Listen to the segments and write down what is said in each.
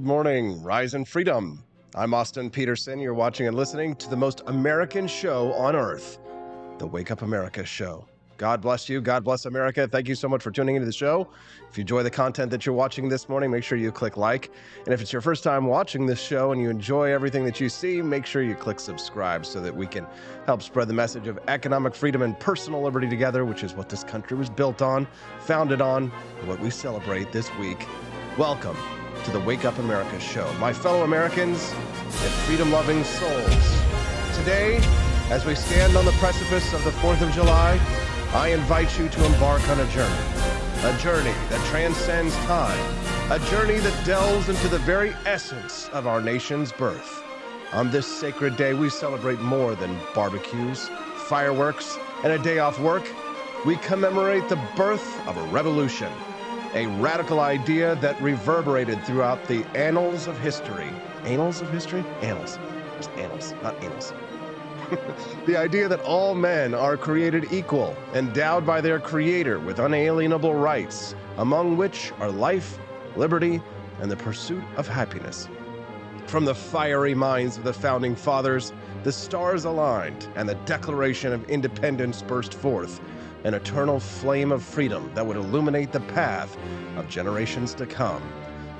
Good morning, Rise and Freedom. I'm Austin Peterson. You're watching and listening to the most American show on earth, the Wake Up America Show. God bless you. God bless America. Thank you so much for tuning into the show. If you enjoy the content that you're watching this morning, make sure you click like. And if it's your first time watching this show and you enjoy everything that you see, make sure you click subscribe so that we can help spread the message of economic freedom and personal liberty together, which is what this country was built on, founded on, and what we celebrate this week. Welcome to the Wake Up America Show, my fellow Americans and freedom-loving souls. Today, as we stand on the precipice of the 4th of July, I invite you to embark on a journey that transcends time, a journey that delves into the very essence of our nation's birth. On this sacred day, we celebrate more than barbecues, fireworks, and a day off work. We commemorate the birth of a revolution, a radical idea that reverberated throughout the annals of history. Annals of history? Annals. Just annals, not annals. The idea that all men are created equal, endowed by their creator with unalienable rights, among which are life, liberty, and the pursuit of happiness. From the fiery minds of the founding fathers, the stars aligned and the Declaration of Independence burst forth, an eternal flame of freedom that would illuminate the path of generations to come.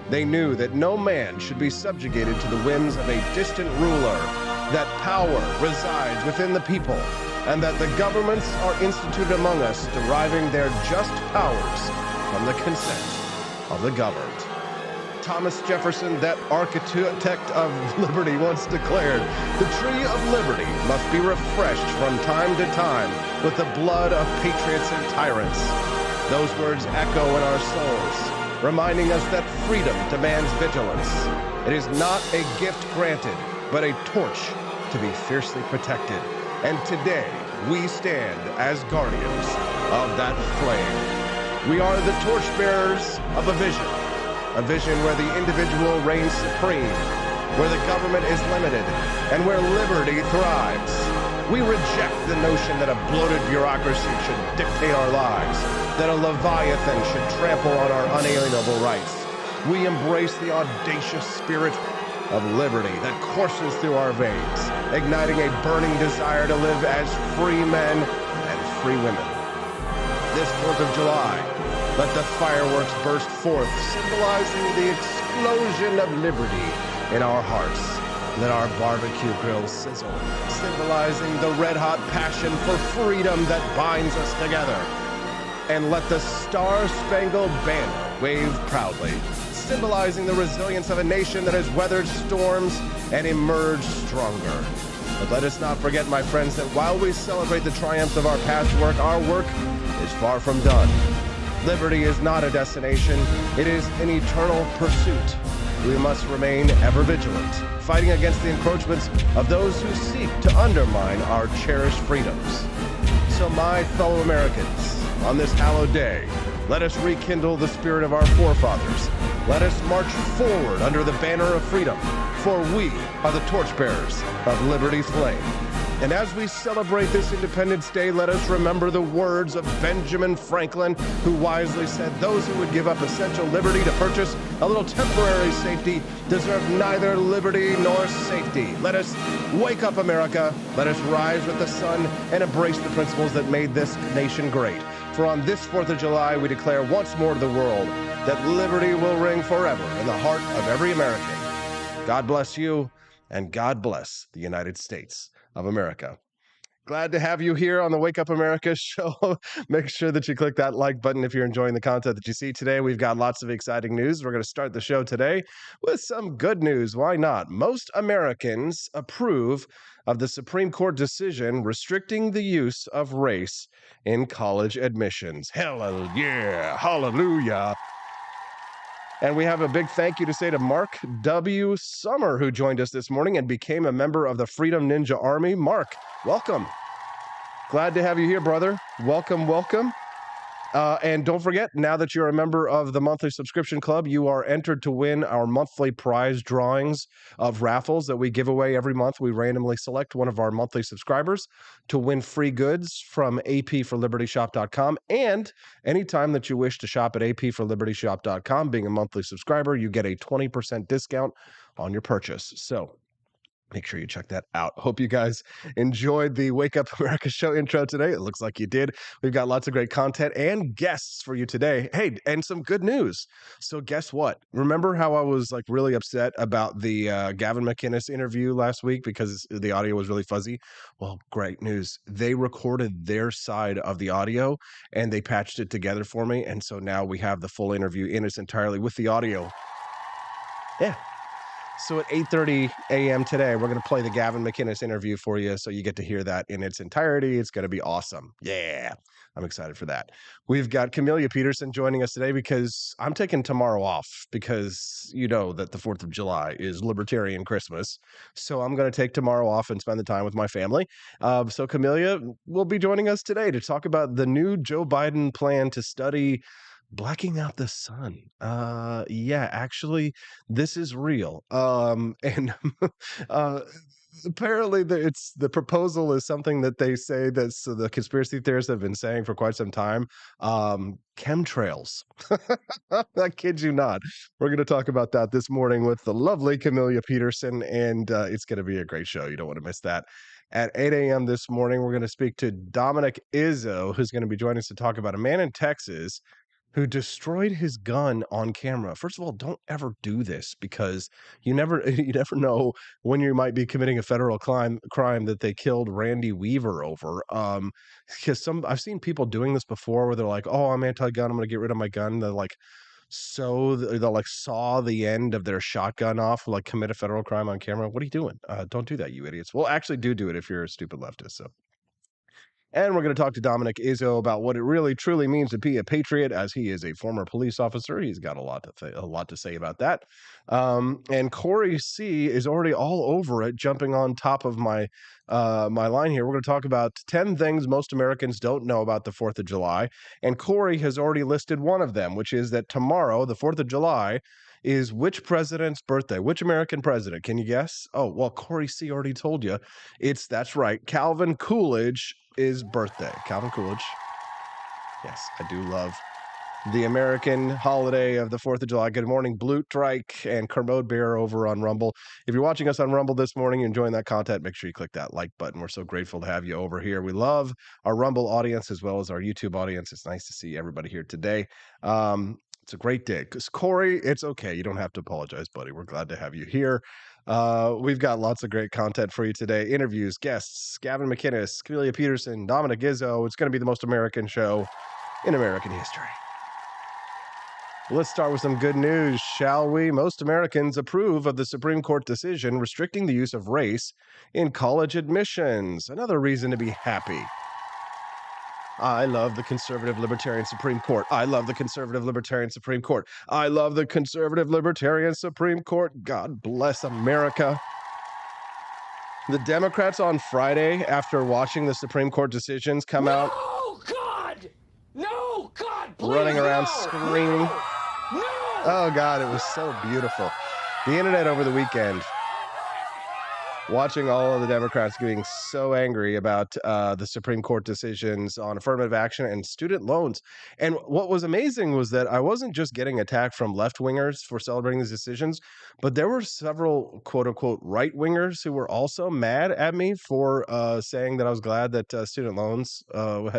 They knew that no man should be subjugated to the whims of a distant ruler, that power resides within the people, and that the governments are instituted among us, deriving their just powers from the consent of the governed. Thomas Jefferson, that architect of liberty, once declared, "The tree of liberty must be refreshed from time to time with the blood of patriots and tyrants." Those words echo in our souls, reminding us that freedom demands vigilance. It is not a gift granted, but a torch to be fiercely protected. And today, we stand as guardians of that flame. We are the torchbearers of a vision where the individual reigns supreme, where the government is limited, and where liberty thrives. We reject the notion that a bloated bureaucracy should dictate our lives, that a leviathan should trample on our unalienable rights. We embrace the audacious spirit of liberty that courses through our veins, igniting a burning desire to live as free men and free women. This 4th of July, let the fireworks burst forth, symbolizing the explosion of liberty in our hearts. Let our barbecue grills sizzle, symbolizing the red-hot passion for freedom that binds us together. And let the Star-Spangled Banner wave proudly, symbolizing the resilience of a nation that has weathered storms and emerged stronger. But let us not forget, my friends, that while we celebrate the triumphs of our past work, our work is far from done. Liberty is not a destination, it is an eternal pursuit. We must remain ever vigilant, fighting against the encroachments of those who seek to undermine our cherished freedoms. So my fellow Americans, on this hallowed day, let us rekindle the spirit of our forefathers. Let us march forward under the banner of freedom, for we are the torchbearers of liberty's flame. And as we celebrate this Independence Day, let us remember the words of Benjamin Franklin, who wisely said, "Those who would give up essential liberty to purchase a little temporary safety deserve neither liberty nor safety." Let us wake up, America. Let us rise with the sun and embrace the principles that made this nation great. For on this 4th of July, we declare once more to the world that liberty will ring forever in the heart of every American. God bless you, and God bless the United States of America. Glad to have you here on the Wake Up America show. Make sure that you click that like button if you're enjoying the content that you see today. We've got lots of exciting news. We're going to start the show today with some good news. Why not? Most Americans approve of the Supreme Court decision restricting the use of race in college admissions. Hell yeah, hallelujah. And we have a big thank you to say to Mark W. Summer, who joined us this morning and became a member of the Freedom Ninja Army. Mark, welcome. Glad to have you here, brother. Welcome, welcome. And don't forget, now that you're a member of the monthly subscription club, you are entered to win our monthly prize drawings of raffles that we give away every month. We randomly select one of our monthly subscribers to win free goods from apforlibertyshop.com. And anytime that you wish to shop at apforlibertyshop.com, being a monthly subscriber, you get a 20% discount on your purchase. So make sure you check that out. Hope you guys enjoyed the Wake Up America show intro today. It looks like you did. We've got lots of great content and guests for you today. Hey, and some good news. So guess what? Remember how I was like really upset about the Gavin McInnes interview last week because the audio was really fuzzy? Well, great news. They recorded their side of the audio and they patched it together for me. And so now we have the full interview in its entirely with the audio. Yeah. So at 8:30 a.m. today, we're going to play the Gavin McInnes interview for you, so you get to hear that in its entirety. It's going to be awesome. Yeah, I'm excited for that. We've got Camellia Peterson joining us today because I'm taking tomorrow off because you know that the 4th of July is Libertarian Christmas. So I'm going to take tomorrow off and spend the time with my family. So Camellia will be joining us today to talk about the new Joe Biden plan to study blacking out the sun. Yeah, actually, this is real. And uh, apparently, the proposal is something that they say that's the conspiracy theorists have been saying for quite some time. Chemtrails. I kid you not. We're going to talk about that this morning with the lovely Camellia Peterson, and it's going to be a great show. You don't want to miss that. At 8 a.m. this morning, we're going to speak to Dominic Izzo, who's going to be joining us to talk about a man in Texas who destroyed his gun on camera. First of all, don't ever do this because you never you never know when you might be committing a federal crime that they killed Randy Weaver over. Because I've seen people doing this before where they're like, "Oh, I'm anti-gun. I'm going to get rid of my gun." They're like they'll like saw the end of their shotgun off, like commit a federal crime on camera. What are you doing? Don't do that, you idiots. Well, actually, do it if you're a stupid leftist. So. And we're going to talk to Dominic Izzo about what it really truly means to be a patriot, as he is a former police officer. He's got a lot to say about that. And Corey C is already all over it, jumping on top of my line here. We're going to talk about 10 things most Americans don't know about the 4th of July. And Corey has already listed one of them, which is that tomorrow, the 4th of July, is which president's birthday? Which American president? Can you guess? Oh, well, Corey C already told you. That's right. Calvin Coolidge is birthday. Calvin Coolidge. Yes, I do love the American holiday of the 4th of July. Good morning, Blute Drike and Kermode Bear over on Rumble. If you're watching us on Rumble this morning and enjoying that content, make sure you click that like button. We're so grateful to have you over here. We love our Rumble audience as well as our YouTube audience. It's nice to see everybody here today. It's a great day. Because Corey, it's okay. You don't have to apologize, buddy. We're glad to have you here. We've got lots of great content for you today. Interviews, guests, Gavin McInnes, Camellia Peterson, Dominic Izzo. It's going to be the most American show in American history. Let's start with some good news, shall we? Most Americans approve of the Supreme Court decision restricting the use of race in college admissions. Another reason to be happy. I love the conservative libertarian Supreme Court. I love the conservative libertarian Supreme Court. I love the conservative libertarian Supreme Court. God bless America. The Democrats on Friday, after watching the Supreme Court decisions come out. No, God! No, God, please, running around screaming. No! Oh, God, it was so beautiful. The internet over the weekend, watching all of the Democrats getting so angry about the Supreme Court decisions on affirmative action and student loans. And what was amazing was that I wasn't just getting attacked from left-wingers for celebrating these decisions, but there were several quote-unquote right-wingers who were also mad at me for saying that I was glad that student loans you're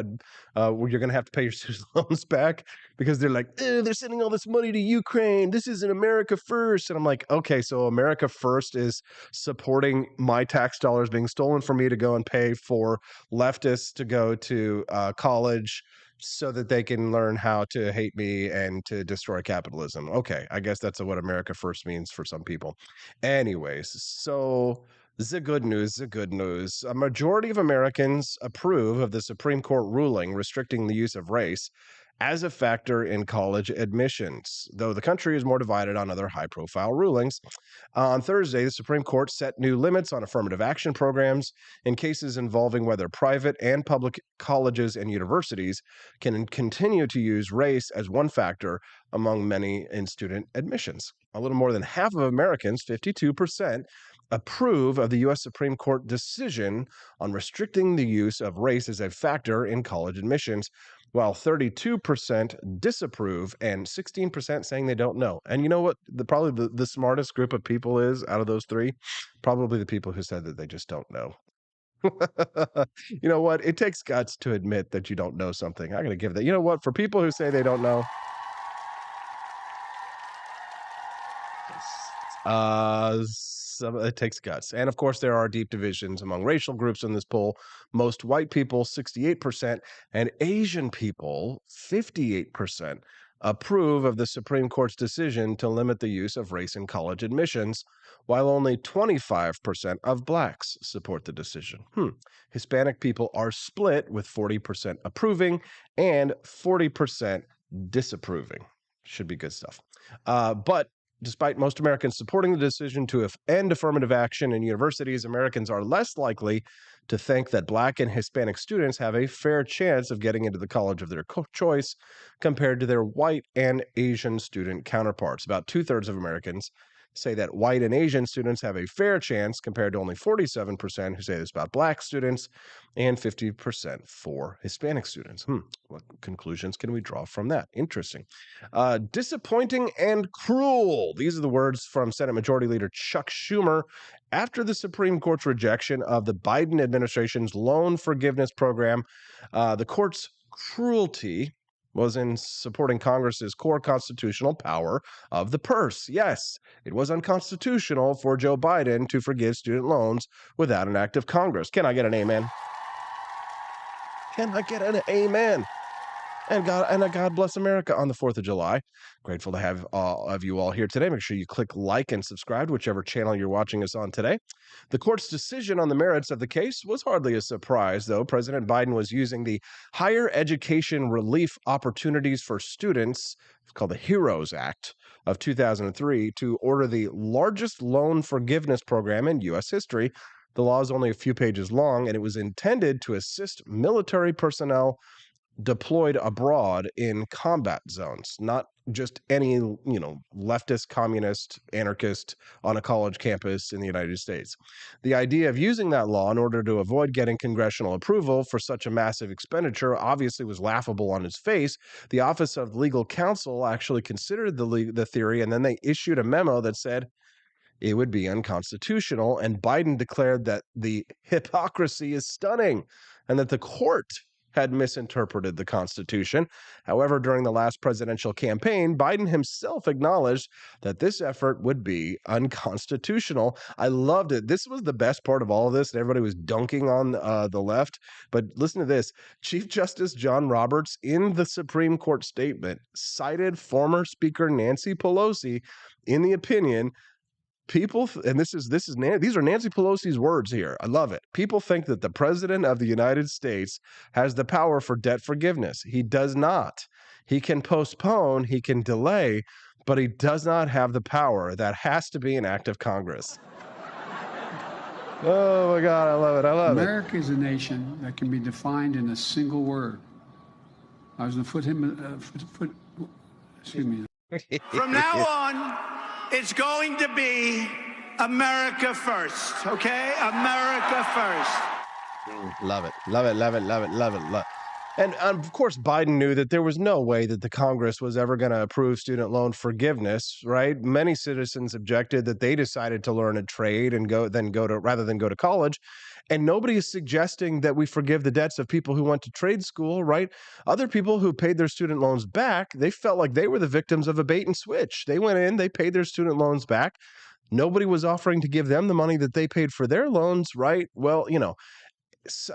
going to have to pay your student loans back because they're like, they're sending all this money to Ukraine. This isn't America first. And I'm like, okay, so America first is supporting my tax dollars being stolen from me to go and pay for leftists to go to college so that they can learn how to hate me and to destroy capitalism. Okay, I guess that's what America first means for some people. Anyways, so the good news. A majority of Americans approve of the Supreme Court ruling restricting the use of race as a factor in college admissions, though the country is more divided on other high-profile rulings. On Thursday, the Supreme Court set new limits on affirmative action programs in cases involving whether private and public colleges and universities can continue to use race as one factor among many in student admissions. A little more than half of Americans, 52%, approve of the U.S. Supreme Court decision on restricting the use of race as a factor in college admissions, while 32% disapprove and 16% saying they don't know. And you know what? Probably the smartest group of people is out of those three? Probably the people who said that they just don't know. You know what? It takes guts to admit that you don't know something. I got to give that. You know what? For people who say they don't know, it takes guts. And of course, there are deep divisions among racial groups in this poll. Most white people, 68%, and Asian people, 58%, approve of the Supreme Court's decision to limit the use of race in college admissions, while only 25% of blacks support the decision. Hispanic people are split, with 40% approving and 40% disapproving. Should be good stuff. But despite most Americans supporting the decision to end affirmative action in universities, Americans are less likely to think that Black and Hispanic students have a fair chance of getting into the college of their choice compared to their white and Asian student counterparts. About 2/3 of Americans say that white and Asian students have a fair chance, compared to only 47% who say this about Black students and 50% for Hispanic students. What conclusions can we draw from that? Interesting. Disappointing and cruel. These are the words from Senate Majority Leader Chuck Schumer after the Supreme Court's rejection of the Biden administration's loan forgiveness program. The court's cruelty was in supporting Congress's core constitutional power of the purse. Yes, it was unconstitutional for Joe Biden to forgive student loans without an act of Congress. Can I get an amen? Can I get an amen? And God bless America on the 4th of July. Grateful to have all of you all here today. Make sure you click like and subscribe to whichever channel you're watching us on today. The court's decision on the merits of the case was hardly a surprise, though. President Biden was using the Higher Education Relief Opportunities for Students, it's called the HEROES Act of 2003, to order the largest loan forgiveness program in U.S. history. The law is only a few pages long, and it was intended to assist military personnel deployed abroad in combat zones, not just any, leftist, communist, anarchist on a college campus in the United States. The idea of using that law in order to avoid getting congressional approval for such a massive expenditure obviously was laughable on its face. The Office of Legal Counsel actually considered the theory, and then they issued a memo that said it would be unconstitutional, and Biden declared that the hypocrisy is stunning and that the court had misinterpreted the Constitution. However, during the last presidential campaign, Biden himself acknowledged that this effort would be unconstitutional. I loved it. This was the best part of all of this, and everybody was dunking on the left. But listen to this. Chief Justice John Roberts, in the Supreme Court statement, cited former Speaker Nancy Pelosi in the opinion. People, and these are Nancy Pelosi's words here. I love it. People think that the president of the United States has the power for debt forgiveness. He does not. He can postpone, he can delay, but he does not have the power. That has to be an act of Congress. Oh my God, I love it. I love America is a nation that can be defined in a single word. I was going to excuse me. From now on, it's going to be America first, okay? America first. Love it. Love it, love it, love it, love it, love it. And of course, Biden knew that there was no way that the Congress was ever going to approve student loan forgiveness, right? Many citizens objected that they decided to learn a trade and rather than go to college. And nobody is suggesting that we forgive the debts of people who went to trade school, right? Other people who paid their student loans back, they felt like they were the victims of a bait and switch. They went in, they paid their student loans back. Nobody was offering to give them the money that they paid for their loans, right? Well,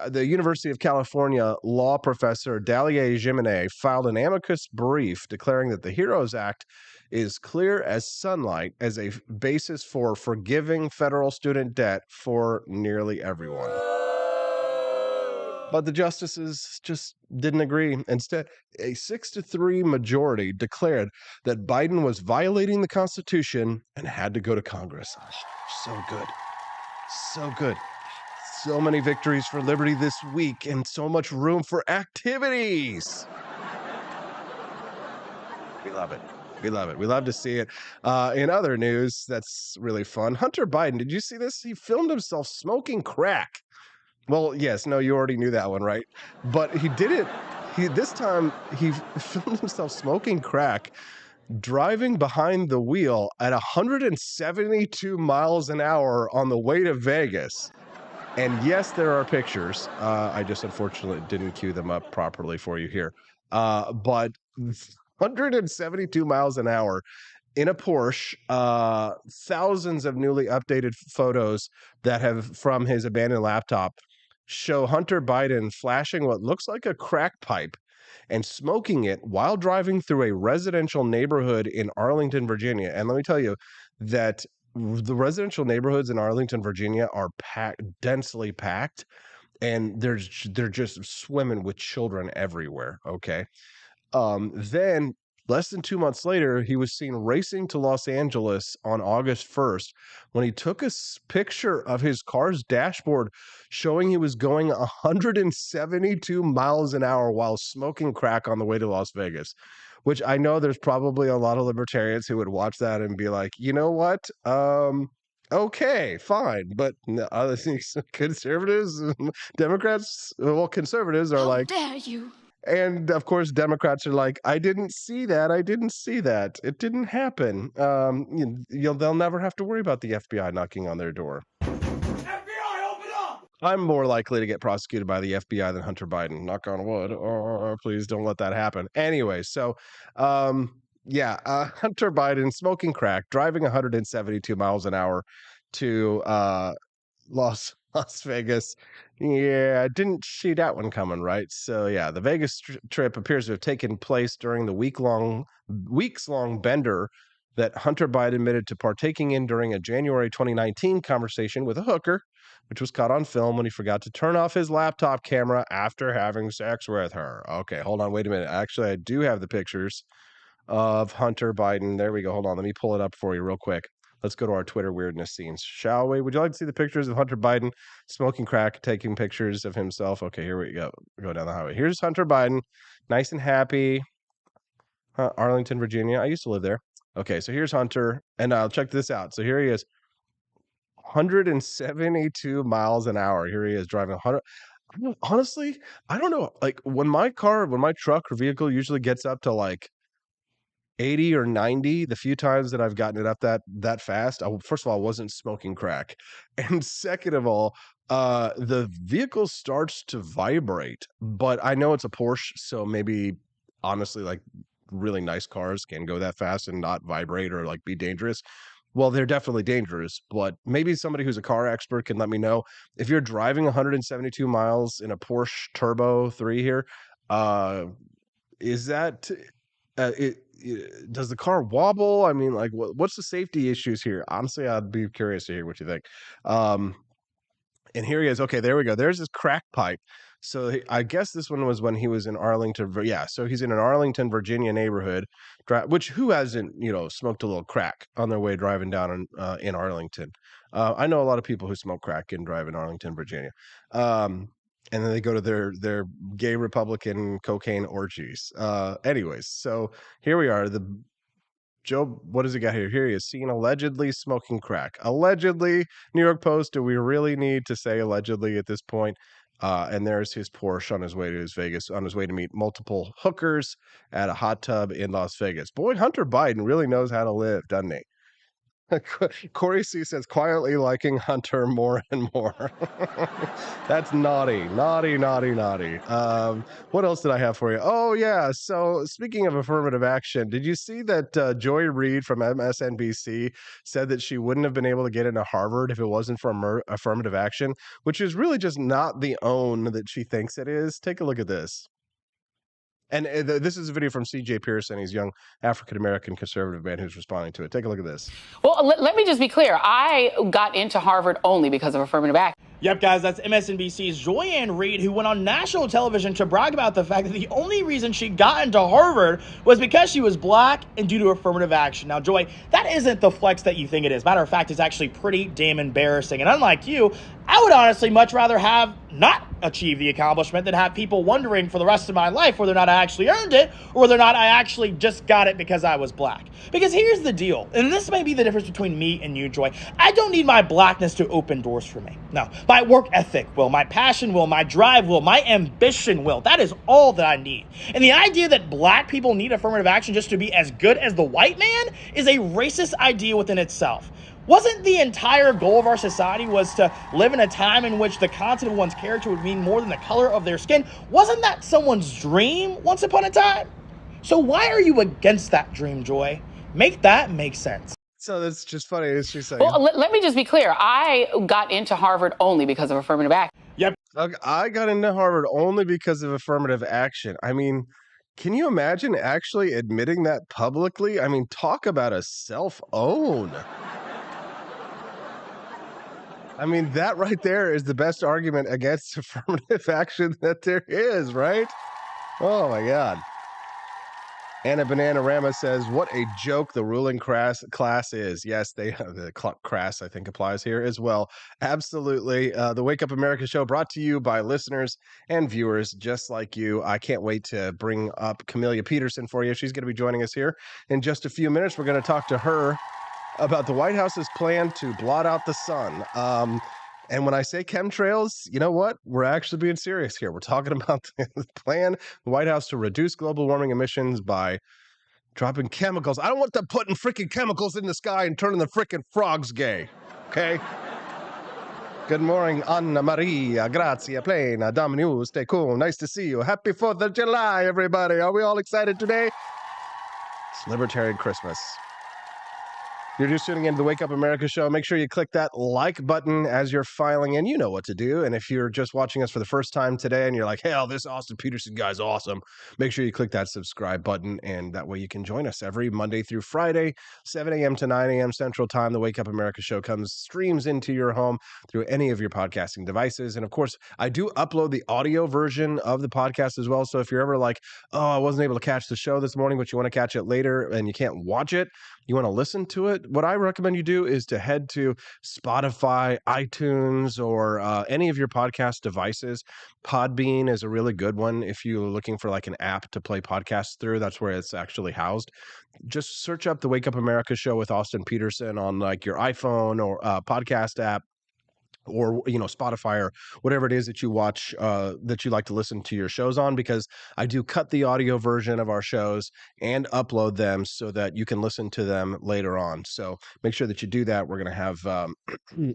the University of California law professor Dalia Jimenez filed an amicus brief declaring that the HEROES Act is clear as sunlight as a basis for forgiving federal student debt for nearly everyone. But the justices just didn't agree. Instead, a 6-3 majority declared that Biden was violating the Constitution and had to go to Congress. So good. So good. So many victories for liberty this week and so much room for activities. We love it. We love it. We love to see it. In other news, that's really fun. Hunter Biden, did you see this? He filmed himself smoking crack. Well, yes, no, you already knew that one, right? But he did it. This time he filmed himself smoking crack, driving behind the wheel at 172 miles an hour on the way to Vegas. And yes, there are pictures. I just unfortunately didn't cue them up properly for you here. But 172 miles an hour in a Porsche, thousands of newly updated photos that have from his abandoned laptop show Hunter Biden flashing what looks like a crack pipe and smoking it while driving through a residential neighborhood in Arlington, Virginia. And let me tell you that the residential neighborhoods in Arlington, Virginia are densely packed, and they're just swimming with children everywhere, okay? Then less than 2 months later, he was seen racing to Los Angeles on August 1st when he took a picture of his car's dashboard showing he was going 172 miles an hour while smoking crack on the way to Las Vegas, which I know there's probably a lot of libertarians who would watch that and be like, you know what? Okay, fine. But other things, conservatives, Democrats, well, conservatives are like, How dare you? and of course, Democrats are like, I didn't see that. I didn't see that. It didn't happen. They'll never have to worry about the FBI knocking on their door. FBI, open up! I'm more likely to get prosecuted by the FBI than Hunter Biden. Knock on wood. Oh, please don't let that happen. Anyway, so Hunter Biden smoking crack, driving 172 miles an hour to Las Vegas. Yeah, I didn't see that one coming, right? So yeah, the Vegas trip appears to have taken place during the weeks-long bender that Hunter Biden admitted to partaking in during a January 2019 conversation with a hooker, which was caught on film when he forgot to turn off his laptop camera after having sex with her. Okay, hold on, wait a minute. Actually, I do have the pictures of Hunter Biden. There we go. Hold on, let me pull it up for you real quick. Let's go to our Twitter weirdness scenes, shall we? Would you like to see the pictures of Hunter Biden smoking crack, taking pictures of himself? Okay, here we go. Go down the highway. Here's Hunter Biden, nice and happy. Arlington, Virginia. I used to live there. Okay, so here's Hunter, and check this out. So here he is, 172 miles an hour. Here he is driving 100. Honestly, I don't know. Like when my truck or vehicle usually gets up to like 80 or 90, the few times that I've gotten it up that fast, first of all, I wasn't smoking crack. And second of all, the vehicle starts to vibrate. But I know it's a Porsche, so maybe honestly, like really nice cars can go that fast and not vibrate or like be dangerous. Well, they're definitely dangerous, but maybe somebody who's a car expert can let me know if you're driving 172 miles in a Porsche Turbo 3 here, is that does the car wobble? I mean, like, what's the safety issues here? Honestly, I'd be curious to hear what you think. And here he is. Okay, there we go. There's his crack pipe. So I guess this one was when he was in Arlington. Yeah, so he's in an Arlington, Virginia neighborhood, which who hasn't, smoked a little crack on their way driving down in Arlington? I know a lot of people who smoke crack and drive in Arlington, Virginia. And then they go to their gay Republican cocaine orgies. Anyways, so here we are. Joe, what does he got here? Here he is seen allegedly smoking crack. Allegedly, New York Post. Do we really need to say allegedly at this point? And there's his Porsche on his way to Vegas, on his way to meet multiple hookers at a hot tub in Las Vegas. Boy, Hunter Biden really knows how to live, doesn't he? Corey C says, quietly liking Hunter more and more. That's naughty. What else did I have for you? Oh, yeah. So speaking of affirmative action, did you see that Joy Reid from MSNBC said that she wouldn't have been able to get into Harvard if it wasn't for affirmative action, which is really just not the own that she thinks it is? Take a look at this. And this is a video from C.J. Peterson. He's a young African-American conservative man who's responding to it. Take a look at this. Well, let me just be clear. I got into Harvard only because of affirmative action. Yep, guys, that's MSNBC's Joy-Ann Reid, who went on national television to brag about the fact that the only reason she got into Harvard was because she was black and due to affirmative action. Now, Joy, that isn't the flex that you think it is. Matter of fact, it's actually pretty damn embarrassing. And unlike you, I would honestly much rather have not achieved the accomplishment than have people wondering for the rest of my life whether or not I actually earned it or whether or not I actually just got it because I was black. Because here's the deal, and this may be the difference between me and you, Joy. I don't need my blackness to open doors for me. No, my work ethic will, my passion will, my drive will, my ambition will. That is all that I need. And the idea that black people need affirmative action just to be as good as the white man is a racist idea within itself. Wasn't the entire goal of our society was to live in a time in which the content of one's character would mean more than the color of their skin? Wasn't that someone's dream once upon a time? So why are you against that dream, Joy? Make that make sense. So that's just funny. Is she saying? Well, let me just be clear. I got into Harvard only because of affirmative action. Yep. I got into Harvard only because of affirmative action. I mean, can you imagine actually admitting that publicly? I mean, talk about a self-own. I mean, that right there is the best argument against affirmative action that there is, right? Oh, my God. Anna Bananarama says, what a joke the ruling class is. Yes, the crass, I think, applies here as well. Absolutely. The Wake Up America show brought to you by listeners and viewers just like you. I can't wait to bring up Camellia Peterson for you. She's going to be joining us here in just a few minutes. We're going to talk to her about the White House's plan to blot out the sun. And when I say chemtrails, you know what? We're actually being serious here. We're talking about the plan, the White House to reduce global warming emissions by dropping chemicals. I don't want them putting freaking chemicals in the sky and turning the freaking frogs gay. Okay? Good morning, Anna Maria, Grazia, Plena, Dominic, stay cool. Nice to see you. Happy 4th of July, everybody. Are we all excited today? It's Libertarian Christmas. You're just tuning into the Wake Up America show. Make sure you click that like button as you're filing in. You know what to do. And if you're just watching us for the first time today and you're like, hell, this Austin Peterson guy's awesome, make sure you click that subscribe button. And that way you can join us every Monday through Friday, 7 a.m. to 9 a.m. Central Time. The Wake Up America show streams into your home through any of your podcasting devices. And of course, I do upload the audio version of the podcast as well. So if you're ever like, oh, I wasn't able to catch the show this morning, but you want to catch it later and you can't watch it, you want to listen to it, what I recommend you do is to head to Spotify, iTunes, or any of your podcast devices. Podbean is a really good one if you're looking for like an app to play podcasts through. That's where it's actually housed. Just search up the Wake Up America show with Austin Peterson on like your iPhone or podcast app, or Spotify or whatever it is that you watch, that you like to listen to your shows on, because I do cut the audio version of our shows and upload them so that you can listen to them later on. So make sure that you do that. We're going to have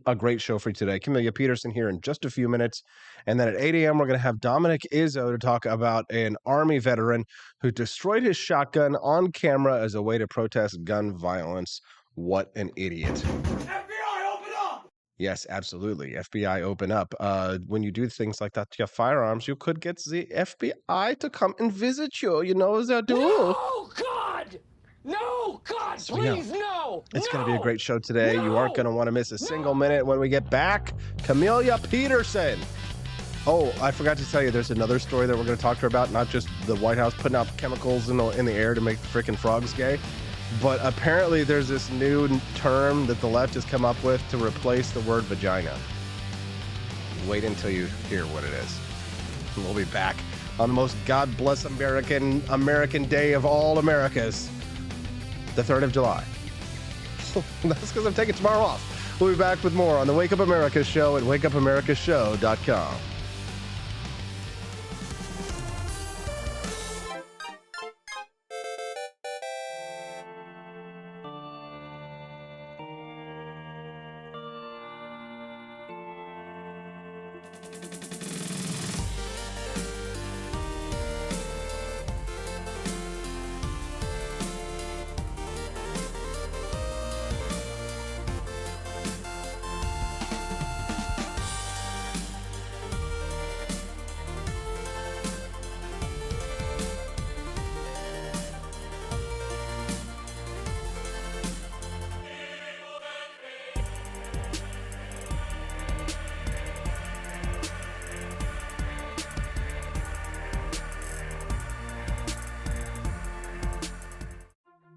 a great show for you today. Camellia Peterson here in just a few minutes. And then at 8 a.m., we're going to have Dominic Izzo to talk about an Army veteran who destroyed his shotgun on camera as a way to protest gun violence. What an idiot. FBI, open up! Yes, absolutely. FBI, open up. When you do things like that to your firearms, you could get the FBI to come and visit you. You know what they'll do? No, God! No, God, please, no! It's going to be a great show today. You aren't going to want to miss a single minute when we get back. Camellia Peterson. Oh, I forgot to tell you, there's another story that we're going to talk to her about, not just the White House putting out chemicals in the air to make the freaking frogs gay. But apparently there's this new term that the left has come up with to replace the word vagina. Wait until you hear what it is. We'll be back on the most God bless American day of all Americas, the 3rd of July. That's because I'm taking tomorrow off. We'll be back with more on the Wake Up America show at wakeupAmericaShow.com.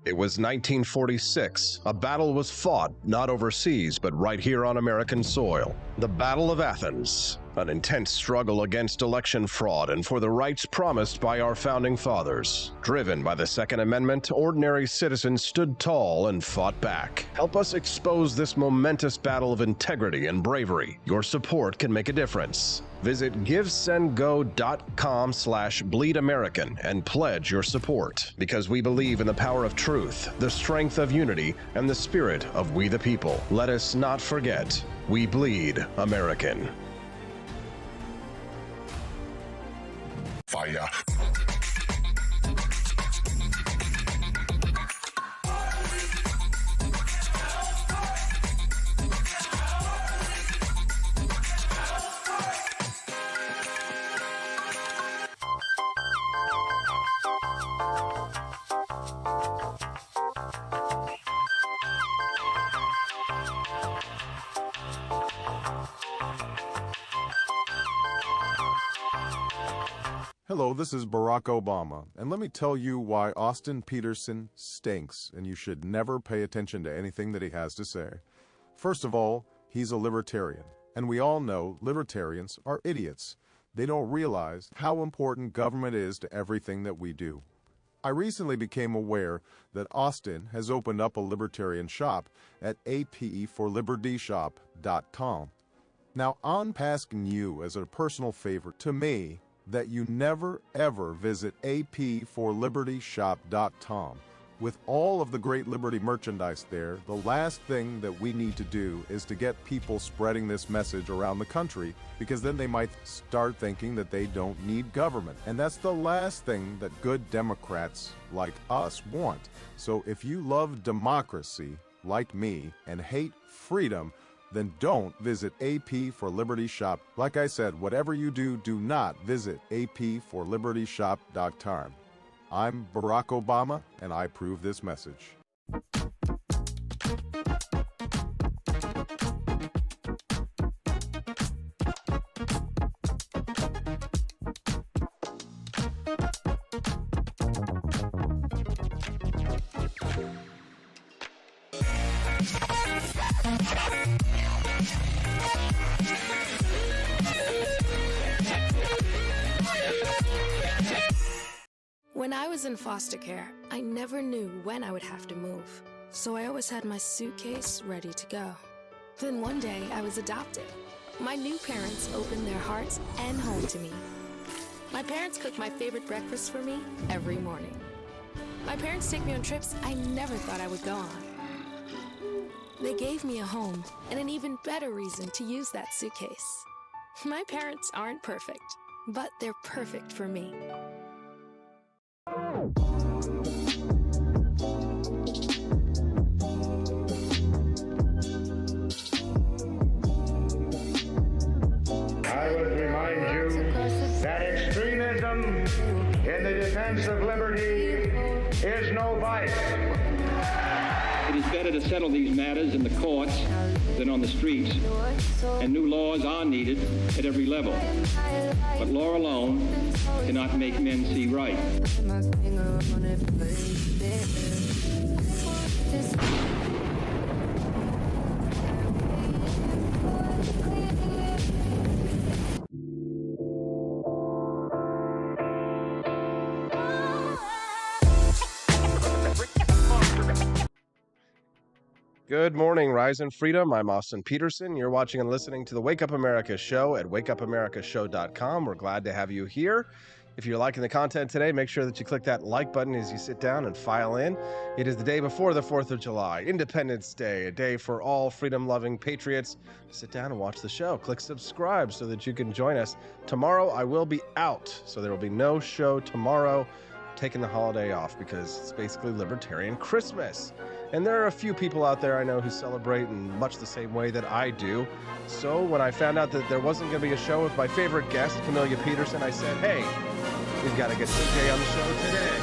It was 1946. A battle was fought, not overseas, but right here on American soil. The Battle of Athens, an intense struggle against election fraud and for the rights promised by our founding fathers. Driven by the Second Amendment, ordinary citizens stood tall and fought back. Help us expose this momentous battle of integrity and bravery. Your support can make a difference. Visit givesendgo.com/bleedamerican and pledge your support, because we believe in the power of truth, the strength of unity, and the spirit of we the people. Let us not forget, we bleed American. Fire. Hello, this is Barack Obama, and let me tell you why Austin Peterson stinks, and you should never pay attention to anything that he has to say. First of all, he's a libertarian, and we all know libertarians are idiots. They don't realize how important government is to everything that we do. I recently became aware that Austin has opened up a libertarian shop at apforlibertyshop.com. Now, I'm asking you as a personal favor to me that you never ever visit apforlibertyshop.com. With all of the great Liberty merchandise there, the last thing that we need to do is to get people spreading this message around the country, because then they might start thinking that they don't need government. And that's the last thing that good Democrats like us want. So if you love democracy, like me, and hate freedom, then don't visit AP for Liberty Shop. Like I said, whatever you do, do not visit apforlibertyshop.com. I'm Barack Obama, and I approve this message. When I was in foster care, I never knew when I would have to move, so I always had my suitcase ready to go. Then one day, I was adopted. My new parents opened their hearts and home to me. My parents cook my favorite breakfast for me every morning. My parents take me on trips I never thought I would go on. They gave me a home and an even better reason to use that suitcase. My parents aren't perfect, but they're perfect for me. I would remind you that extremism in the defense of liberty is no vice. It is better to settle these matters in the courts than on the streets, and new laws are needed at every level. But law alone cannot make men see right. Good morning, Rise and Freedom. I'm Austin Peterson. You're watching and listening to the Wake Up America show at wakeupAmericaShow.com. We're glad to have you here. If you're liking the content today, make sure that you click that like button as you sit down and file in. It is the day before the 4th of July, Independence Day, a day for all freedom-loving patriots. Sit down and watch the show. Click subscribe so that you can join us. Tomorrow, I will be out, so there will be no show tomorrow. Taking the holiday off because it's basically Libertarian Christmas. And there are a few people out there I know who celebrate in much the same way that I do. So when I found out that there wasn't going to be a show with my favorite guest, Camellia Peterson, I said, hey, we've got to get CJ on the show today.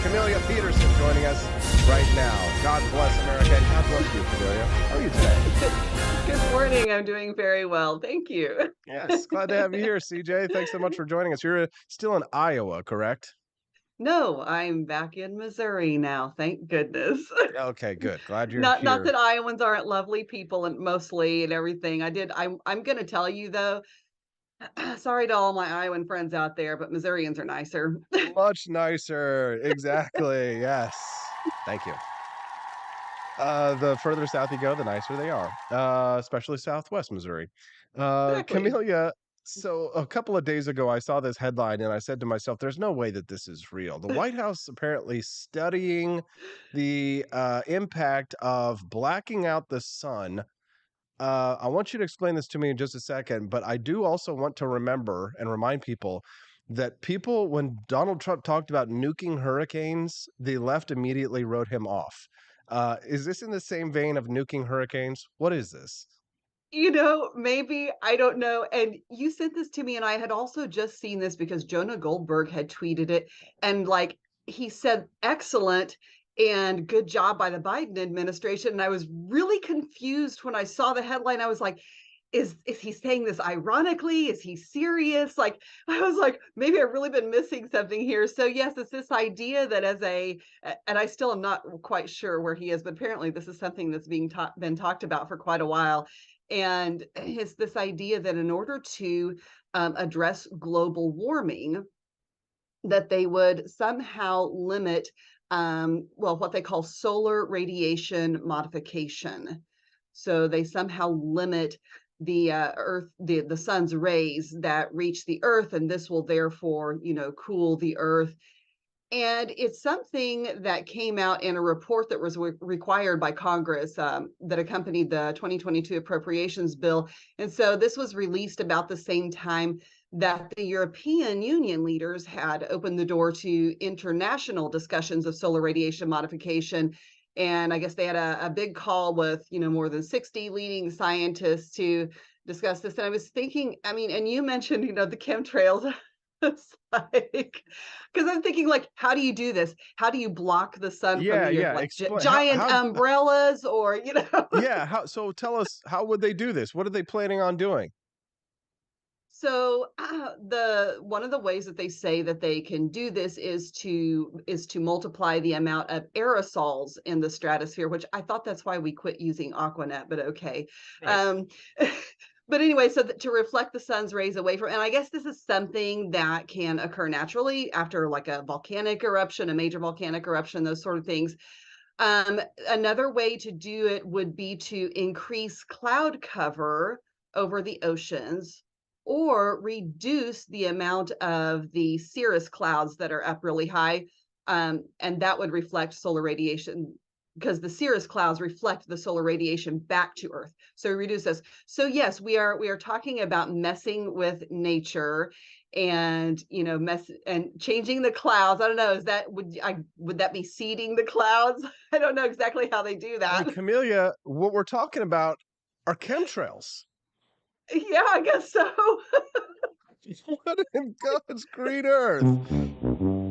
Camellia Peterson joining us right now. God bless America, and God bless you, Camellia. How are you today? Good morning. I'm doing very well. Thank you. Yes, glad to have you here, CJ. Thanks so much for joining us. You're still in Iowa, correct? No, I'm back in Missouri now, thank goodness. Okay, good. Glad you're Not here. that Iowans aren't lovely people and mostly and everything. I'm gonna tell you though, sorry to all my Iowan friends out there, but Missourians are nicer. Much nicer. Exactly. Yes. Thank you. The further south you go, the nicer they are, especially Southwest Missouri. Exactly. Camellia, so a couple of days ago, I saw this headline and I said to myself, there's no way that this is real. The White House apparently studying the impact of blacking out the sun. I want you to explain this to me in just a second, but I do also want to remember and remind people that when Donald Trump talked about nuking hurricanes, the left immediately wrote him off. Is this in the same vein of nuking hurricanes? What is this? Maybe, I don't know. And you sent this to me, and I had also just seen this because Jonah Goldberg had tweeted it. And like he said, excellent and good job by the Biden administration. And I was really confused when I saw the headline. I was like, is he saying this ironically? Is he serious? Like, I was like, maybe I've really been missing something here. So yes, it's this idea that and I still am not quite sure where he is, but apparently this is something that's been talked about for quite a while. And it's this idea that in order to address global warming, that they would somehow limit, what they call solar radiation modification. So they somehow limit the the sun's rays that reach the earth, and this will therefore, cool the earth. And it's something that came out in a report that was required by Congress that accompanied the 2022 appropriations bill. And so this was released about the same time that the European Union leaders had opened the door to international discussions of solar radiation modification. And I guess they had a big call with, more than 60 leading scientists to discuss this. And I was thinking, I mean, and you mentioned, the chemtrails. It's like, because I'm thinking, like, how do you do this? How do you block the sun from Yeah, the earth? yeah. Like Explain giant umbrellas, or Yeah, so tell us, how would they do this? What are they planning on doing? So the one of the ways that they say that they can do this is to multiply the amount of aerosols in the stratosphere, which I thought that's why we quit using Aquanet, but okay. Right. But anyway, so to reflect the sun's rays away from, and I guess this is something that can occur naturally after like a volcanic eruption, a major volcanic eruption, those sort of things. Another way to do it would be to increase cloud cover over the oceans, or reduce the amount of the cirrus clouds that are up really high. And that would reflect solar radiation, because the cirrus clouds reflect the solar radiation back to Earth. So reduce this. So yes, we are talking about messing with nature and changing the clouds. I don't know, would that be seeding the clouds? I don't know exactly how they do that. Hey, Camellia, what we're talking about are chemtrails. Yeah, I guess so. What in God's green earth?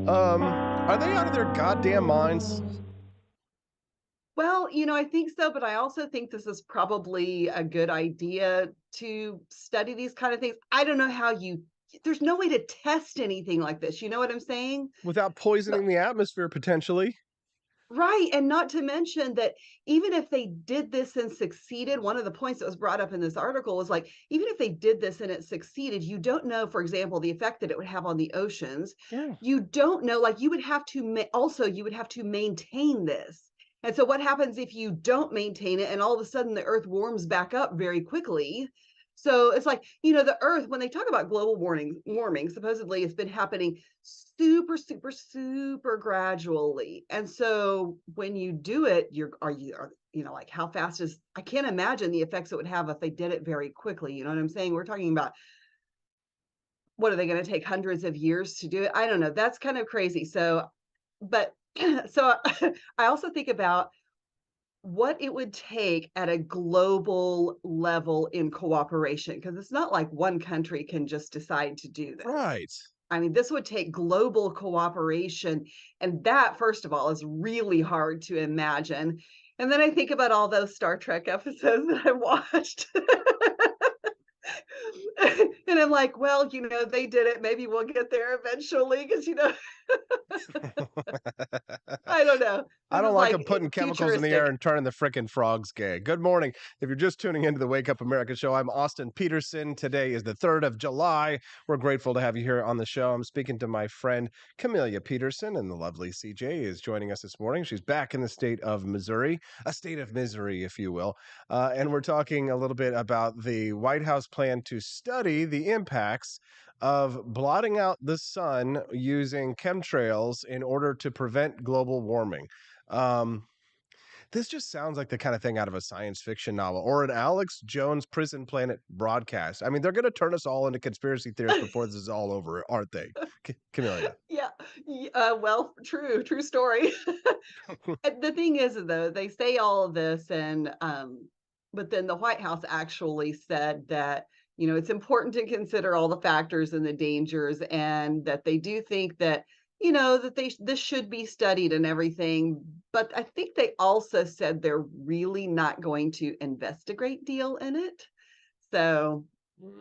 Are they out of their goddamn minds? Well, I think so, but I also think this is probably a good idea to study these kind of things. I don't know how there's no way to test anything like this. You know what I'm saying? Without poisoning the atmosphere, potentially. Right. And not to mention that even if they did this and succeeded, one of the points that was brought up in this article was like, even if they did this and it succeeded, you don't know, for example, the effect that it would have on the oceans. Yeah. You don't know, like you would have to maintain this. And so what happens if you don't maintain it and all of a sudden the earth warms back up very quickly? So it's like, the earth, when they talk about global warming, supposedly it's been happening super, super, super gradually. And so when you do it, like how fast I can't imagine the effects it would have if they did it very quickly. You know what I'm saying? We're talking about, what are they going to take hundreds of years to do it? I don't know. That's kind of crazy. So, but so I also think about what it would take at a global level in cooperation, because it's not like one country can just decide to do this. Right. I mean, this would take global cooperation, and that, first of all, is really hard to imagine. And then I think about all those Star Trek episodes that I watched. And I'm like, well, they did it. Maybe we'll get there eventually, because I don't know. I don't like them putting futuristic. chemicals in the air and turning the frickin' frogs gay. Good morning. If you're just tuning into the Wake Up America show, I'm Austin Peterson. Today is the 3rd of July. We're grateful to have you here on the show. I'm speaking to my friend Camellia Peterson, and the lovely CJ is joining us this morning. She's back in the state of Missouri, a state of misery, if you will. And we're talking a little bit about the White House plan to study the impacts of blotting out the sun using chemtrails in order to prevent global warming. This just sounds like the kind of thing out of a science fiction novel or an Alex Jones Prison Planet broadcast. I mean, they're going to turn us all into conspiracy theorists before this is all over, aren't they? Camellia. Yeah. Well, true story. And the thing is, though, they say all of this, and but then the White House actually said that it's important to consider all the factors and the dangers, and that they do think that that this should be studied and everything. But I think they also said they're really not going to invest a great deal in it. So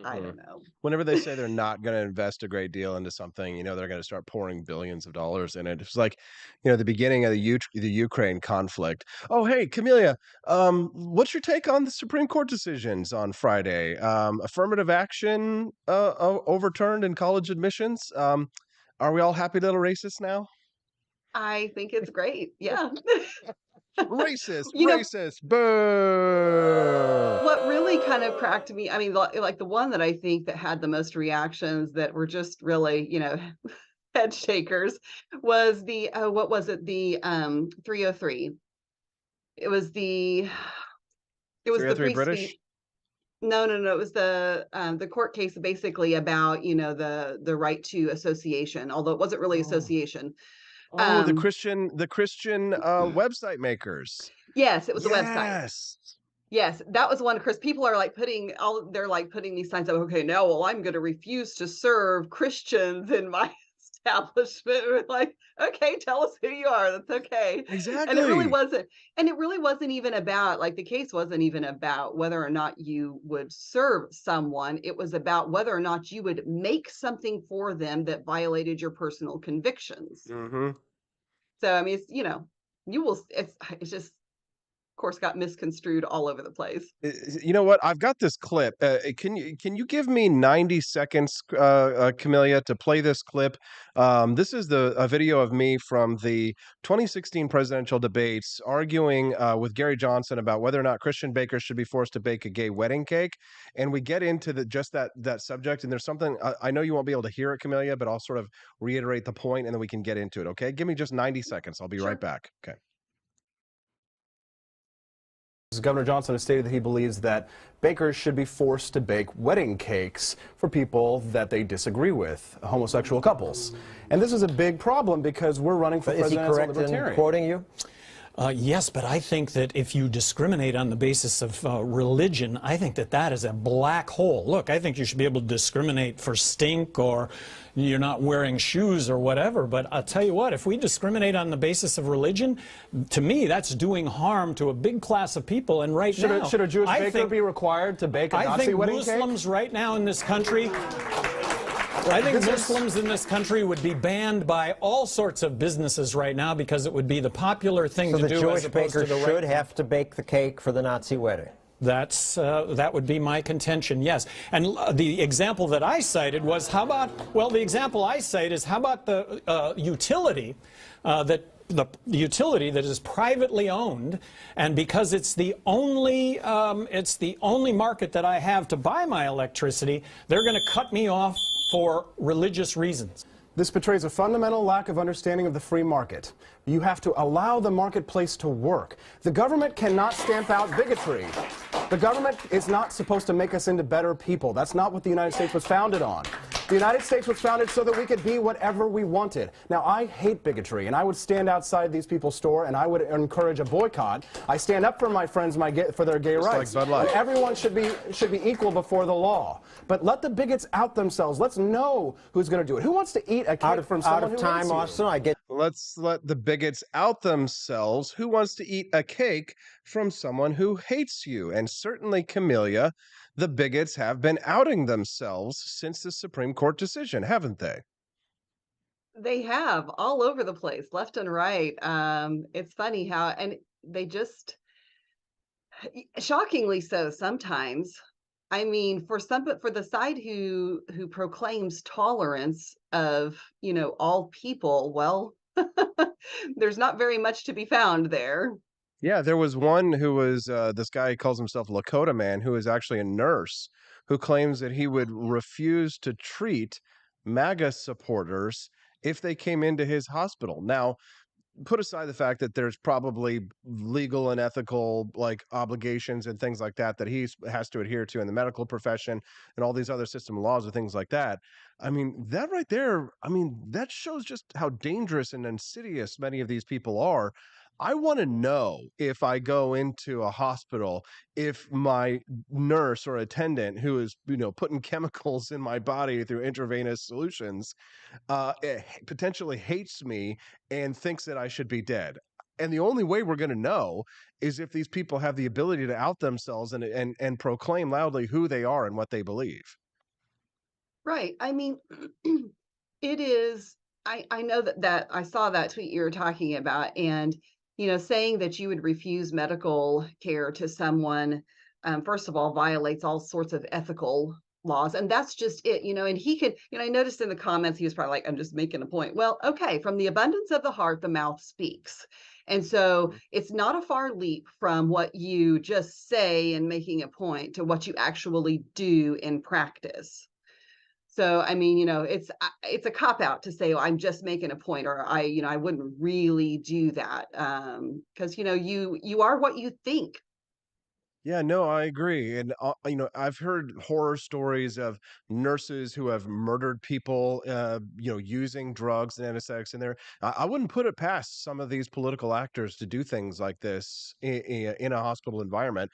I don't know. Whenever they say they're not going to invest a great deal into something, they're going to start pouring billions of dollars in it. It's like, the beginning of the Ukraine conflict. Oh, hey, Camellia, what's your take on the Supreme Court decisions on Friday? Affirmative action overturned in college admissions. Are we all happy little racists now? I think it's great. Yeah. Racist, boo. What really kind of cracked me, I mean, like the one that I think that had the most reactions that were just really, head shakers, was the what was it? The 303. It was the 303 British. No. It was the court case basically about the right to association, although it wasn't really association. The Christian website makers. Yes, it was a website. Yes, that was one. Chris, people are putting these signs up. Okay, now, well, I'm going to refuse to serve Christians in my establishment. We're like, okay, tell us who you are. That's okay. Exactly. And it really wasn't even about, the case wasn't even about whether or not you would serve someone. It was about whether or not you would make something for them that violated your personal convictions. Mm-hmm. So, I mean, it's just, of course, got misconstrued all over the place. You know what? I've got this clip. Can you give me 90 seconds, Camellia, to play this clip? This is a video of me from the 2016 presidential debates arguing with Gary Johnson about whether or not Christian bakers should be forced to bake a gay wedding cake. And we get into that subject. And there's something, I know you won't be able to hear it, Camellia, but I'll sort of reiterate the point and then we can get into it. Okay. Give me just 90 seconds. I'll be right back. Okay. Governor Johnson has stated that he believes that bakers should be forced to bake wedding cakes for people that they disagree with, homosexual couples. And this is a big problem because we're running for presidential libertarian. Is he correct in quoting you? Yes, but I think that if you discriminate on the basis of religion, I think that is a black hole. Look, I think you should be able to discriminate for stink or you're not wearing shoes or whatever, but I'll tell you what, if we discriminate on the basis of religion, to me, that's doing harm to a big class of people. And right now, should a Jewish baker be required to bake a Nazi wedding cake? I think Muslims right now in this country... I think Muslims in this country would be banned by all sorts of businesses right now because it would be the popular thing to do. So the Jewish baker should have to bake the cake for the Nazi wedding. That would be my contention, yes. And the example that I cited was, the example I cite is, how about the utility the utility that is privately owned, and because it's the only market that I have to buy my electricity, they're going to cut me off for religious reasons. This betrays a fundamental lack of understanding of the free market. You have to allow the marketplace to work. The government cannot stamp out bigotry. The government is not supposed to make us into better people. That's not what the United States was founded on. The United States was founded so that we could be whatever we wanted. Now, I hate bigotry, and I would stand outside these people's store, and I would encourage a boycott. I stand up for my friends for their gay rights. Like Bud Light. Everyone should be equal before the law. But let the bigots out themselves. Let's know who's going to do it. Who wants to eat a cake from someone who hates you? Austin, I get... Let's let the bigots out themselves. Who wants to eat a cake from someone who hates you? And certainly, Camellia, the bigots have been outing themselves since the Supreme Court decision, haven't they? They have all over the place, left and right. It's funny how, and they just shockingly so sometimes. I mean, for the side who proclaims tolerance of, all people, well, there's not very much to be found there. Yeah, there was one who was this guy who calls himself Lakota Man, who is actually a nurse, who claims that he would refuse to treat MAGA supporters if they came into his hospital. Now, put aside the fact that there's probably legal and ethical like obligations and things like that that he has to adhere to in the medical profession and all these other system laws and things like that. I mean, that right there, I mean, that shows just how dangerous and insidious many of these people are. I want to know if I go into a hospital, if my nurse or attendant who is, putting chemicals in my body through intravenous solutions, potentially hates me and thinks that I should be dead. And the only way we're going to know is if these people have the ability to out themselves and proclaim loudly who they are and what they believe. Right. I mean, it is. I know that I saw that tweet you were talking about, and saying that you would refuse medical care to someone, first of all, violates all sorts of ethical laws, and that's just it. And he could. I noticed in the comments he was probably like, "I'm just making a point." Well, okay, from the abundance of the heart, the mouth speaks. And so it's not a far leap from what you just say and making a point to what you actually do in practice. So, I mean, it's a cop out to say, "Oh, I'm just making a point," or I wouldn't really do that. Because, you are what you think. Yeah, no, I agree. And, I've heard horror stories of nurses who have murdered people, using drugs and anesthetics in there. I wouldn't put it past some of these political actors to do things like this in a hospital environment.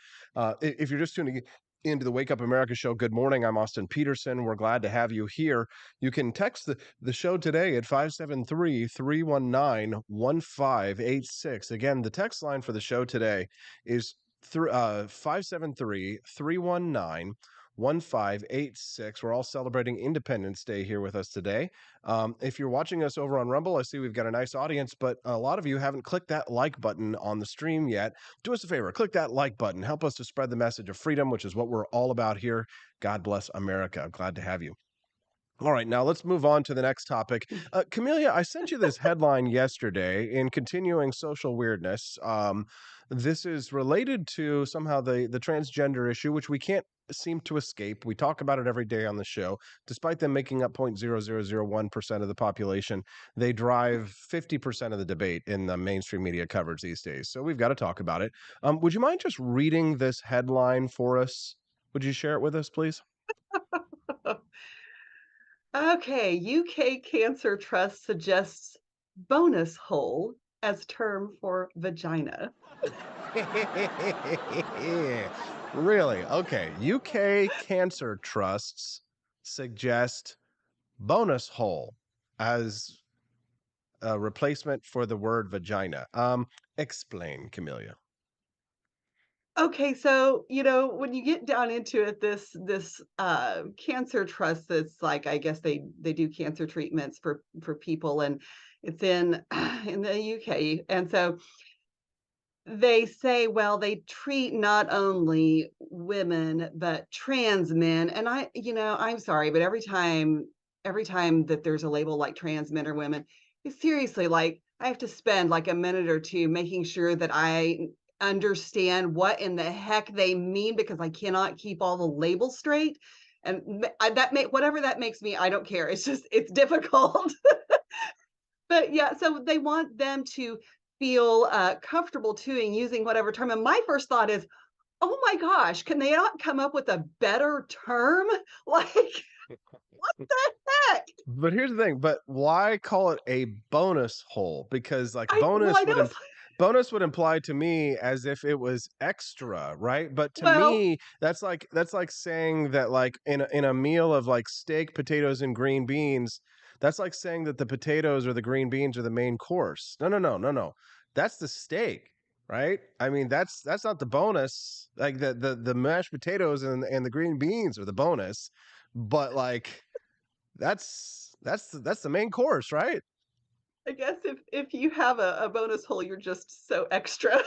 If you're just tuning into the Wake Up America show, good morning. I'm Austin Peterson. We're glad to have you here. You can text the show today at 573-319-1586. Again, the text line for the show today is 573-319-1586. We're all celebrating Independence Day here with us today. If you're watching us over on Rumble, I see we've got a nice audience, but a lot of you haven't clicked that like button on the stream yet. Do us a favor, click that like button. Help us to spread the message of freedom, which is what we're all about here. God bless America. I'm glad to have you. All right, now let's move on to the next topic. Camellia, I sent you this headline yesterday in continuing social weirdness. This is related to somehow the transgender issue, which we can't seem to escape. We talk about it every day on the show. Despite them making up 0.0001% of the population, they drive 50% of the debate in the mainstream media coverage these days. So we've got to talk about it. Would you mind just reading this headline for us? Would you share it with us, please? Okay, UK Cancer Trust suggests bonus hole as term for vagina. Really? Okay. UK Cancer Trusts suggest bonus hole as a replacement for the word vagina. Explain, Camellia. Okay, so when you get down into it, this cancer trust that's like, I guess they do cancer treatments for people, and it's in in the UK, and so they say, well, they treat not only women but trans men, and I'm sorry, but every time that there's a label like trans men or women, it's seriously like I have to spend like a minute or two making sure that I understand what in the heck they mean, because I cannot keep all the labels straight. And whatever that makes me, I don't care. It's difficult. But yeah, so they want them to feel comfortable too in using whatever term. And my first thought is, oh my gosh, can they not come up with a better term? Like, what the heck? But here's the thing, but why call it a bonus hole? Because like bonus would imply to me as if it was extra, right? But to me, that's like saying that like in a meal of like steak, potatoes, and green beans, That's like saying that the potatoes or the green beans are the main course. No. That's the steak, right? I mean, that's not the bonus. Like the mashed potatoes and the green beans are the bonus, but like that's the main course, right? I guess if you have a bonus hole, you're just so extra.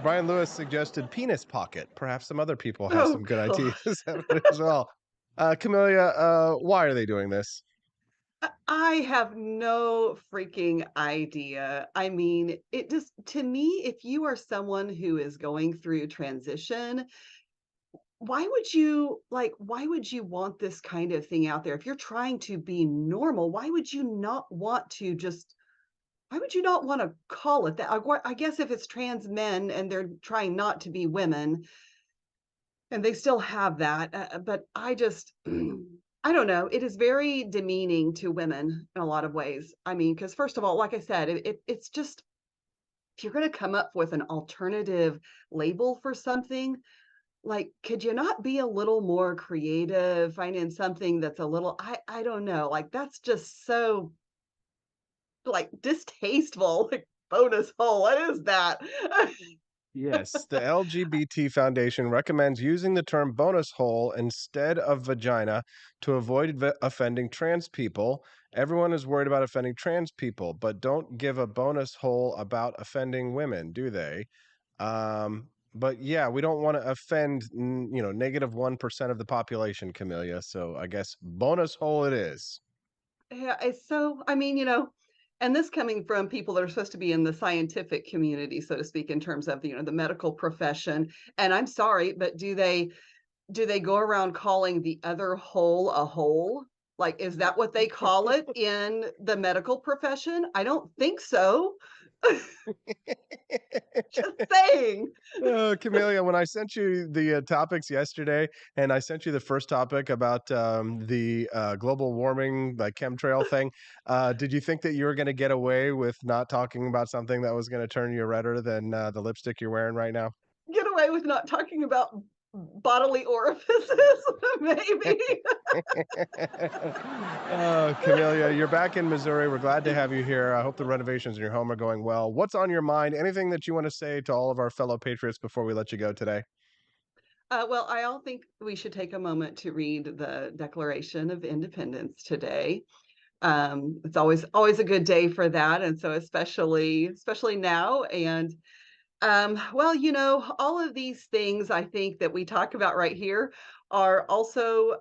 Brian Lewis suggested penis pocket. Perhaps some other people have Oh, some good God. ideas as well. Camellia, why are they doing this? I have no freaking idea. I mean, it just, to me, if you are someone who is going through transition, why would you want this kind of thing out there? If you're trying to be normal, why would you not want to just why would you not want to call it that? I guess if it's trans men and they're trying not to be women and they still have that, but I just I don't know. It is very demeaning to women in a lot of ways. I mean, because first of all, like I said, it's just if you're going to come up with an alternative label for something, like, could you not be a little more creative, finding something that's a little, I don't know, like that's just so like distasteful, like bonus hole. What is that? Yes, the LGBT Foundation recommends using the term bonus hole instead of vagina to avoid offending trans people. Everyone is worried about offending trans people, but don't give a bonus hole about offending women, do they? But yeah, we don't want to offend, negative 1% of the population, Camellia. So I guess bonus hole it is. Yeah, it's so, I mean, and this coming from people that are supposed to be in the scientific community, so to speak, in terms of, the medical profession. And I'm sorry, but do they go around calling the other hole a hole? Like, is that what they call it in the medical profession? I don't think so. Just saying. Camellia, when I sent you the topics yesterday, and I sent you the first topic about the global warming, like chemtrail thing, did you think that you were going to get away with not talking about something that was going to turn you redder than the lipstick you're wearing right now? Get away with not talking about bodily orifices, maybe. Camellia, you're back in Missouri. We're glad to have you here. I hope the renovations in your home are going well. What's on your mind? Anything that you want to say to all of our fellow patriots before we let you go today? Well, I all think we should take a moment to read the Declaration of Independence today. It's always a good day for that, and so especially now. And well, all of these things I think that we talk about right here are also,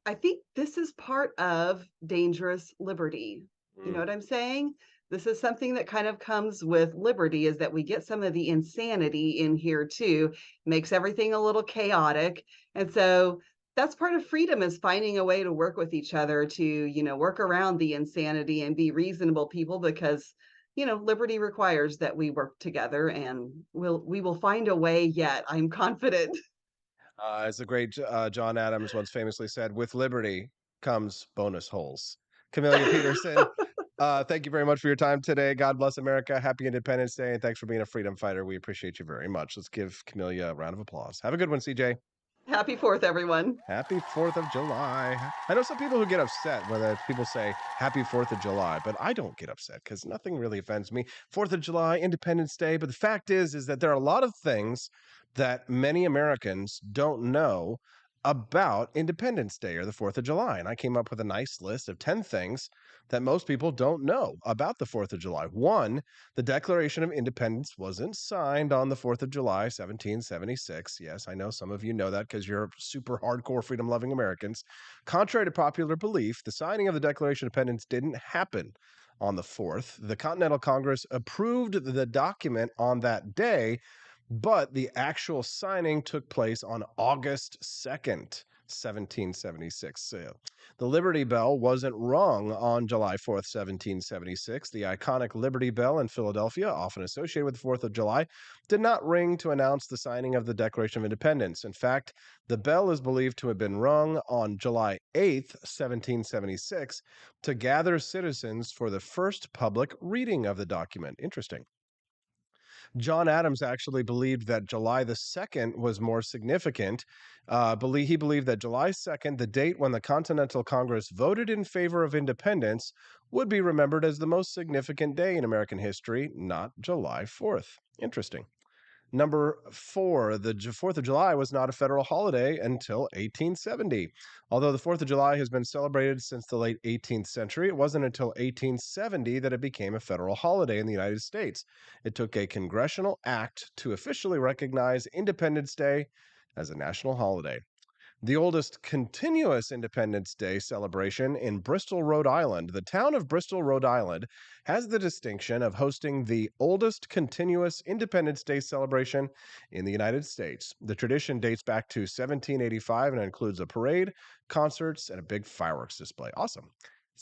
I think this is part of dangerous liberty. You know what I'm saying? This is something that kind of comes with liberty, is that we get some of the insanity in here too, makes everything a little chaotic. And so that's part of freedom, is finding a way to work with each other to, work around the insanity and be reasonable people, because liberty requires that we work together, and we will find a way yet. I'm confident. As the great John Adams once famously said, with liberty comes bonus holes. Camellia Peterson, thank you very much for your time today. God bless America. Happy Independence Day. And thanks for being a freedom fighter. We appreciate you very much. Let's give Camellia a round of applause. Have a good one, CJ. Happy 4th, everyone. Happy 4th of July. I know some people who get upset when people say Happy 4th of July, but I don't get upset because nothing really offends me. 4th of July, Independence Day. But the fact is that there are a lot of things that many Americans don't know about Independence Day or the 4th of July. And I came up with a nice list of 10 things that most people don't know about the 4th of July. One, the Declaration of Independence wasn't signed on the 4th of July, 1776. Yes, I know some of you know that because you're super hardcore freedom-loving Americans. Contrary to popular belief, the signing of the Declaration of Independence didn't happen on the 4th. The Continental Congress approved the document on that day, but the actual signing took place on August 2nd, 1776. The Liberty Bell wasn't rung on July 4th, 1776. The iconic Liberty Bell in Philadelphia, often associated with the 4th of July, did not ring to announce the signing of the Declaration of Independence. In fact, the bell is believed to have been rung on July 8th, 1776, to gather citizens for the first public reading of the document. Interesting. John Adams actually believed that July the 2nd was more significant. He believed that July 2nd, the date when the Continental Congress voted in favor of independence, would be remembered as the most significant day in American history, not July 4th. Interesting. Number 4, the 4th of July was not a federal holiday until 1870. Although the 4th of July has been celebrated since the late 18th century, it wasn't until 1870 that it became a federal holiday in the United States. It took a congressional act to officially recognize Independence Day as a national holiday. The oldest continuous Independence Day celebration in Bristol, Rhode Island. The town of Bristol, Rhode Island, has the distinction of hosting the oldest continuous Independence Day celebration in the United States. The tradition dates back to 1785 and includes a parade, concerts, and a big fireworks display. Awesome.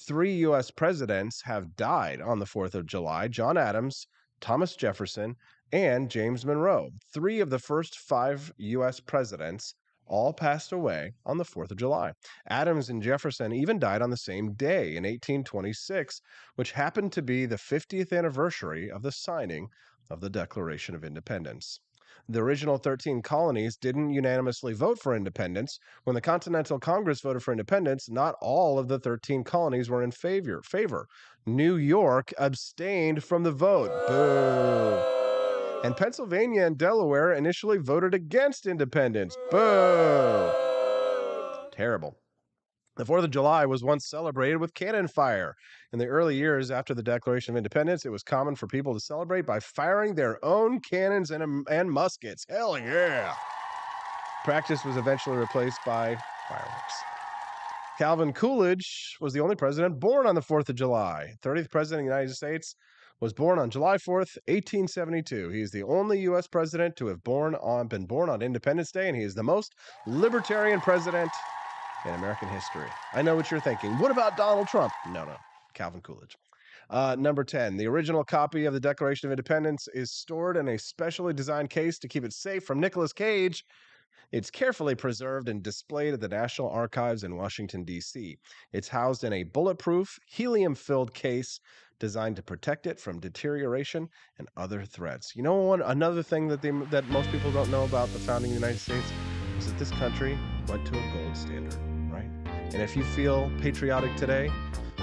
3 U.S. presidents have died on the 4th of July: John Adams, Thomas Jefferson, and James Monroe. 3 of the first 5 U.S. presidents all passed away on the 4th of July. Adams and Jefferson even died on the same day in 1826, which happened to be the 50th anniversary of the signing of the Declaration of Independence. The original 13 colonies didn't unanimously vote for independence. When the Continental Congress voted for independence, not all of the 13 colonies were in favor. New York abstained from the vote. Boo! And Pennsylvania and Delaware initially voted against independence. Boo! Terrible. The 4th of July was once celebrated with cannon fire. In the early years after the Declaration of Independence, it was common for people to celebrate by firing their own cannons and muskets. Hell yeah! Practice was eventually replaced by fireworks. Calvin Coolidge was the only president born on the 4th of July. 30th president of the United States was born on July 4th, 1872. He is the only U.S. president to have been born on Independence Day, and he is the most libertarian president in American history. I know what you're thinking. What about Donald Trump? No, Calvin Coolidge. Number 10, the original copy of the Declaration of Independence is stored in a specially designed case to keep it safe from Nicolas Cage. It's carefully preserved and displayed at the National Archives in Washington, D.C. It's housed in a bulletproof, helium-filled case designed to protect it from deterioration and other threats. You know, another thing that most people don't know about the founding of the United States is that this country went to a gold standard, right? And if you feel patriotic today,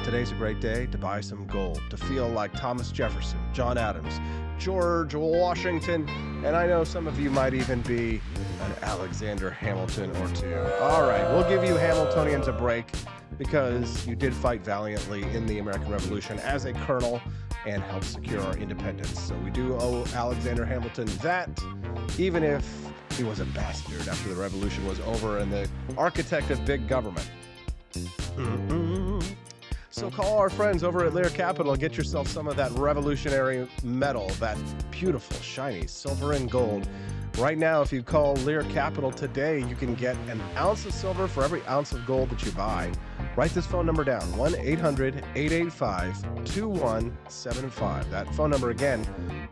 today's a great day to buy some gold, to feel like Thomas Jefferson, John Adams, George Washington, and I know some of you might even be an Alexander Hamilton or two. All right, we'll give you Hamiltonians a break because you did fight valiantly in the American Revolution as a colonel and helped secure our independence. So we do owe Alexander Hamilton that, even if he was a bastard after the revolution was over and the architect of big government. So call our friends over at Lear Capital. Get yourself some of that revolutionary metal, that beautiful, shiny silver and gold. Right now, if you call Lear Capital today, you can get an ounce of silver for every ounce of gold that you buy. Write this phone number down, 1-800-885-2175. That phone number again,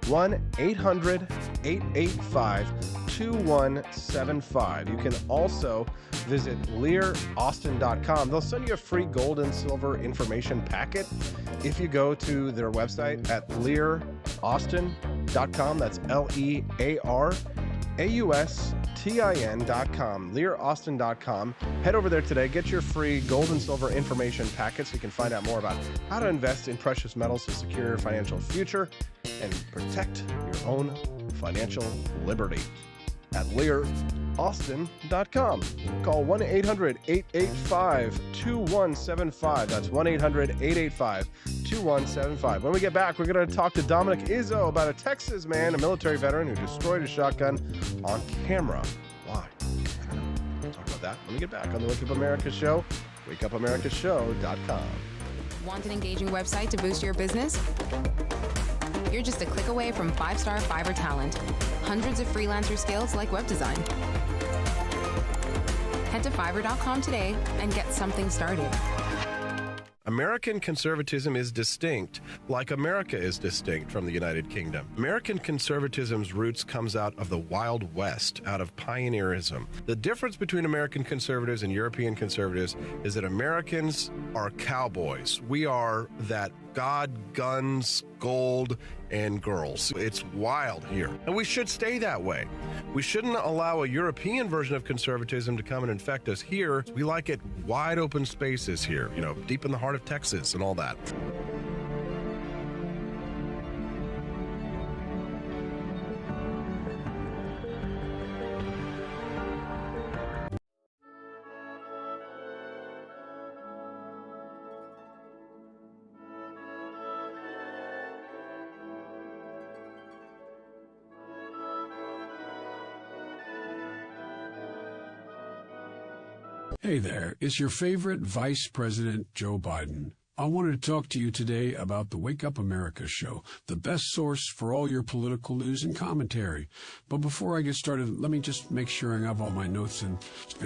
1-800-885-2175. You can also visit LearAustin.com. They'll send you a free gold and silver information packet if you go to their website at LearAustin.com. That's LearAustin.com. LearAustin.com. Head over there today. Get your free gold and silver information packet so you can find out more about how to invest in precious metals to secure your financial future and protect your own financial liberty at LearAustin.com. Call 1-800-885-2175. That's 1-800-885-2175. When we get back, we're going to talk to Dominic Izzo about a Texas man, a military veteran who destroyed a shotgun on camera. Why? I don't know. We'll talk about that when we get back on the Wake Up America Show, wakeupamericashow.com. Want an engaging website to boost your business? You're just a click away from 5-star Fiverr talent. Hundreds of freelancer skills like web design. Head to Fiverr.com today and get something started. American conservatism is distinct, like America is distinct from the United Kingdom. American conservatism's roots comes out of the Wild West, out of pioneerism. The difference between American conservatives and European conservatives is that Americans are cowboys. We are that God, guns, gold, and girls. It's wild here. And we should stay that way. We shouldn't allow a European version of conservatism to come and infect us here. We like it wide open spaces here, deep in the heart of Texas and all that. Hey there, it's your favorite Vice President Joe Biden. I wanted to talk to you today about the Wake Up America show, the best source for all your political news and commentary. But before I get started, let me just make sure I have all my notes in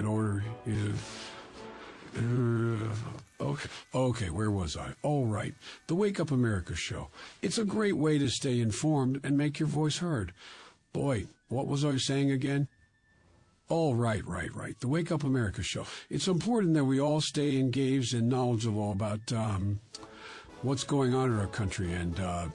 order. Okay, where was I? All right, the Wake Up America show. It's a great way to stay informed and make your voice heard. Boy, what was I saying again? Oh, right. The Wake Up America show. It's important that we all stay engaged and knowledgeable about what's going on in our country and, the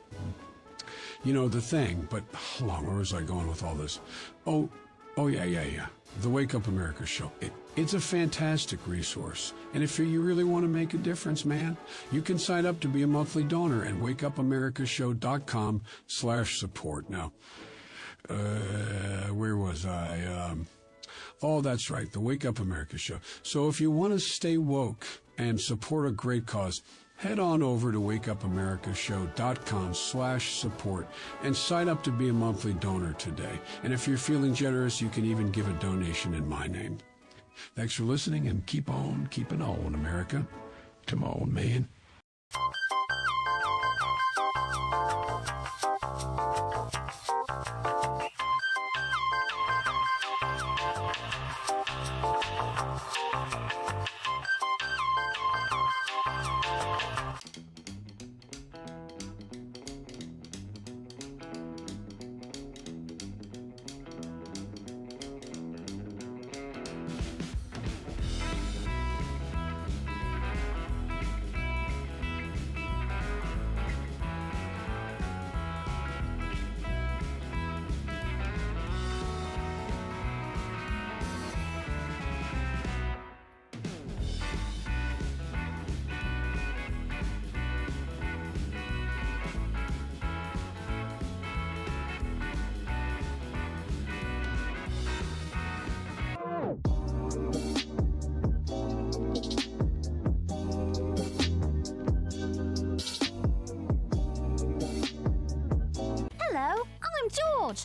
thing. But hold on, where was I going with all this? Oh, yeah. The Wake Up America show. It's a fantastic resource. And if you really want to make a difference, man, you can sign up to be a monthly donor at wakeupAmericaShow.com/support. Now, where was I? Oh, that's right, the Wake Up America show. So if you want to stay woke and support a great cause, head on over to wakeupAmericaShow.com/support and sign up to be a monthly donor today. And if you're feeling generous, you can even give a donation in my name. Thanks for listening, and keep on keeping on, America. Come on, man.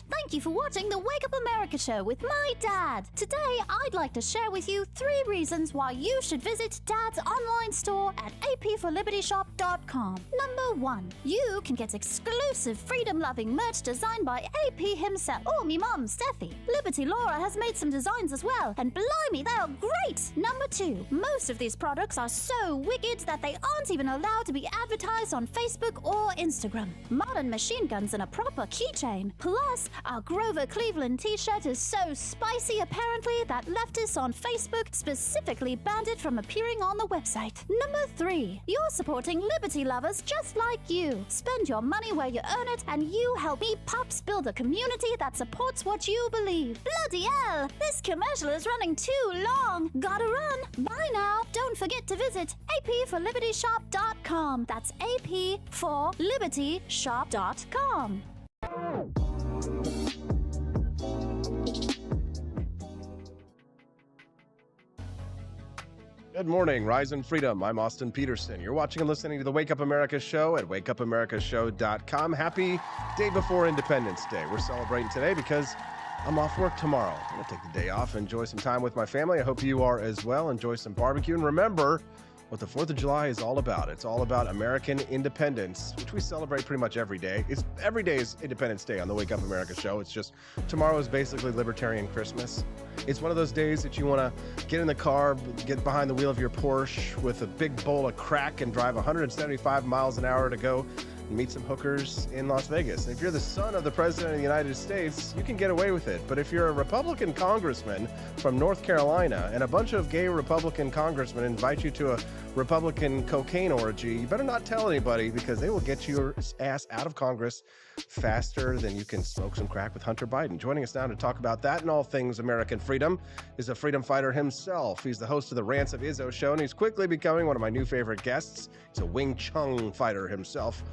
Thank you for watching the Wake Up America show with my dad. Today, I'd like to share with you 3 reasons why you should visit Dad's online store at apforlibertyshop.com. Number 1, you can get exclusive freedom-loving merch designed by AP himself or me mom, Steffi. Liberty Laura has made some designs as well, and blimey, they are great. Number 2, most of these products are so wicked that they aren't even allowed to be advertised on Facebook or Instagram. Modern machine guns and a proper keychain. Plus, our Grover Cleveland t-shirt is so spicy apparently that leftists on Facebook specifically banned it from appearing on the website. Number 3, you're supporting liberty lovers just like you. Spend your money where you earn it, and you help me Pops build a community that supports what you believe. Bloody hell, this commercial is running too long. Gotta run. Bye now. Don't forget to visit apforlibertyshop.com. That's apforlibertyshop.com. Good morning, Rise and Freedom. I'm Austin Peterson. You're watching and listening to the Wake Up America show at wakeupAmericaShow.com. Happy day before Independence Day. We're celebrating today because I'm off work tomorrow. I'm going to take the day off, enjoy some time with my family. I hope you are as well. Enjoy some barbecue. And remember what the 4th of July is all about. It's all about American independence, which we celebrate pretty much every day. Every day is Independence Day on the Wake Up America show. It's just tomorrow is basically Libertarian Christmas. It's one of those days that you want to get in the car, get behind the wheel of your Porsche with a big bowl of crack and drive 175 miles an hour to go and meet some hookers in Las Vegas. And if you're the son of the President of the United States, you can get away with it. But if you're a Republican congressman from North Carolina and a bunch of gay Republican congressmen invite you to a Republican cocaine orgy, you better not tell anybody, because they will get your ass out of Congress faster than you can smoke some crack with Hunter Biden. Joining us now to talk about that and all things American freedom is a freedom fighter himself. He's the host of the Rants of Izzo show, and he's quickly becoming one of my new favorite guests. He's a Wing Chun fighter himself,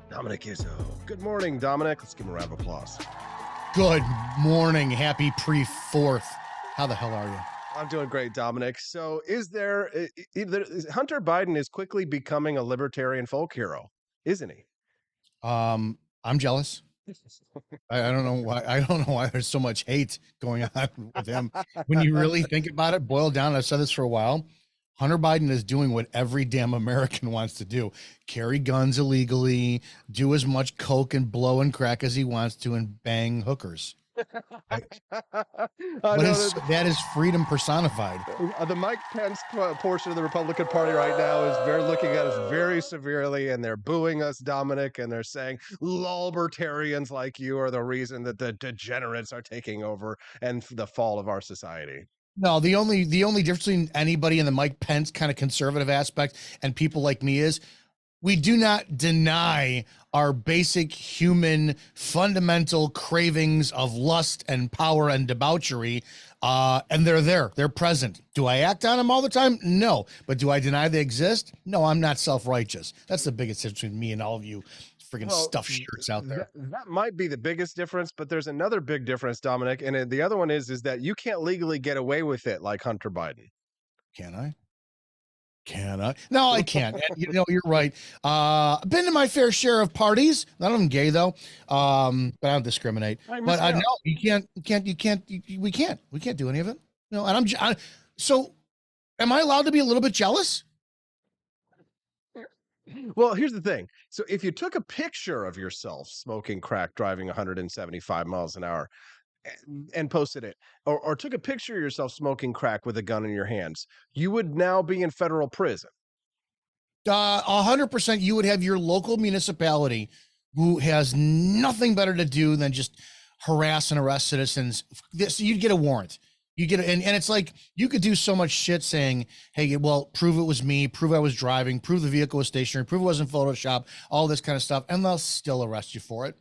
Dominic Izzo. Good morning, Dominic. Let's give him a round of applause. Good morning. Happy pre-4th. How the hell are you? I'm doing great, Dominic. So Hunter Biden is quickly becoming a libertarian folk hero, isn't he? I'm jealous. I don't know why. I don't know why there's so much hate going on with him. When you really think about it, boil down, I've said this for a while, Hunter Biden is doing what every damn American wants to do. Carry guns illegally, do as much coke and blow and crack as he wants to, and bang hookers. That is freedom personified. The Mike Pence portion of the Republican Party right now is looking at us very severely, and they're booing us, Dominic, and they're saying libertarians like you are the reason that the degenerates are taking over and the fall of our society. No, the only difference between anybody in the Mike Pence kind of conservative aspect and people like me is we do not deny our basic human fundamental cravings of lust and power and debauchery. And they're there. They're present. Do I act on them all the time? No. But do I deny they exist? No, I'm not self-righteous. That's the biggest difference between me and all of you freaking stuffed shirts out there. That might be the biggest difference, but there's another big difference, Dominic. And the other one is that you can't legally get away with it like Hunter Biden. Can I? No, I can't. And, you're right. I've been to my fair share of parties. None of them gay though. But I don't discriminate. But I know we can't do any of it. No, and so am I allowed to be a little bit jealous? Well, here's the thing. So if you took a picture of yourself smoking crack, driving 175 miles an hour, and posted it, or took a picture of yourself smoking crack with a gun in your hands, you would now be in federal prison. 100%. You would have your local municipality who has nothing better to do than just harass and arrest citizens. You'd get a warrant. You get and it's like you could do so much shit saying, hey, well, prove it was me, prove I was driving, prove the vehicle was stationary, prove it wasn't Photoshop, all this kind of stuff, and they'll still arrest you for it.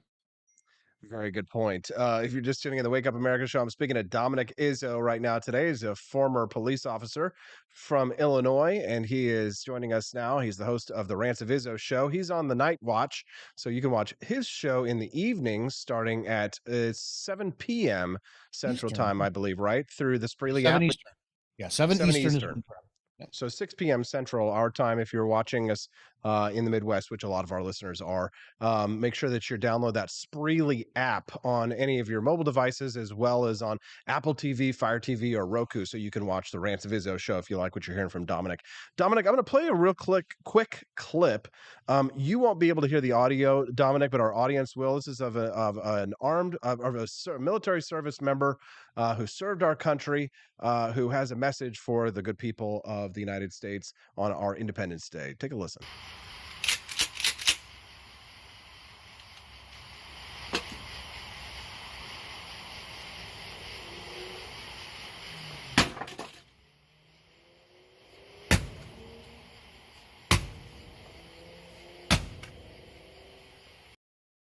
Very good point. If you're just tuning in the Wake Up America show, I'm speaking to Dominic Izzo right now. Today is a former police officer from Illinois, and he is joining us now. He's the host of the Rants of Izzo show. He's on the night watch, so you can watch his show in the evenings starting at 7 p.m. Central Time, I believe, right? Through the Spreely app. Eastern. Yeah, 7 Eastern. So 6 p.m. Central, our time, if you're watching us in the Midwest, which a lot of our listeners are. Make sure that you download that Spreely app on any of your mobile devices, as well as on Apple TV, Fire TV, or Roku, so you can watch the Rants of Izzo show if you like what you're hearing from Dominic. Dominic, I'm going to play a real quick clip. You won't be able to hear the audio, Dominic, but our audience will. This is of a military service member who served our country, who has a message for the good people of the United States on our Independence Day. Take a listen.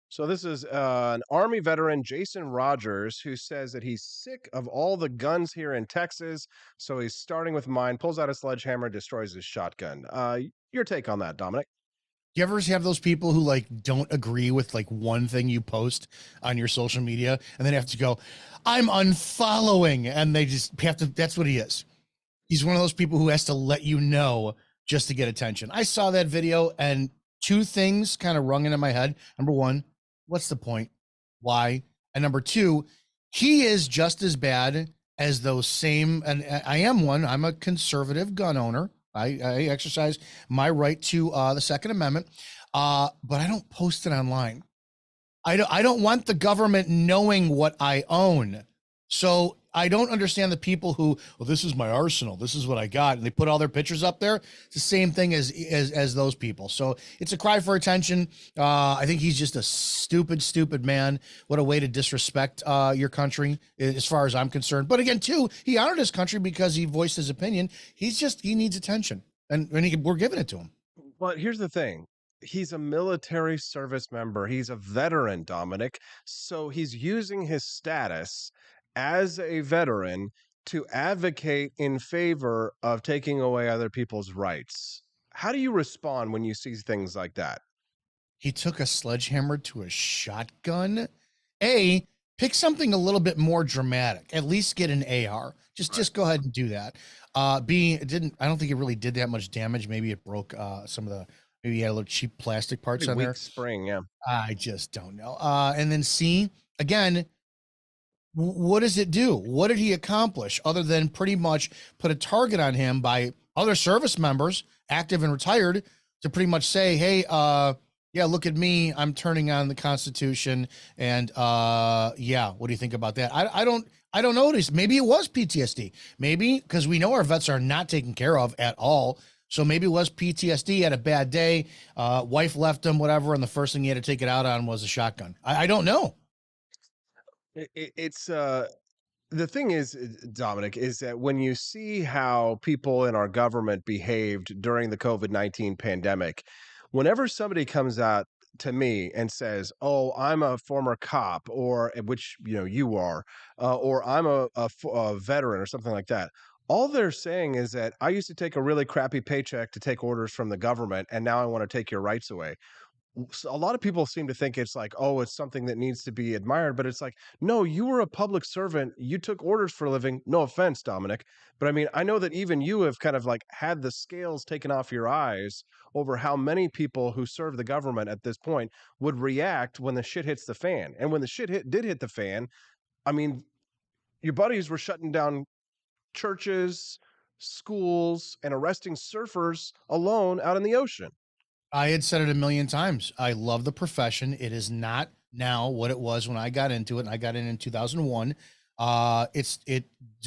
So this is an Army veteran, Jason Rogers, who says that he's sick of all the guns here in Texas. So he's starting with mine, pulls out a sledgehammer, destroys his shotgun. Your take on that, Dominic? You ever have those people who like don't agree with like one thing you post on your social media and then have to go, I'm unfollowing, and they just have to, that's what he is. He's one of those people who has to let you know just to get attention. I saw that video and two things kind of rung into my head. Number one, what's the point? Why? And number two, he is just as bad as those same, and I am one, I'm a conservative gun owner. I exercise my right to the Second Amendment, but I don't post it online. I don't want the government knowing what I own. So I don't understand the people who, well, this is my arsenal. This is what I got. And they put all their pictures up there. It's the same thing as those people. So it's a cry for attention. I think he's just a stupid man. What a way to disrespect your country, as far as I'm concerned. But again, too, he honored his country because he voiced his opinion. He needs attention, and we're giving it to him. But here's the thing. He's a military service member. He's a veteran, Dominic. So he's using his status as a veteran to advocate in favor of taking away other people's rights. How do you respond when you see things like that? He took a sledgehammer to a shotgun. Pick something a little bit more dramatic. At least get an AR. Just go ahead and do that. I don't think it really did that much damage. Maybe it broke some of the, maybe he had a little cheap plastic parts on there. Spring, yeah. I just don't know. And then C, again, what does it do? What did he accomplish other than pretty much put a target on him by other service members, active and retired, to pretty much say, hey, yeah, look at me. I'm turning on the Constitution. And yeah, what do you think about that? I don't know. Maybe it was PTSD. Maybe because we know our vets are not taken care of at all. So maybe it was PTSD, had a bad day, wife left him, whatever, and the first thing he had to take it out on was a shotgun. I don't know. It's the thing is, Dominic, is that when you see how people in our government behaved during the COVID-19 pandemic, whenever somebody comes out to me and says, "Oh, I'm a former cop," or which you are, or I'm a veteran or something like that, all they're saying is that I used to take a really crappy paycheck to take orders from the government, and now I want to take your rights away. So a lot of people seem to think it's like, oh, it's something that needs to be admired, but it's like, no, you were a public servant. You took orders for a living. No offense, Dominic. But I mean, I know that even you have kind of like had the scales taken off your eyes over how many people who serve the government at this point would react when the shit hits the fan. And when the shit did hit the fan, I mean, your buddies were shutting down churches, schools, and arresting surfers alone out in the ocean. I had said it a million times. I love the profession. It is not now what it was when I got into it. And I got in 2001. The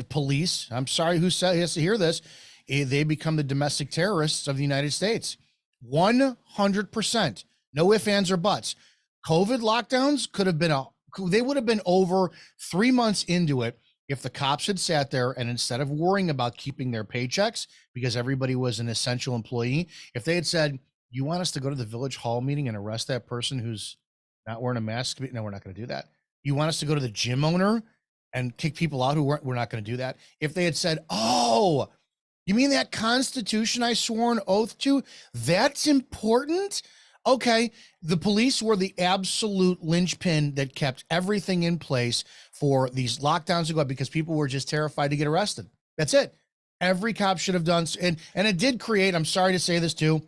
police. I'm sorry who has to hear this. They become the domestic terrorists of the United States. 100%. No ifs, ands, or buts. COVID lockdowns they would have been over 3 months into it if the cops had sat there and instead of worrying about keeping their paychecks because everybody was an essential employee, if they had said, you want us to go to the village hall meeting and arrest that person who's not wearing a mask? No, we're not going to do that. You want us to go to the gym owner and kick people out we're not going to do that. If they had said, oh, you mean that Constitution I swore an oath to? That's important? Okay. The police were the absolute linchpin that kept everything in place for these lockdowns to go up because people were just terrified to get arrested. That's it. Every cop should have done. And it did create, I'm sorry to say this too,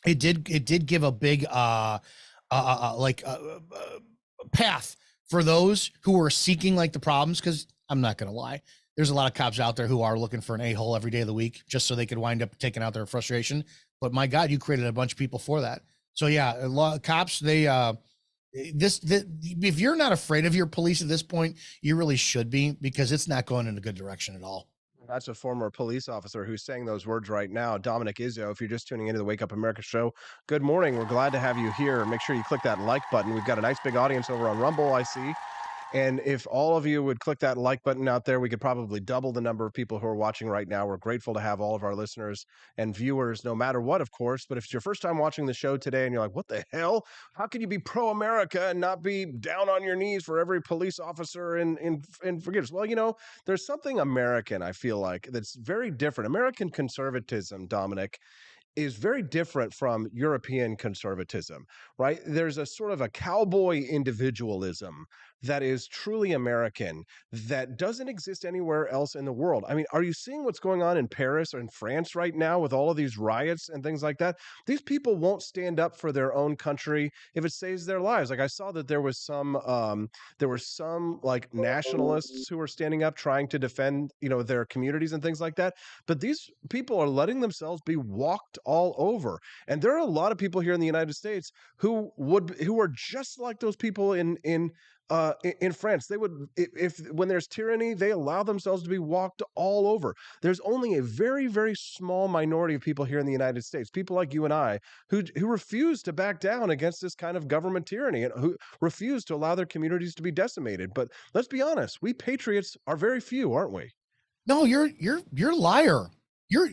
it did give a big path for those who were seeking like the problems. Because I'm not going to lie, there's a lot of cops out there who are looking for an a-hole every day of the week just so they could wind up taking out their frustration. But my God, you created a bunch of people for that. So yeah, a lot of cops, if you're not afraid of your police at this point, you really should be, because it's not going in a good direction at all. That's a former police officer who's saying those words right now. Dominic Izzo, if you're just tuning into the Wake Up America show, good morning. We're glad to have you here. Make sure you click that like button. We've got a nice big audience over on Rumble, I see. And if all of you would click that like button out there, we could probably double the number of people who are watching right now. We're grateful to have all of our listeners and viewers, no matter what, of course. But if it's your first time watching the show today and you're like, what the hell? How can you be pro-America and not be down on your knees for every police officer and forgive us? Well, there's something American, I feel like, that's very different. American conservatism, Dominic, is very different from European conservatism, right? There's a sort of a cowboy individualism that is truly American that doesn't exist anywhere else in the world. I mean, are you seeing what's going on in Paris or in France right now with all of these riots and things like that? These people won't stand up for their own country if it saves their lives. Like I saw that there were some like nationalists who were standing up trying to defend, their communities and things like that. But these people are letting themselves be walked all over. And there are a lot of people here in the United States who are just like those people in In France, they would, if when there's tyranny, they allow themselves to be walked all over. There's only a very, very small minority of people here in the United States, people like you and I, who refuse to back down against this kind of government tyranny and who refuse to allow their communities to be decimated. But let's be honest, we patriots are very few, aren't we? No, you're a liar.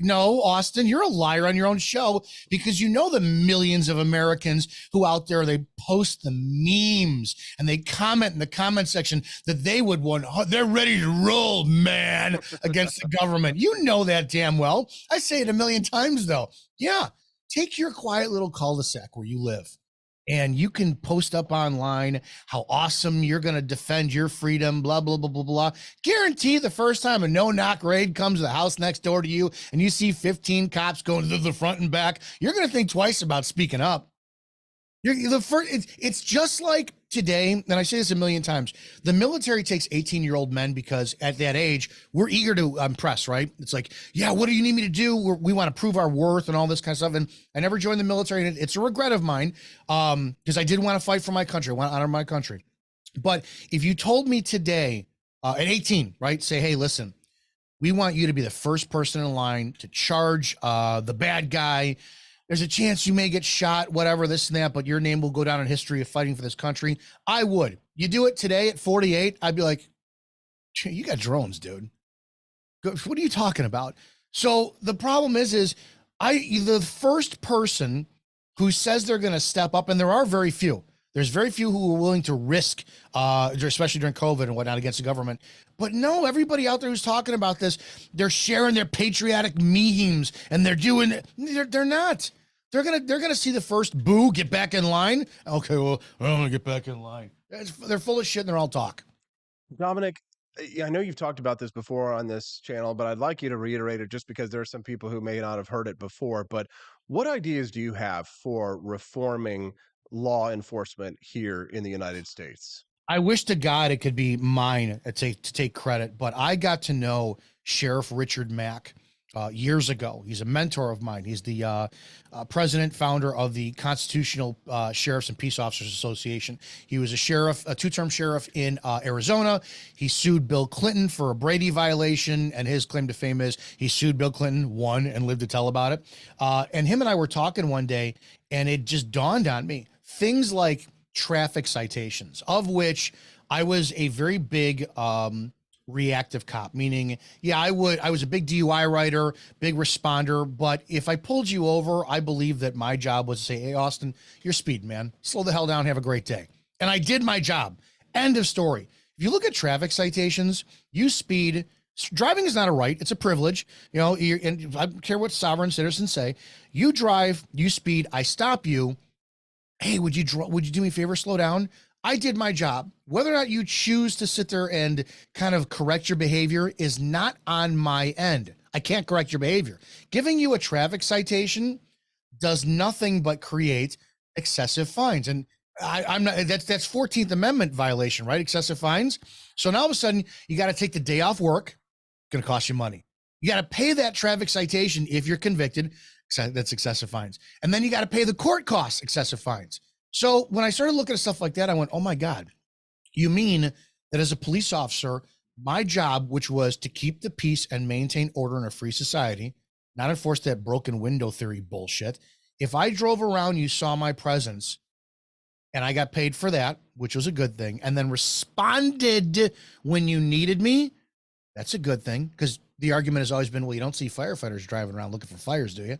No, Austin, you're a liar on your own show because you know the millions of Americans who out there, they post the memes and they comment in the comment section that they would want, they're ready to roll, man, against the government. You know that damn well. I say it a million times though. Yeah, take your quiet little cul-de-sac where you live and you can post up online how awesome you're going to defend your freedom, blah, blah, blah, blah, blah. Guarantee the first time a no-knock raid comes to the house next door to you and you see 15 cops going to the front and back, you're going to think twice about speaking up. It's just like today, and I say this a million times, the military takes 18-year-old men because at that age, we're eager to impress, right? It's like, yeah, what do you need me to do? We want to prove our worth and all this kind of stuff. And I never joined the military, and it's a regret of mine because I did want to fight for my country. I want to honor my country. But if you told me today at 18, right, say, hey, listen, we want you to be the first person in line to charge the bad guy. There's a chance you may get shot, whatever, this and that, but your name will go down in history of fighting for this country. I would. You do it today at 48, I'd be like, you got drones, dude. What are you talking about? So the problem is the first person who says they're going to step up, and there are very few. There's very few who are willing to risk, especially during COVID and whatnot, against the government. But no, everybody out there who's talking about this, they're sharing their patriotic memes, and they're doing it. They're not. They're gonna see the first boo, get back in line. Okay, well, I'm gonna get back in line. They're full of shit and they're all talk. Dominic, I know you've talked about this before on this channel, but I'd like you to reiterate it just because there are some people who may not have heard it before. But what ideas do you have for reforming law enforcement here in the United States? I wish to God it could be mine to take credit, but I got to know Sheriff Richard Mack years ago. He's a mentor of mine. He's the president, founder of the Constitutional Sheriffs and Peace Officers Association. He was a two-term sheriff in Arizona. He sued Bill Clinton for a Brady violation, and his claim to fame is he sued Bill Clinton, won, and lived to tell about it. And him and I were talking one day, and it just dawned on me. Things like traffic citations, of which I was a very big reactive cop, meaning, yeah, I was a big DUI writer, big responder, but if I pulled you over, I believe that my job was to say, hey, Austin, you're speeding, man. Slow the hell down, have a great day. And I did my job. End of story. If you look at traffic citations, you speed. Driving is not a right, it's a privilege. You know, and I don't care what sovereign citizens say. You drive, you speed, I stop you. Hey, would you do me a favor, slow down? I did my job. Whether or not you choose to sit there and kind of correct your behavior is not on my end. I can't correct your behavior. Giving you a traffic citation does nothing but create excessive fines. And I'm not, that's 14th Amendment violation, right? Excessive fines. So now all of a sudden you got to take the day off work. Going to cost you money. You got to pay that traffic citation if you're convicted. That's excessive fines. And then you got to pay the court costs, excessive fines. So when I started looking at stuff like that, I went, oh my God, you mean that as a police officer, my job, which was to keep the peace and maintain order in a free society, not enforce that broken window theory bullshit. If I drove around, you saw my presence and I got paid for that, which was a good thing, and then responded when you needed me, that's a good thing, because the argument has always been, well, you don't see firefighters driving around looking for fires, do you?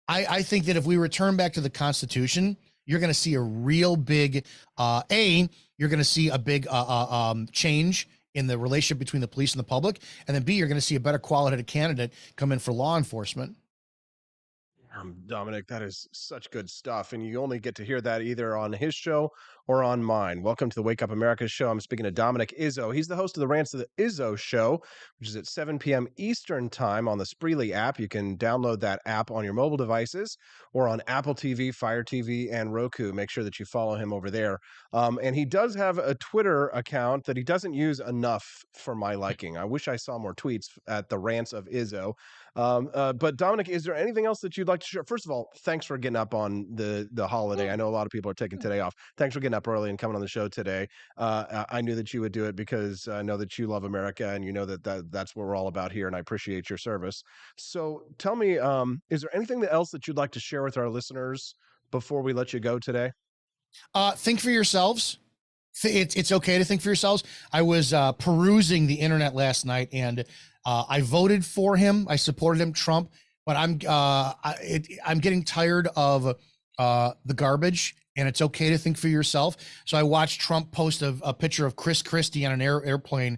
I think that if we return back to the Constitution, you're going to see a real big, you're going to see a big change in the relationship between the police and the public. And then B, you're going to see a better quality candidate come in for law enforcement. Dominic, that is such good stuff. And you only get to hear that either on his show or on mine. Welcome to the Wake Up America show. I'm speaking to Dominic Izzo. He's the host of the Rants of the Izzo show, which is at 7 p.m. Eastern time on the Spreely app. You can download that app on your mobile devices or on Apple TV, Fire TV, and Roku. Make sure that you follow him over there. And he does have a Twitter account that he doesn't use enough for my liking. I wish I saw more tweets at the Rants of Izzo. But Dominic, is there anything else that you'd like to share? First of all, thanks for getting up on the holiday. I know a lot of people are taking today off. Thanks for getting up early and coming on the show today. I knew that you would do it because I know that you love America and you know that's what we're all about here, and I appreciate your service. So tell me, is there anything else that you'd like to share with our listeners before we let you go today? Think for yourselves. It's okay to think for yourselves. I was perusing the internet last night, and I voted for him. I supported him, Trump. But I'm getting tired of the garbage, and it's okay to think for yourself. So I watched Trump post a picture of Chris Christie on an airplane,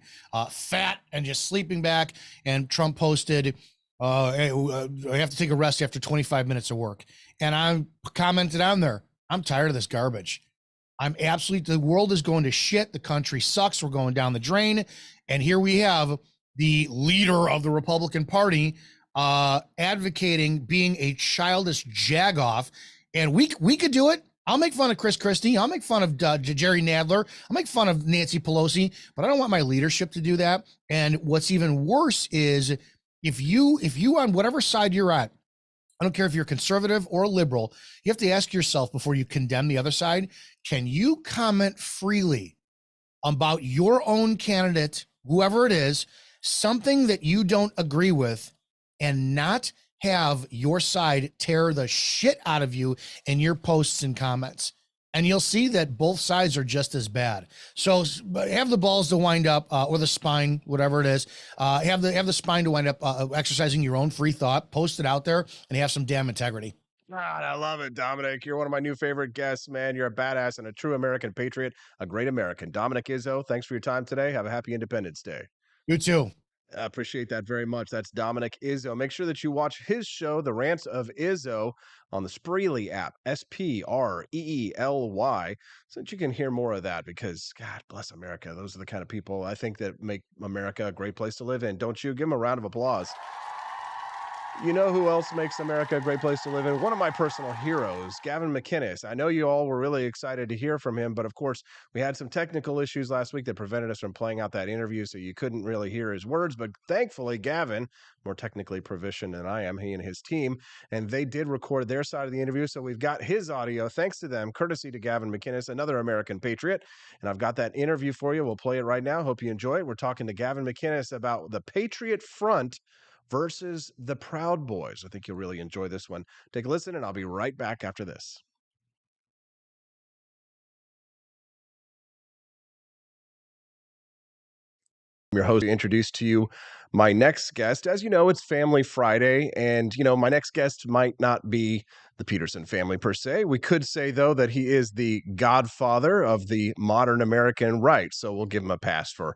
fat and just sleeping back. And Trump posted, "Hey, I have to take a rest after 25 minutes of work." And I commented on there, "I'm tired of this garbage. The world is going to shit. The country sucks. We're going down the drain." And here we have the leader of the Republican Party advocating being a childish jagoff. And we could do it. I'll make fun of Chris Christie. I'll make fun of Jerry Nadler. I'll make fun of Nancy Pelosi, but I don't want my leadership to do that. And what's even worse is if you on whatever side you're at, I don't care if you're conservative or liberal, you have to ask yourself before you condemn the other side, can you comment freely about your own candidate, whoever it is, something that you don't agree with, and not have your side tear the shit out of you in your posts and comments? And you'll see that both sides are just as bad. So have the balls to wind up, or the spine, whatever it is. Have the spine to wind up exercising your own free thought. Post it out there, and have some damn integrity. God, I love it, Dominic. You're one of my new favorite guests, man. You're a badass and a true American patriot, a great American. Dominic Izzo, thanks for your time today. Have a happy Independence Day. You too. I appreciate that very much. That's Dominic Izzo. Make sure that you watch his show, The Rants of Izzo, on the Spreely app, Spreely, so that you can hear more of that because, God bless America. Those are the kind of people I think that make America a great place to live in. Don't you? Give them a round of applause. You know who else makes America a great place to live in? One of my personal heroes, Gavin McInnes. I know you all were really excited to hear from him, but of course, we had some technical issues last week that prevented us from playing out that interview, so you couldn't really hear his words. But thankfully, Gavin, more technically proficient than I am, he and his team, and they did record their side of the interview, so we've got his audio, thanks to them, courtesy to Gavin McInnes, another American patriot. And I've got that interview for you. We'll play it right now. Hope you enjoy it. We're talking to Gavin McInnes about the Patriot Front versus the Proud Boys. I think you'll really enjoy this one. Take a listen, and I'll be right back after this. I'm your host to introduce to you my next guest. As you know, it's Family Friday, and my next guest might not be the Peterson family per se. We could say, though, that he is the godfather of the modern American right, so we'll give him a pass for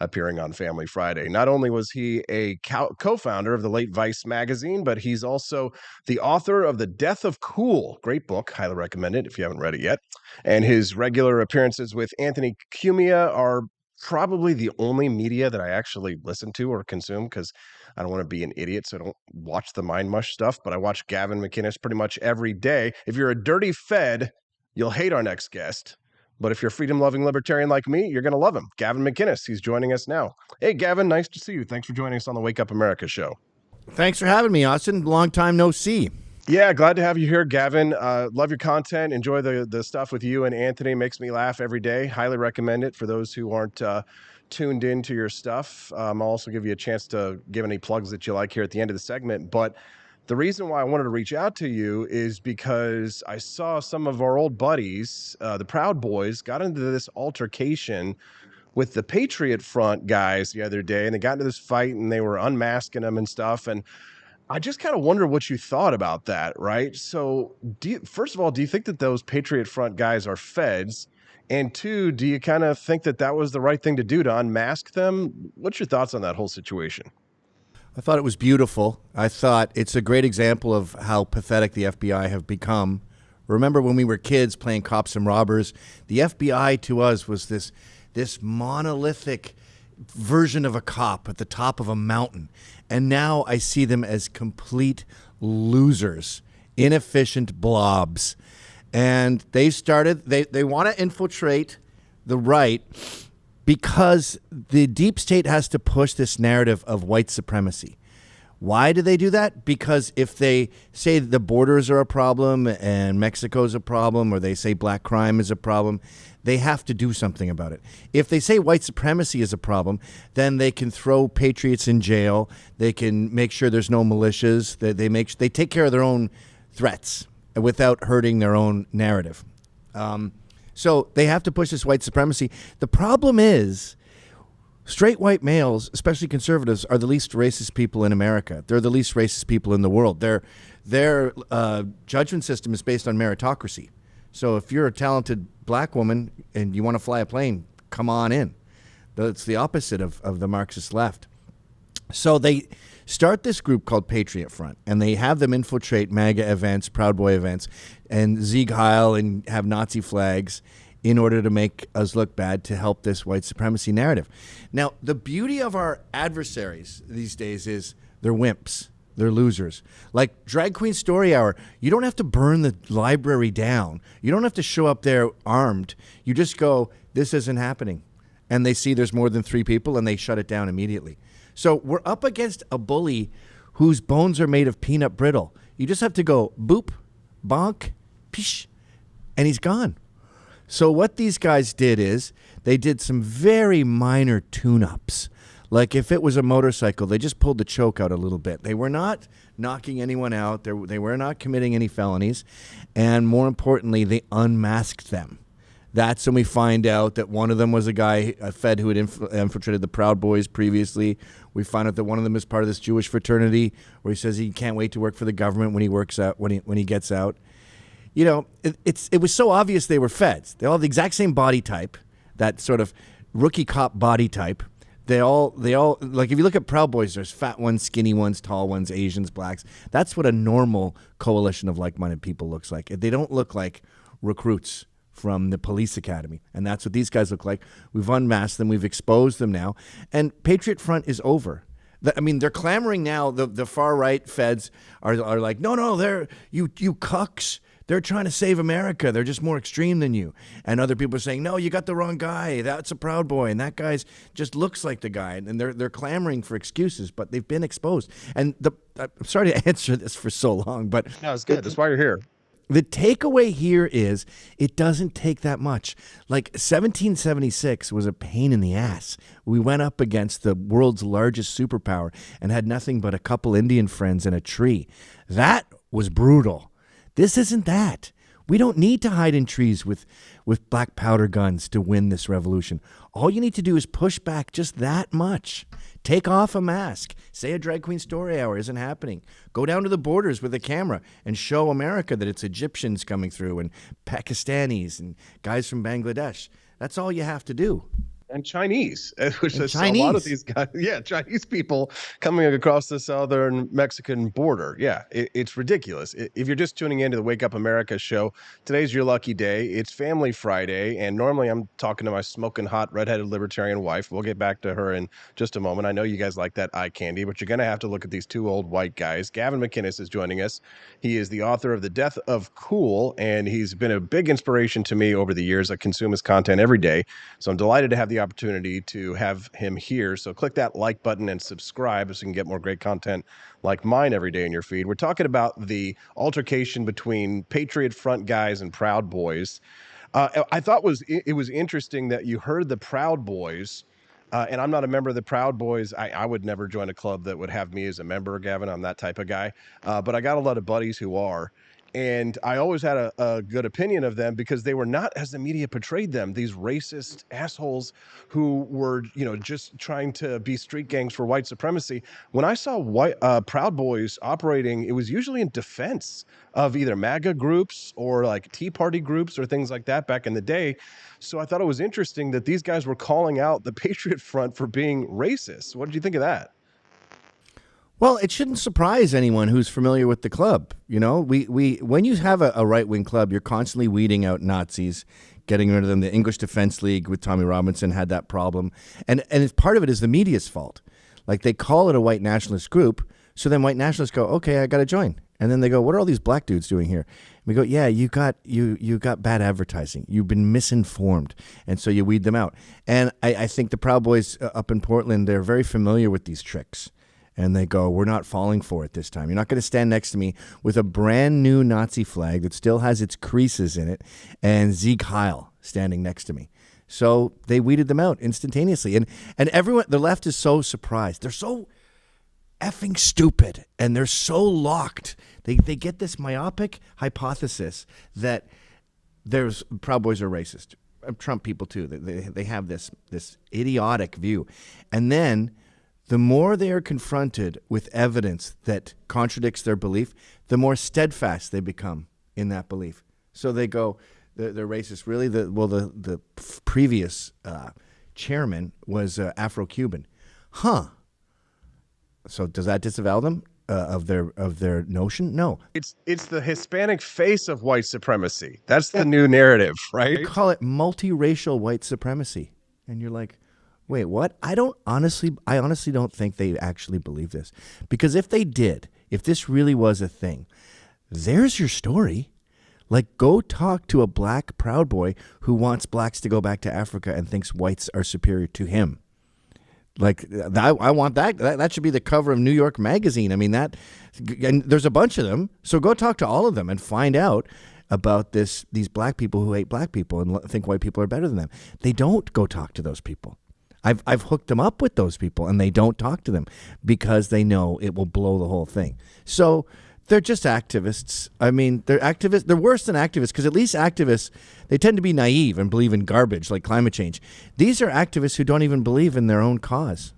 appearing on Family Friday. Not only was he a co-founder of the late Vice magazine, but he's also the author of The Death of Cool. Great book. Highly recommend it if you haven't read it yet. And his regular appearances with Anthony Cumia are probably the only media that I actually listen to or consume because I don't want to be an idiot, so I don't watch the Mind Mush stuff, but I watch Gavin McInnes pretty much every day. If you're a dirty Fed, you'll hate our next guest. But if you're a freedom-loving libertarian like me, you're going to love him. Gavin McInnes, he's joining us now. Hey, Gavin, nice to see you. Thanks for joining us on the Wake Up America show. Thanks for having me, Austin. Long time no see. Yeah, glad to have you here, Gavin. Love your content. Enjoy the stuff with you and Anthony. Makes me laugh every day. Highly recommend it for those who aren't tuned into your stuff. I'll also give you a chance to give any plugs that you like here at the end of the segment. But the reason why I wanted to reach out to you is because I saw some of our old buddies, the Proud Boys, got into this altercation with the Patriot Front guys the other day, and they got into this fight, and they were unmasking them and stuff. And I just kind of wonder what you thought about that, right? So, first of all, do you think that those Patriot Front guys are feds? And two, do you kind of think that that was the right thing to do to unmask them? What's your thoughts on that whole situation? I thought it was beautiful. I thought it's a great example of how pathetic the FBI have become. Remember when we were kids playing cops and robbers? The FBI to us was this monolithic version of a cop at the top of a mountain. And now I see them as complete losers, inefficient blobs. And they want to infiltrate the right because the deep state has to push this narrative of white supremacy. Why do they do that? Because if they say the borders are a problem and Mexico's a problem, or they say black crime is a problem, they have to do something about it. If they say white supremacy is a problem, then they can throw patriots in jail. They can make sure there's no militias. They take care of their own threats without hurting their own narrative. So they have to push this white supremacy. The problem is straight white males, especially conservatives, are the least racist people in America. They're the least racist people in the world. Their judgment system is based on meritocracy. So if you're a talented black woman and you want to fly a plane, come on in. That's the opposite of the Marxist left. So they start this group called Patriot Front, and they have them infiltrate MAGA events, Proud Boy events, and Sieg Heil and have Nazi flags in order to make us look bad to help this white supremacy narrative. Now, the beauty of our adversaries these days is they're wimps. They're losers. Like Drag Queen Story Hour, you don't have to burn the library down. You don't have to show up there armed. You just go, this isn't happening. And they see there's more than 3 people, and they shut it down immediately. So we're up against a bully whose bones are made of peanut brittle. You just have to go boop, bonk, pish, and he's gone. So what these guys did is they did some very minor tune-ups. Like if it was a motorcycle, they just pulled the choke out a little bit. They were not knocking anyone out. They were not committing any felonies. And more importantly, they unmasked them. That's when we find out that one of them was a guy, a Fed who had infiltrated the Proud Boys previously. We find out that one of them is part of this Jewish fraternity where he says he can't wait to work for the government when he works out, when he gets out. You know, it was so obvious they were Feds. They all have the exact same body type, that sort of rookie cop body type. They all like if you look at Proud Boys, there's fat ones, skinny ones, tall ones, Asians, blacks. That's what a normal coalition of like-minded people looks like. They don't look like recruits from the police academy. And that's what these guys look like. We've unmasked them. We've exposed them now. And Patriot Front is over. I mean, they're clamoring now. The far-right Feds are like, no, they're you cucks. They're trying to save America. They're just more extreme than you. And other people are saying, no, you got the wrong guy. That's a Proud Boy. And that guy's just looks like the guy. And they're clamoring for excuses, but they've been exposed. And I'm sorry to answer this for so long, but no, it's good. That's why you're here. The takeaway here is it doesn't take that much. Like 1776 was a pain in the ass. We went up against the world's largest superpower and had nothing but a couple Indian friends and a tree. That was brutal. This isn't that. We don't need to hide in trees with black powder guns to win this revolution. All you need to do is push back just that much. Take off a mask. Say a Drag Queen Story Hour isn't happening. Go down to the borders with a camera and show America that it's Egyptians coming through and Pakistanis and guys from Bangladesh. That's all you have to do. And Chinese, which is a lot of these guys. Yeah, Chinese people coming across the southern Mexican border. Yeah, it's ridiculous. If you're just tuning into the Wake Up America show, today's your lucky day. It's Family Friday, and normally I'm talking to my smoking hot redheaded libertarian wife. We'll get back to her in just a moment. I know you guys like that eye candy, but you're going to have to look at these 2 old white guys. Gavin McInnes is joining us. He is the author of The Death of Cool, and he's been a big inspiration to me over the years. I consume his content every day, so I'm delighted to have the opportunity to have him here. So click that like button and subscribe so you can get more great content like mine every day in your feed. We're talking about the altercation between Patriot Front guys and Proud Boys. I thought it was interesting that you heard the Proud Boys, and I'm not a member of the Proud Boys. I would never join a club that would have me as a member, Gavin. I'm that type of guy. But I got a lot of buddies who are. And I always had a good opinion of them because they were not, as the media portrayed them, these racist assholes who were, just trying to be street gangs for white supremacy. When I saw Proud Boys operating, it was usually in defense of either MAGA groups or like Tea Party groups or things like that back in the day. So I thought it was interesting that these guys were calling out the Patriot Front for being racist. What did you think of that? Well, it shouldn't surprise anyone who's familiar with the club. You know, we when you have a right-wing club, you're constantly weeding out Nazis, getting rid of them. The English Defense League with Tommy Robinson had that problem. And part of it is the media's fault. Like they call it a white nationalist group, so then white nationalists go, okay, I got to join. And then they go, what are all these black dudes doing here? And we go, yeah, you got bad advertising. You've been misinformed. And so you weed them out. And I think the Proud Boys up in Portland, they're very familiar with these tricks. And they go, we're not falling for it this time. You're not going to stand next to me with a brand new Nazi flag that still has its creases in it and Sieg Heil standing next to me. So they weeded them out instantaneously. And everyone, the left is so surprised. They're so effing stupid and they're so locked. They get this myopic hypothesis that Proud Boys are racist. Trump people too. They have this idiotic view. And then the more they are confronted with evidence that contradicts their belief, the more steadfast they become in that belief. So they go, they're racist. Really, the previous chairman was Afro-Cuban. Huh. So does that disavow them of their notion? No. It's the Hispanic face of white supremacy. That's the new narrative, right? They call it multiracial white supremacy. And you're like, wait, what? I honestly don't think they actually believe this. Because if they did, if this really was a thing, there's your story. Like, go talk to a black Proud Boy who wants blacks to go back to Africa and thinks whites are superior to him. Like, I want that. That should be the cover of New York Magazine. I mean, and there's a bunch of them. So go talk to all of them and find out about these black people who hate black people and think white people are better than them. They don't go talk to those people. I've hooked them up with those people, and they don't talk to them because they know it will blow the whole thing. So they're just activists. I mean, they're activists. They're worse than activists because at least activists, they tend to be naive and believe in garbage like climate change. These are activists who don't even believe in their own cause.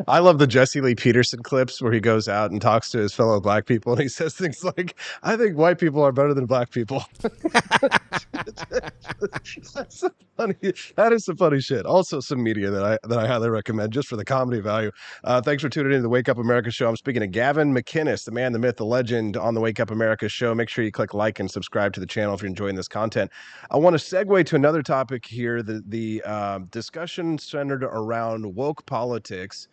I love the Jesse Lee Peterson clips where he goes out and talks to his fellow black people and he says things like, I think white people are better than black people. That's so funny. That is some funny shit. Also some media that I highly recommend just for the comedy value. Thanks for tuning in to the Wake Up America show. I'm speaking to Gavin McInnes, the man, the myth, the legend on the Wake Up America show. Make sure you click like and subscribe to the channel if you're enjoying this content. I want to segue to another topic here. The discussion centered around woke politics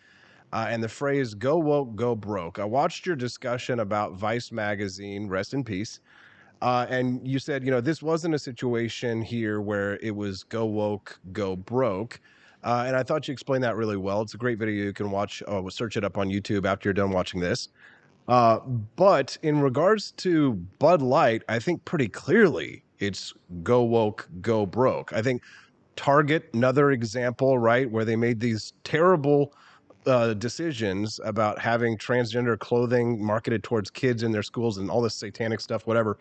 and the phrase go woke, go broke. I watched your discussion about Vice magazine, rest in peace. And you said, this wasn't a situation here where it was go woke, go broke. And I thought you explained that really well. It's a great video. You can watch, search it up on YouTube after you're done watching this. But in regards to Bud Light, I think pretty clearly it's go woke, go broke. I think Target, another example, right, where they made these terrible decisions about having transgender clothing marketed towards kids in their schools and all this satanic stuff, whatever.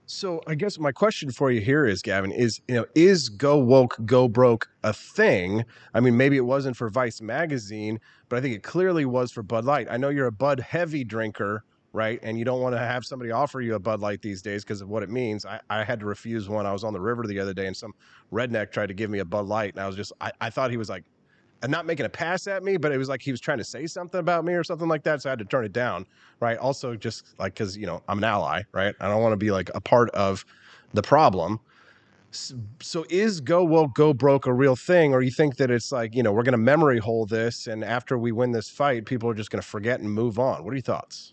So I guess my question for you here is, Gavin, is go woke, go broke a thing? I mean, maybe it wasn't for Vice magazine, but I think it clearly was for Bud Light. I know you're a Bud heavy drinker, right? And you don't want to have somebody offer you a Bud Light these days because of what it means. I had to refuse one. I was on the river the other day and some redneck tried to give me a Bud Light. And I thought he was like, not making a pass at me, but it was like he was trying to say something about me or something like that. So I had to turn it down, right? Also just like, because, I'm an ally, right? I don't want to be like a part of the problem. So is go woke, go broke a real thing? Or you think that it's like, we're going to memory hole this and after we win this fight, people are just going to forget and move on? What are your thoughts?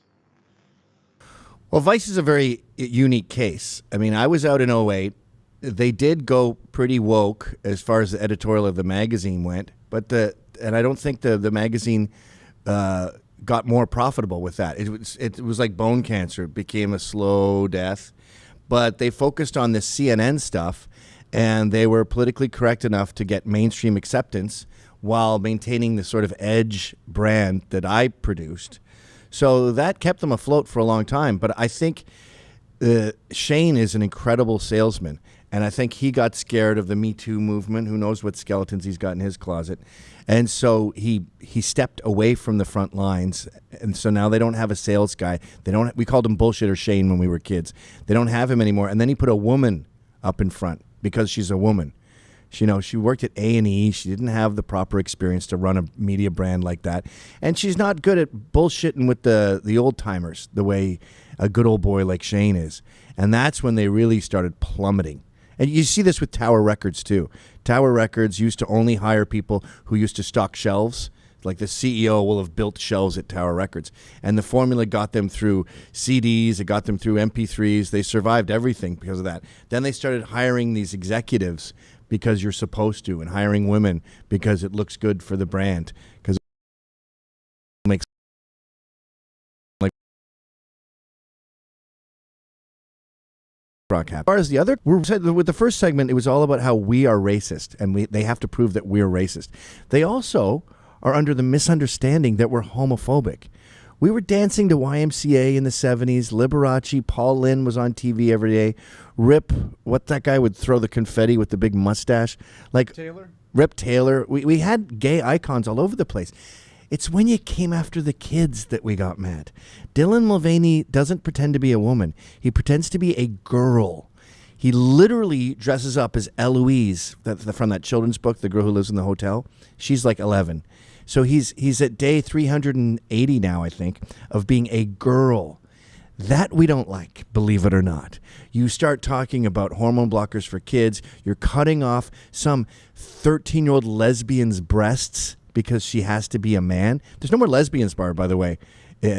Well, Vice is a very unique case. I mean, I was out in 2008. They did go pretty woke as far as the editorial of the magazine went, and I don't think the magazine got more profitable with that. It was like bone cancer. It became a slow death, but they focused on this CNN stuff, and they were politically correct enough to get mainstream acceptance while maintaining the sort of edge brand that I produced. So that kept them afloat for a long time. But I think Shane is an incredible salesman. And I think he got scared of the Me Too movement. Who knows what skeletons he's got in his closet. And so he stepped away from the front lines. And so now they don't have a sales guy. We called him Bullshitter Shane when we were kids. They don't have him anymore. And then he put a woman up in front because she's a woman. She worked at A&E. She didn't have the proper experience to run a media brand like that. And she's not good at bullshitting with the old timers the way a good old boy like Shane is. And that's when they really started plummeting. And you see this with Tower Records, too. Tower Records used to only hire people who used to stock shelves. Like the CEO will have built shelves at Tower Records. And the formula got them through CDs. It got them through MP3s. They survived everything because of that. Then they started hiring these executives because you're supposed to, and hiring women because it looks good for the brand, because it makes like rock happy. As far as the other, with the first segment, it was all about how we are racist, and they have to prove that we're racist. They also are under the misunderstanding that we're homophobic. We were dancing to YMCA in the 70s. Liberace, Paul Lynde was on TV every day. Rip, what that guy would throw the confetti with the big mustache? Like Taylor? Rip Taylor. We had gay icons all over the place. It's when you came after the kids that we got mad. Dylan Mulvaney doesn't pretend to be a woman. He pretends to be a girl. He literally dresses up as Eloise from that children's book, The Girl Who Lives in the Hotel. She's like 11. So he's at day 380 now, I think, of being a girl. That we don't like, believe it or not. You start talking about hormone blockers for kids. You're cutting off some 13-year-old lesbian's breasts because she has to be a man. There's no more lesbians bar, by the way.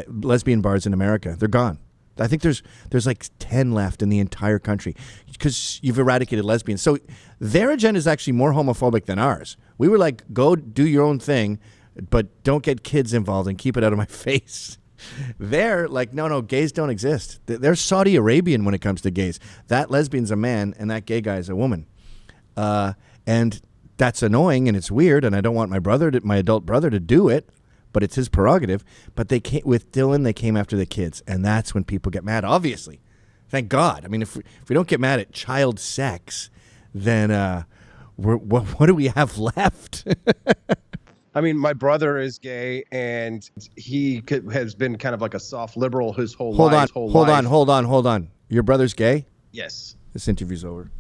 Lesbian bars in America. They're gone. I think there's like 10 left in the entire country because you've eradicated lesbians. So their agenda is actually more homophobic than ours. We were like, go do your own thing, but don't get kids involved and keep it out of my face. They're like, no, gays don't exist. They're Saudi Arabian when it comes to gays. That lesbian's a man and that gay guy is a woman. And that's annoying and it's weird, and I don't want my adult brother to do it, but it's his prerogative. But with Dylan, they came after the kids, and that's when people get mad, obviously. Thank God. I mean, if we don't get mad at child sex, then what do we have left? I mean, my brother is gay, and he has been kind of like a soft liberal his whole life. Hold on. Your brother's gay? Yes. This interview's over.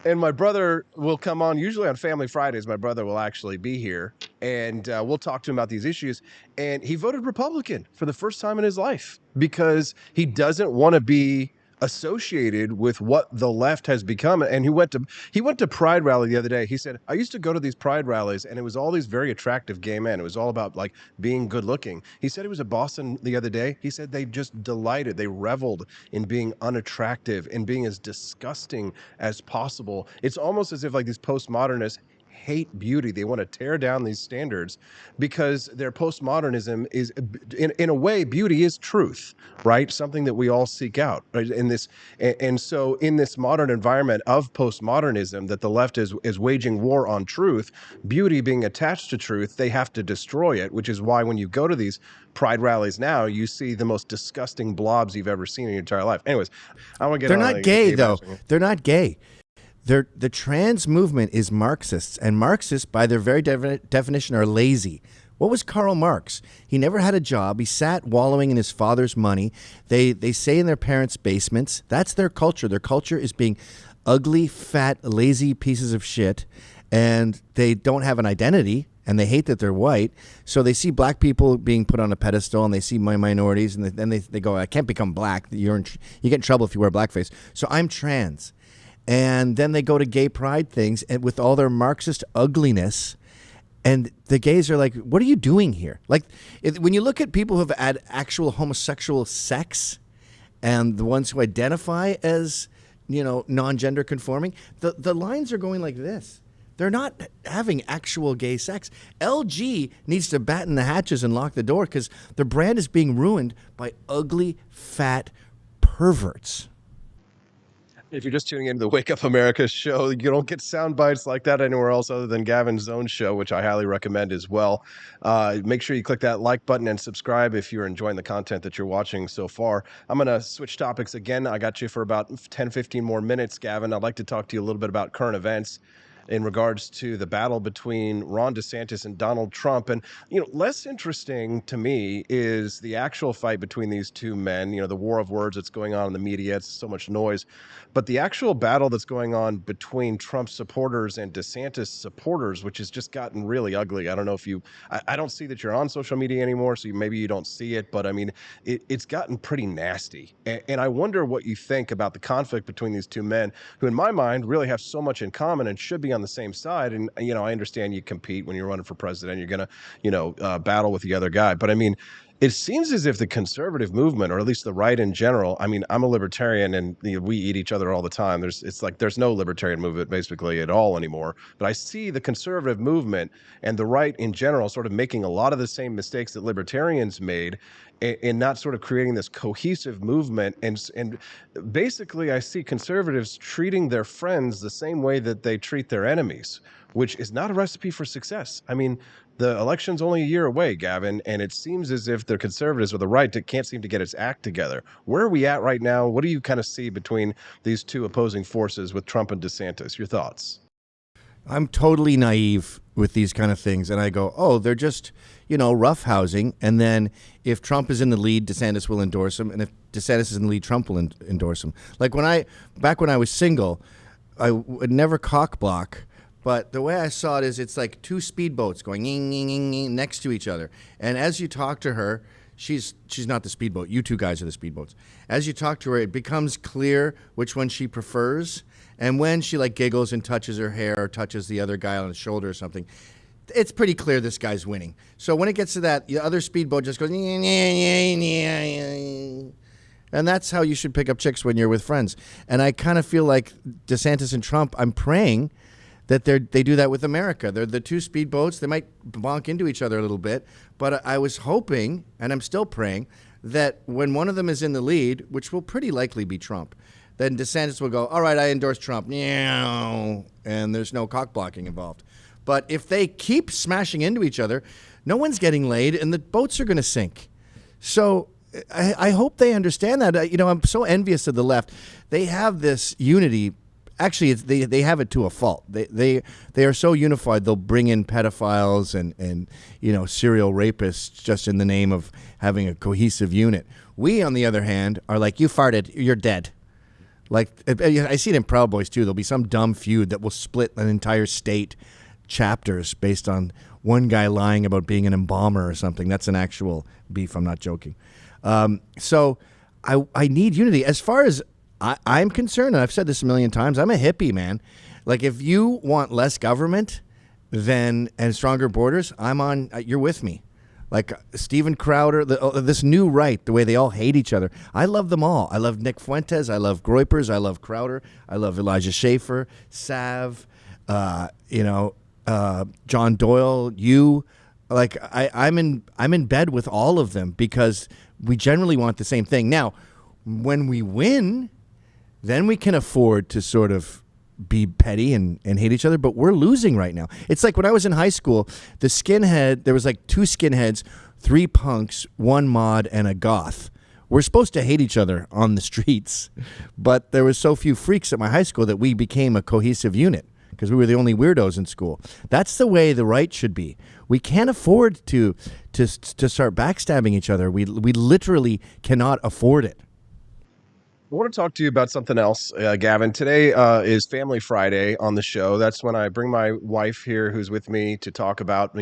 And my brother will come on, usually on Family Fridays. My brother will actually be here, and we'll talk to him about these issues. And he voted Republican for the first time in his life because he doesn't want to be associated with what the left has become. And he went to Pride rally the other day. He said, I used to go to these Pride rallies and it was all these very attractive gay men. It was all about like being good looking. He said he was at Boston the other day. He said they just delighted. They reveled in being unattractive and being as disgusting as possible. It's almost as if like these postmodernists hate beauty. They want to tear down these standards because their postmodernism is, in a way, beauty is truth, right? Something that we all seek out, right? And so in this modern environment of postmodernism that the left is waging war on truth, beauty being attached to truth, they have to destroy it, which is why when you go to these Pride rallies now, you see the most disgusting blobs you've ever seen in your entire life. Anyways, I want to get They're not gay, though. They're not gay. The trans movement is Marxists, and Marxists, by their very definition, are lazy. What was Karl Marx? He never had a job. He sat wallowing in his father's money. They stay in their parents' basements. That's their culture. Their culture is being ugly, fat, lazy pieces of shit, and they don't have an identity, and they hate that they're white. So they see black people being put on a pedestal, and they see minorities, and then they go, I can't become black. You get in trouble if you wear blackface. So I'm trans. And then they go to gay pride things and with all their Marxist ugliness, and the gays are like, what are you doing here? Like, when you look at people who have had actual homosexual sex and the ones who identify as, non-gender conforming, the lines are going like this. They're not having actual gay sex. LG needs to batten the hatches and lock the door because their brand is being ruined by ugly, fat perverts. If you're just tuning into the Wake Up America show, you don't get sound bites like that anywhere else other than Gavin's own show, which I highly recommend as well. Make sure you click that like button and subscribe if you're enjoying the content that you're watching so far. I'm going to switch topics again. I got you for about 10, 15 more minutes, Gavin. I'd like to talk to you a little bit about current events in regards to the battle between Ron DeSantis and Donald Trump. And, less interesting to me is the actual fight between these two men, the war of words that's going on in the media. It's so much noise. But the actual battle that's going on between Trump supporters and DeSantis supporters, which has just gotten really ugly. I don't know if I don't see that you're on social media anymore, so maybe you don't see it. But, I mean, it's gotten pretty nasty. And I wonder what you think about the conflict between these two men who, in my mind, really have so much in common and should be on the same side. And, I understand you compete when you're running for president. You're going to, battle with the other guy. But, I mean, it seems as if the conservative movement, or at least the right in general, I mean, I'm a libertarian and we eat each other all the time. It's like there's no libertarian movement basically at all anymore. But I see the conservative movement and the right in general sort of making a lot of the same mistakes that libertarians made in not sort of creating this cohesive movement. And basically, I see conservatives treating their friends the same way that they treat their enemies, which is not a recipe for success. I mean, the election's only a year away, Gavin, and it seems as if the conservatives or the right can't seem to get its act together. Where are we at right now? What do you kind of see between these two opposing forces with Trump and DeSantis? Your thoughts? I'm totally naive with these kind of things, and I go, oh, they're just, roughhousing, and then if Trump is in the lead, DeSantis will endorse him, and if DeSantis is in the lead, Trump will endorse him. Like back when I was single, I would never cock block. But the way I saw it is it's like two speedboats going next to each other. And as you talk to her, she's not the speedboat. You two guys are the speedboats. As you talk to her, it becomes clear which one she prefers. And when she like giggles and touches her hair or touches the other guy on the shoulder or something, it's pretty clear this guy's winning. So when it gets to that, the other speedboat just goes, and that's how you should pick up chicks when you're with friends. And I kind of feel like DeSantis and Trump, I'm praying that they do that with America. They're the two speedboats. They might bonk into each other a little bit, but I was hoping, and I'm still praying, that when one of them is in the lead, which will pretty likely be Trump, then DeSantis will go, all right, I endorse Trump, and there's no cock blocking involved. But if they keep smashing into each other, no one's getting laid, and the boats are going to sink. So I hope they understand that. I'm so envious of the left. They have this unity. Actually, they have it to a fault. They are so unified. They'll bring in pedophiles and serial rapists just in the name of having a cohesive unit. We, on the other hand, are like, you farted, you're dead. Like I see it in Proud Boys too. There'll be some dumb feud that will split an entire state chapters based on one guy lying about being an embalmer or something. That's an actual beef. I'm not joking. So I need unity. As far as I'm concerned, and I've said this a million times, I'm a hippie, man. Like, if you want less government and stronger borders, you're with me. Like Steven Crowder, this new right, the way they all hate each other. I love them all. I love Nick Fuentes. I love Groypers. I love Crowder. I love Elijah Schaffer, Sav, John Doyle, you. Like, I'm in bed with all of them because we generally want the same thing. Now, when we win, then we can afford to sort of be petty and hate each other, but we're losing right now. It's like when I was in high school, there was like 2 skinheads, 3 punks, 1 mod, and a goth. We're supposed to hate each other on the streets, but there was so few freaks at my high school that we became a cohesive unit because we were the only weirdos in school. That's the way the right should be. We can't afford to start backstabbing each other. We literally cannot afford it. I want to talk to you about something else, Gavin. Today is Family Friday on the show. That's when I bring my wife here, who's with me, to talk about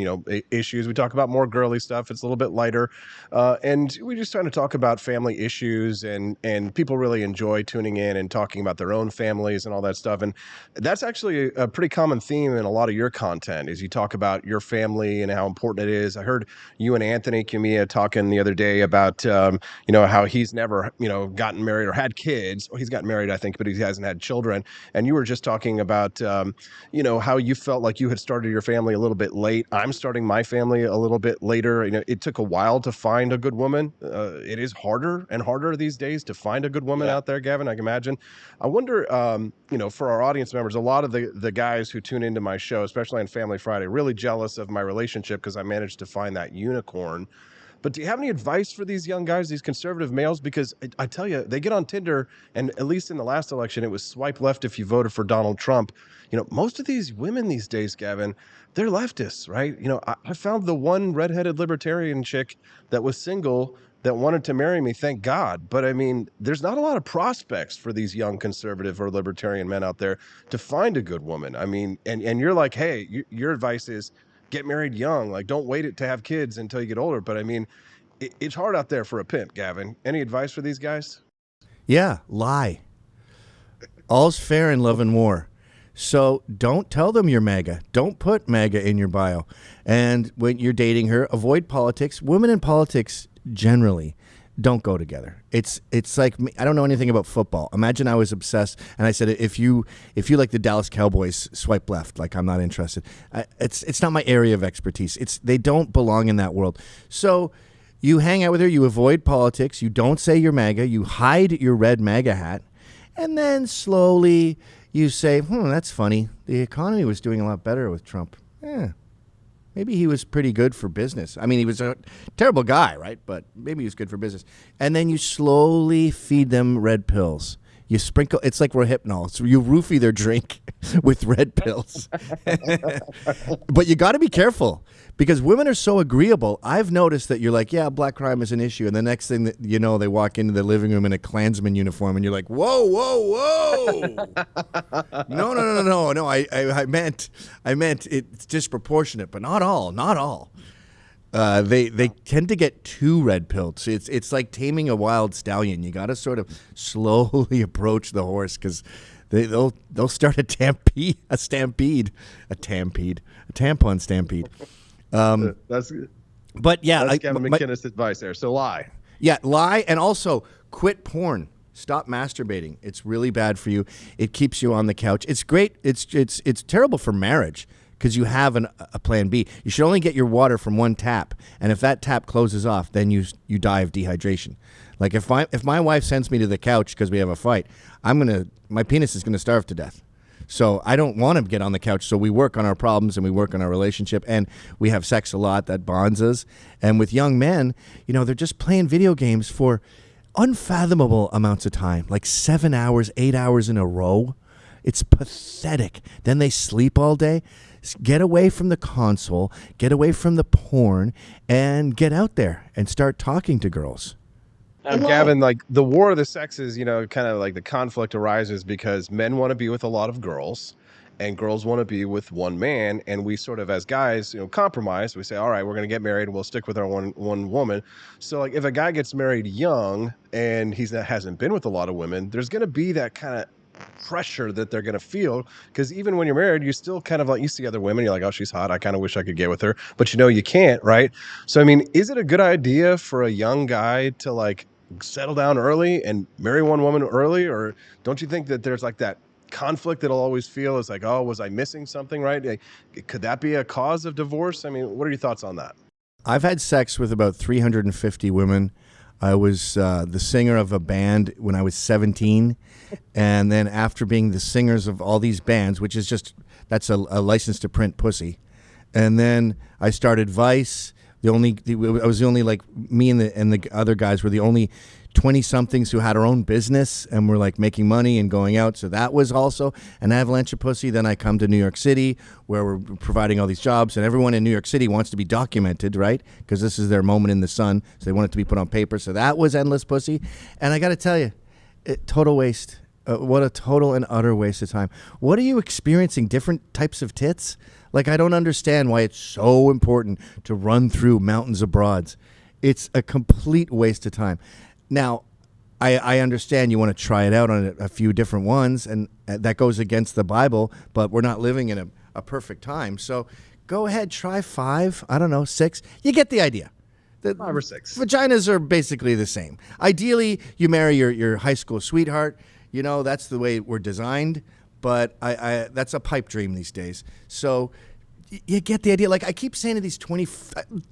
issues. We talk about more girly stuff. It's a little bit lighter, and we just trying to talk about family issues. And people really enjoy tuning in and talking about their own families and all that stuff. And that's actually a pretty common theme in a lot of your content. Is you talk about your family and how important it is. I heard you and Anthony Camellia talking the other day about how he's never gotten married or had kids. Well, he's gotten married, I think, but he hasn't had children. And you were just talking about, how you felt like you had started your family a little bit late. I'm starting my family a little bit later. It took a while to find a good woman. It is harder and harder these days to find a good woman out there, Gavin, I can imagine. I wonder, for our audience members, a lot of the guys who tune into my show, especially on Family Friday, really jealous of my relationship because I managed to find that unicorn. But do you have any advice for these young guys, these conservative males? Because I tell you, they get on Tinder, and at least in the last election, it was swipe left if you voted for Donald Trump. Most of these women these days, Gavin, they're leftists, right? I found the one redheaded libertarian chick that was single that wanted to marry me, thank God. But I mean, there's not a lot of prospects for these young conservative or libertarian men out there to find a good woman. I mean, and you're like, hey, your advice is, get married young. Like, don't wait to have kids until you get older. But I mean, it's hard out there for a pimp, Gavin. Any advice for these guys? Yeah, lie. All's fair in love and war. So don't tell them you're MAGA. Don't put MAGA in your bio. And when you're dating her, avoid politics. Women in politics generally don't go together. It's like I don't know anything about football. Imagine I was obsessed and I said if you like the Dallas Cowboys, swipe left. Like I'm not interested. It's not my area of expertise. They don't belong in that world. So you hang out with her. You avoid politics. You don't say you're MAGA. You hide your red MAGA hat, and then slowly you say, that's funny. The economy was doing a lot better with Trump. Maybe he was pretty good for business. I mean, he was a terrible guy, right? But maybe he was good for business. And then you slowly feed them red pills. You sprinkle, it's like Rohypnol. So you roofie their drink with red pills. But you got to be careful because women are so agreeable. I've noticed that you're like, yeah, black crime is an issue. And the next thing that you know, they walk into the living room in a Klansman uniform and you're like, whoa, whoa, whoa. No. I meant it's disproportionate, but not all. They tend to get too red pilled. So it's like taming a wild stallion. You got to sort of slowly approach the horse because they'll start a tampon stampede. That's but yeah, that's Gavin McInnes advice there. So lie. Yeah, lie, and also quit porn. Stop masturbating. It's really bad for you. It keeps you on the couch. It's great. It's terrible for marriage. Because you have a plan B. You should only get your water from one tap, and if that tap closes off, then you die of dehydration. Like if my wife sends me to the couch because we have a fight, my penis is gonna starve to death. So I don't want to get on the couch. So we work on our problems and we work on our relationship, and we have sex a lot that bonds us. And with young men, they're just playing video games for unfathomable amounts of time, like 7 hours, 8 hours in a row. It's pathetic. Then they sleep all day. Get away from the console, get away from the porn, and get out there and start talking to girls. Gavin, like the war of the sexes, kind of like the conflict arises because men want to be with a lot of girls and girls want to be with one man. And we sort of, as guys, compromise. We say, all right, we're going to get married and we'll stick with our one woman. So like if a guy gets married young and hasn't been with a lot of women, there's going to be that kind of pressure that they're going to feel because even when you're married, you still kind of like you see other women, you're like, oh, she's hot, I kind of wish I could get with her, but you can't, right? So I mean, is it a good idea for a young guy to like settle down early and marry one woman early, or don't you think that there's like that conflict that I'll always feel is like, oh, was I missing something, right? Like, could that be a cause of divorce? I mean, what are your thoughts on that? I've had sex with about 350 women. I was the singer of a band when I was 17. And then after being the singers of all these bands, which is that's a license to print pussy. And then I started Vice. I was the only, like me and the other guys were the only 20-somethings who had our own business and were like making money and going out. So that was also an avalanche of pussy. Then I come to New York City where we're providing all these jobs, and everyone in New York City wants to be documented, right? Because this is their moment in the sun. So they want it to be put on paper. So that was endless pussy. And I got to tell you, total waste. What a total and utter waste of time. What are you experiencing? Different types of tits? Like, I don't understand why it's so important to run through mountains of broads. It's a complete waste of time. Now, I understand you want to try it out on a few different ones, and that goes against the Bible, but we're not living in a perfect time. So go ahead, try 5, 6. You get the idea. 5 or 6. Vaginas are basically the same. Ideally, you marry your high school sweetheart. That's the way we're designed, but I that's a pipe dream these days. So you get the idea. Like I keep saying to these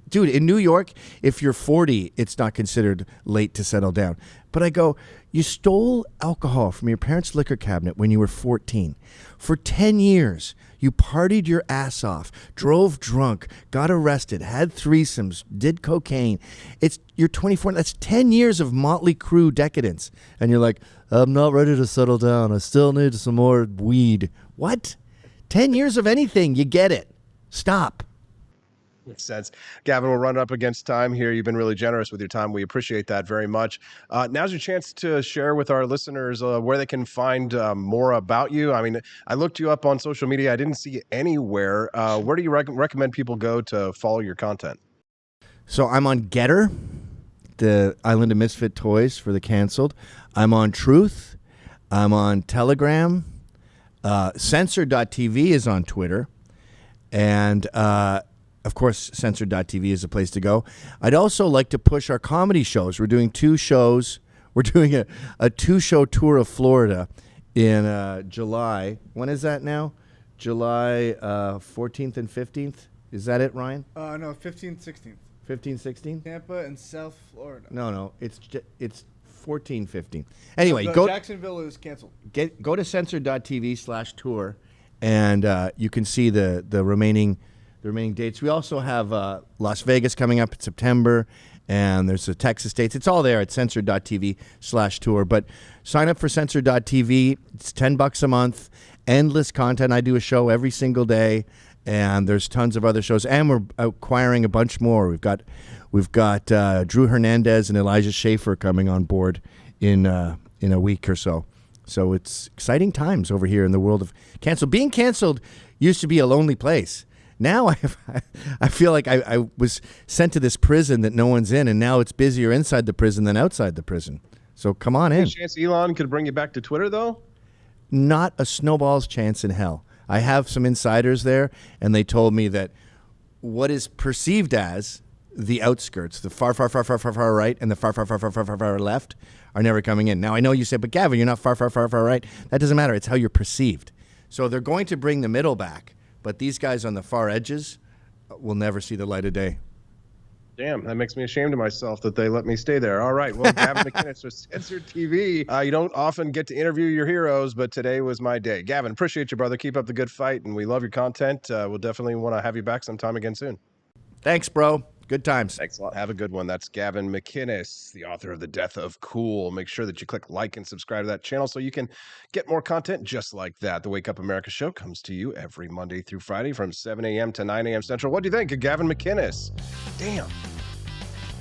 dude, in New York, if you're 40, it's not considered late to settle down. But I go, you stole alcohol from your parents' liquor cabinet when you were 14. For 10 years, you partied your ass off, drove drunk, got arrested, had threesomes, did cocaine. You're 24. That's 10 years of Motley Crue decadence. And you're like, I'm not ready to settle down. I still need some more weed. What? 10 years of anything. You get it. Stop. Makes sense. Gavin, we're running up against time here. You've been really generous with your time. We appreciate that very much. Now's your chance to share with our listeners where they can find more about you. I mean, I looked you up on social media. I didn't see you anywhere. Where do you recommend people go to follow your content? So I'm on Getter, the Island of Misfit Toys for the canceled. I'm on Truth. I'm on Telegram. Censored.tv is on Twitter. And of course, censored.tv is the place to go. I'd also like to push our comedy shows. We're doing 2 shows. We're doing a 2-show tour of Florida in July. When is that now? July 14th and 15th. Is that it, Ryan? No, 15th, 16th. 15, 16? Tampa and South Florida. No, it's 14, 15. Anyway, Jacksonville is canceled. Go to censored.tv/tour, and you can see the remaining dates. We also have Las Vegas coming up in September, and there's the Texas dates. It's all there at censored.tv/tour. But sign up for censored.tv. It's $10 a month. Endless content. I do a show every single day. And there's tons of other shows, and we're acquiring a bunch more. We've got Drew Hernandez and Elijah Schaefer coming on board in a week or so. So it's exciting times over here in the world of cancel. Being canceled used to be a lonely place. Now I feel like I was sent to this prison that no one's in, and now it's busier inside the prison than outside the prison. So come on in. Any chance Elon could bring you back to Twitter, though? Not a snowball's chance in hell. I have some insiders there, and they told me that what is perceived as the outskirts, the far right and the far left, are never coming in. Now, I know you say, but Gavin, you're not far right. That doesn't matter. It's how you're perceived. So they're going to bring the middle back, but these guys on the far edges will never see the light of day. Damn, that makes me ashamed of myself that they let me stay there. All right, well, Gavin McInnes with Censored TV. You don't often get to interview your heroes, but today was my day. Gavin, appreciate you, brother. Keep up the good fight, and we love your content. We'll definitely want to have you back sometime again soon. Thanks, bro. Good times. Thanks a lot. Have a good one. That's Gavin McInnes, the author of The Death of Cool. Make sure that you click like and subscribe to that channel so you can get more content just like that. The Wake Up America show comes to you every Monday through Friday from 7 a.m. to 9 a.m. Central. What do you think of Gavin McInnes? Damn.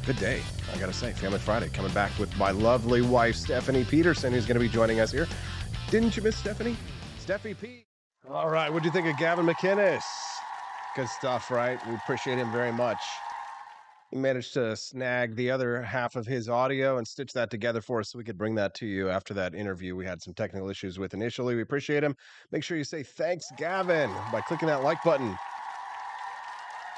Good day, I gotta say. Family Friday, coming back with my lovely wife, Stephanie Peterson, who's gonna be joining us here. Didn't you miss Stephanie? Steffi P. All right, what do you think of Gavin McInnes? Good stuff, right? We appreciate him very much. He managed to snag the other half of his audio and stitch that together for us so we could bring that to you after that interview we had some technical issues with initially. We appreciate him. Make sure you say thanks, Gavin, by clicking that like button.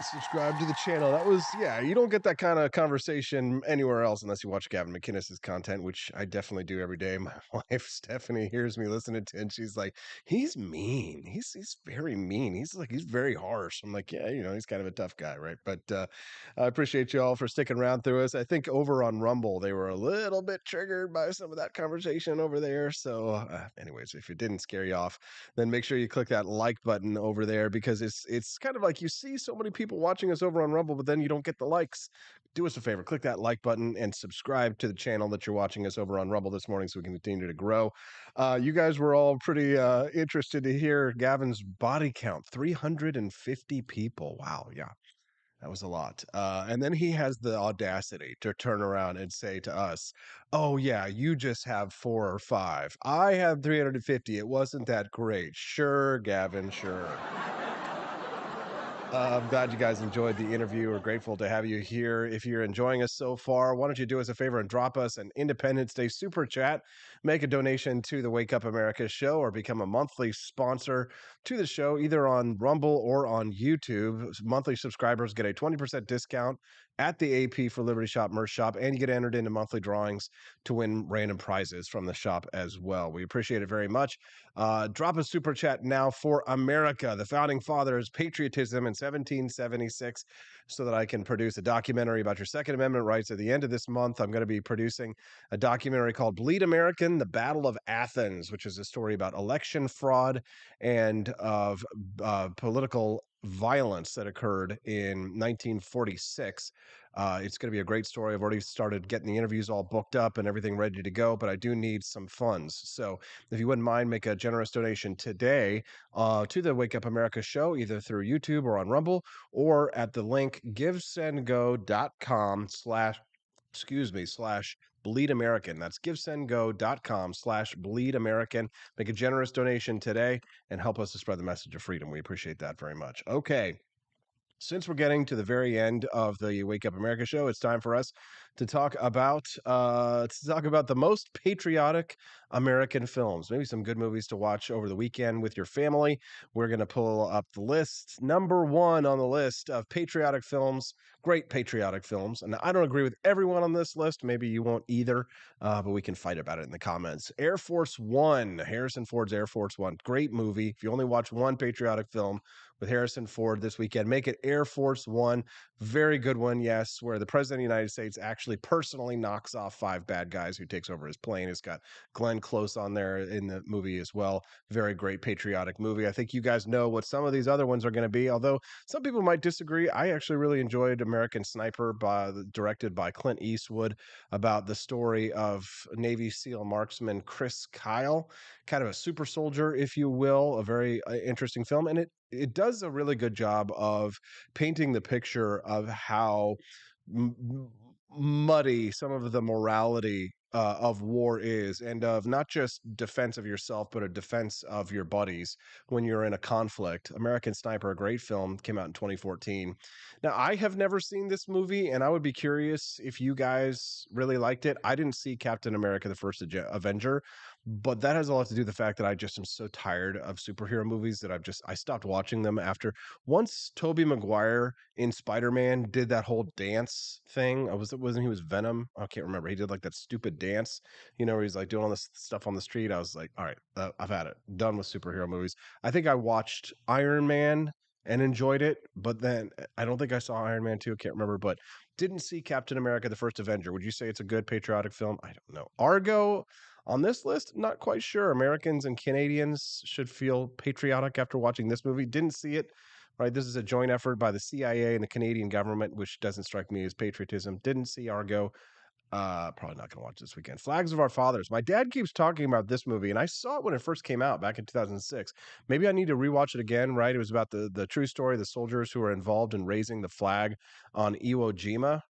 Subscribe to the channel. That was, yeah, you don't get that kind of conversation anywhere else unless you watch Gavin McInnes' content, which I definitely do every day. My wife, Stephanie, hears me listening to it, and she's like, he's mean. He's very mean. He's very harsh. I'm like, yeah, he's kind of a tough guy, right? But I appreciate you all for sticking around through us. I think over on Rumble, they were a little bit triggered by some of that conversation over there. So anyways, if it didn't scare you off, then make sure you click that like button over there, because it's kind of like you see so many people watching us over on Rumble, but then you don't get the likes. Do us a favor, click that like button and subscribe to the channel that you're watching us over on Rumble this morning so we can continue to grow. You guys were all pretty interested to hear Gavin's body count, 350 people. Wow, yeah. That was a lot. And then he has the audacity to turn around and say to us, oh, yeah, you just have 4 or 5. I have 350. It wasn't that great. Sure, Gavin, sure. I'm glad you guys enjoyed the interview. We're grateful to have you here. If you're enjoying us so far, why don't you do us a favor and drop us an Independence Day super chat, make a donation to the Wake Up America show, or become a monthly sponsor to the show, either on Rumble or on YouTube. Monthly subscribers get a 20% discount at the AP for Liberty Shop merch shop, and you get entered into monthly drawings to win random prizes from the shop as well. We appreciate it very much. Drop a super chat now for America, the founding fathers, patriotism in 1776, so that I can produce a documentary about your Second Amendment rights. At the end of this month, I'm going to be producing a documentary called Bleed American, The Battle of Athens, which is a story about election fraud and of political violence that occurred in 1946. It's going to be a great story. I've already started getting the interviews all booked up and everything ready to go, but I do need some funds. So if you wouldn't mind, make a generous donation today to the Wake Up America show, either through YouTube or on Rumble, or at the link givesendgo.com/Bleed American. That's givesendgo.com/Bleed American. Make a generous donation today and help us to spread the message of freedom. We appreciate that very much. Okay. Since we're getting to the very end of the Wake Up America show, it's time for us to talk about the most patriotic American films. Maybe some good movies to watch over the weekend with your family. We're going to pull up the list. Number 1 on the list of patriotic films, great patriotic films. And I don't agree with everyone on this list. Maybe you won't either, but we can fight about it in the comments. Air Force One, Harrison Ford's Air Force One. Great movie. If you only watch one patriotic film with Harrison Ford this weekend, make it Air Force One. Very good one, yes, where the President of the United States actually personally knocks off 5 bad guys who takes over his plane. It's got Glenn Close on there in the movie as well. Very great patriotic movie. I think you guys know what some of these other ones are going to be, although some people might disagree. I actually really enjoyed American Sniper, directed by Clint Eastwood, about the story of Navy SEAL marksman Chris Kyle, kind of a super soldier, if you will. A very interesting film, and it does a really good job of painting the picture of how muddy some of the morality of war is, and of not just defense of yourself, but a defense of your buddies when you're in a conflict. American Sniper, a great film, came out in 2014. Now, I have never seen this movie, and I would be curious if you guys really liked it. I didn't see Captain America: The First Avenger, but that has a lot to do with the fact that I just am so tired of superhero movies that I stopped watching them after. Once Tobey Maguire in Spider-Man did that whole dance thing. Wasn't he was Venom? I can't remember. He did like that stupid dance, where he's like doing all this stuff on the street. I was like, all right, I've had it. Done with superhero movies. I think I watched Iron Man and enjoyed it, but then I don't think I saw Iron Man 2. Can't remember, but didn't see Captain America: The First Avenger. Would you say it's a good patriotic film? I don't know. Argo on this list, not quite sure. Americans and Canadians should feel patriotic after watching this movie. Didn't see it. Right, this is a joint effort by the CIA and the Canadian government, which doesn't strike me as patriotism. Didn't see Argo. Probably not going to watch this weekend. Flags of Our Fathers. My dad keeps talking about this movie, and I saw it when it first came out back in 2006. Maybe I need to rewatch it again, right? It was about the true story of the soldiers who were involved in raising the flag on Iwo Jima.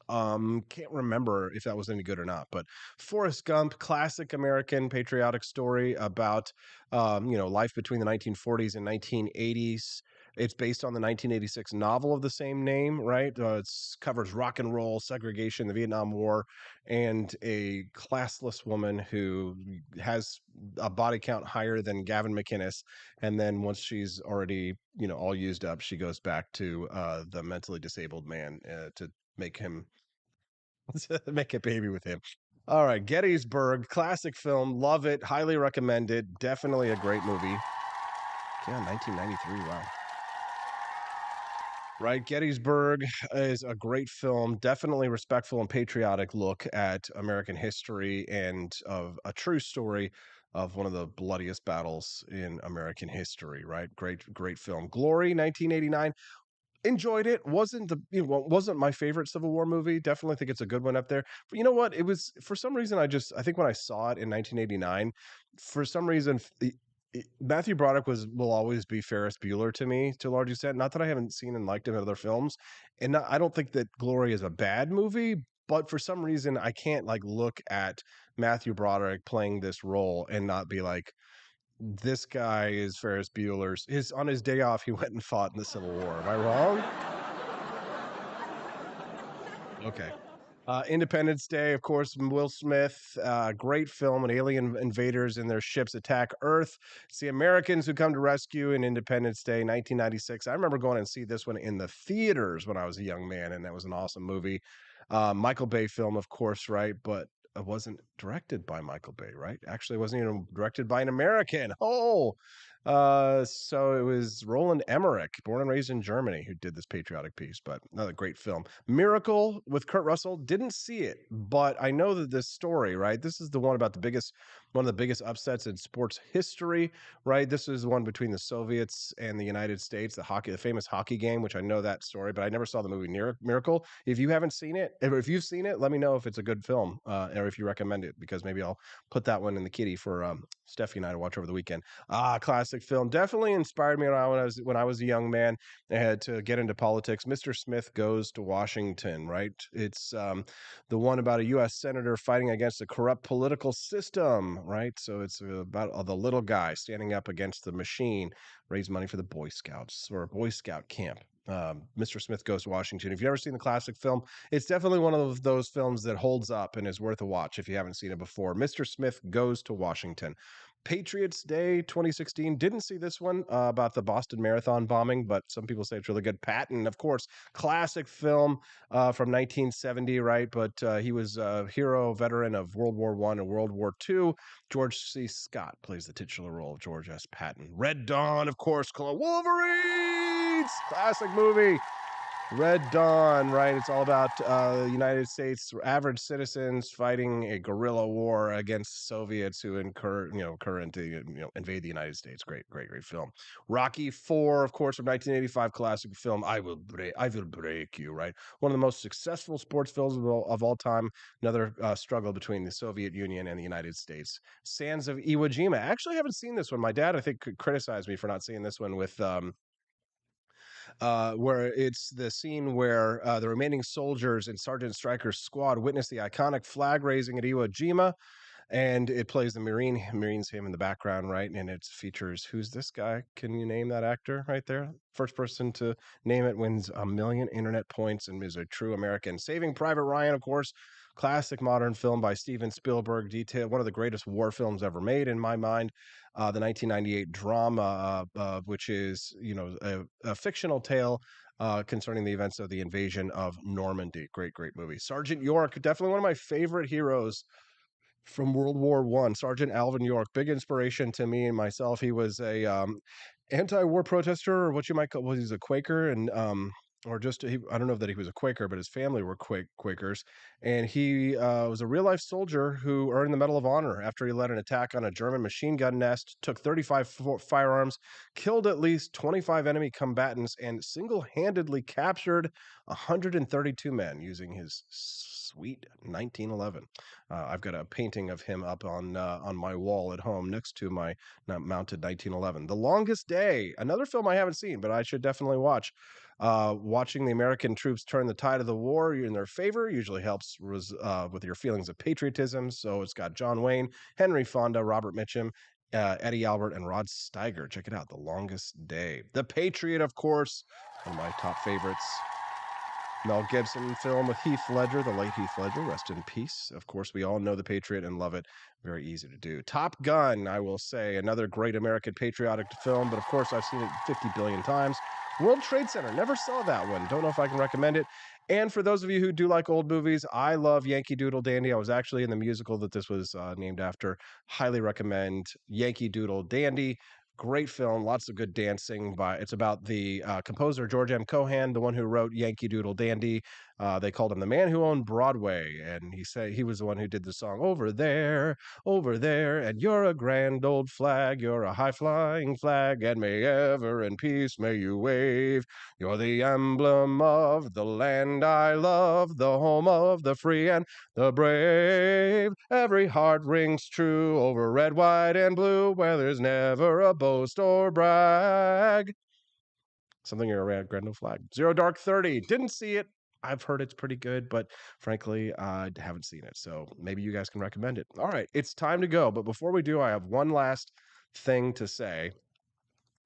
Can't remember if that was any good or not, but Forrest Gump, classic American patriotic story about life between the 1940s and 1980s. It's based on the 1986 novel of the same name, right? It covers rock and roll, segregation, the Vietnam War, and a classless woman who has a body count higher than Gavin McInnes, and then once she's already all used up, she goes back to the mentally disabled man to make him make a baby with him. All right, Gettysburg, classic film, love it, highly recommend it, definitely a great movie. Yeah, 1993, wow. Right, Gettysburg is a great film, definitely respectful and patriotic look at American history and of a true story of one of the bloodiest battles in American history, right? Great film. Glory, 1989. Enjoyed it. Wasn't my favorite Civil War movie. Definitely think it's a good one up there. But you know what? It was, for some reason, I think when I saw it in 1989, for some reason, Matthew Broderick will always be Ferris Bueller to me to a large extent. Not that I haven't seen and liked him in other films, and I don't think that Glory is a bad movie. But for some reason, I can't look at Matthew Broderick playing this role and not be like, this guy is Ferris Bueller's. On his day off, he went and fought in the Civil War. Am I wrong? Okay. Independence Day, of course, Will Smith. Great film when alien invaders and their ships attack Earth. It's the Americans who come to rescue in Independence Day, 1996. I remember going and see this one in the theaters when I was a young man, and that was an awesome movie. Michael Bay film, of course, right? But it wasn't directed by Michael Bay, right? Actually, it wasn't even directed by an American. So it was Roland Emmerich, born and raised in Germany, who did this patriotic piece, but another great film. Miracle with Kurt Russell. Didn't see it, but I know that this story, right? This is the one about one of the biggest upsets in sports history, right? This is the one between the Soviets and the United States, the famous hockey game, which I know that story, but I never saw the movie Miracle. If you haven't seen it, if you've seen it, let me know if it's a good film, or if you recommend it, because maybe I'll put that one in the kitty for Steffi and I to watch over the weekend. Classic film. Definitely inspired me when I was a young man. I had to get into politics. Mr. Smith Goes to Washington, right? It's the one about a U.S. senator fighting against a corrupt political system, right? So it's about the little guy standing up against the machine, raise money for the Boy Scouts or Boy Scout camp. Mr. Smith Goes to Washington. If you've never seen the classic film, it's definitely one of those films that holds up and is worth a watch if you haven't seen it before. Mr. Smith Goes to Washington. Patriots Day 2016. Didn't see this one about the Boston Marathon bombing, but some people say it's really good. Patton, of course, classic film from 1970, right? But he was a hero veteran of World War I and World War II. George C. Scott plays the titular role of George S. Patton. Red Dawn, of course, Wolverines! Classic movie. Red Dawn, right? It's all about the United States average citizens fighting a guerrilla war against Soviets who invade the United States. Great film. Rocky IV, of course, from 1985, classic film. I will break you, right? One of the most successful sports films of all time. Another struggle between the Soviet Union and the United States. Sands of Iwo Jima. I actually haven't seen this one. My dad, I think, could criticize me for not seeing this one with. Where it's the scene where the remaining soldiers in Sergeant Stryker's squad witness the iconic flag raising at Iwo Jima, and it plays the Marines him in the background, right? And it features, who's this guy? Can you name that actor right there? First person to name it wins 1 million internet points and is a true American. Saving Private Ryan, of course, classic modern film by Steven Spielberg, one of the greatest war films ever made in my mind. The 1998 drama, which is a fictional tale concerning the events of the invasion of Normandy. Great movie. Sergeant York, definitely one of my favorite heroes from World War I. Sergeant Alvin York, big inspiration to me and myself. He was a anti-war protester, or what you might call, he's a Quaker, and I don't know that he was a Quaker, but his family were Quakers. And he was a real-life soldier who earned the Medal of Honor after he led an attack on a German machine gun nest, took 35 firearms, killed at least 25 enemy combatants, and single-handedly captured 132 men using his sweet 1911. I've got a painting of him up on my wall at home next to my mounted 1911. The Longest Day, another film I haven't seen, but I should definitely watch. Watching the American troops turn the tide of the war in their favor usually helps with your feelings of patriotism. So it's got John Wayne, Henry Fonda, Robert Mitchum, Eddie Albert, and Rod Steiger. Check it out, The Longest Day. The Patriot, of course, one of my top favorites. Mel Gibson film with Heath Ledger, the late Heath Ledger, rest in peace. Of course, we all know The Patriot and love it. Very easy to do. Top Gun, I will say, another great American patriotic film, but of course I've seen it 50 billion times. World Trade Center, never saw that one. Don't know if I can recommend it. And for those of you who do like old movies, I love Yankee Doodle Dandy. I was actually in the musical that this was named after. Highly recommend Yankee Doodle Dandy. Great film, lots of good dancing. It's about the composer George M. Cohan, the one who wrote Yankee Doodle Dandy. They called him the man who owned Broadway, and he said he was the one who did the song over there, and you're a grand old flag, you're a high-flying flag, and may ever in peace may you wave. You're the emblem of the land I love, the home of the free and the brave. Every heart rings true over red, white, and blue, where there's never a boast or brag. Something you're a grand old flag. Zero Dark 30. Didn't see it. I've heard it's pretty good, but frankly, I haven't seen it. So maybe you guys can recommend it. All right, it's time to go. But before we do, I have one last thing to say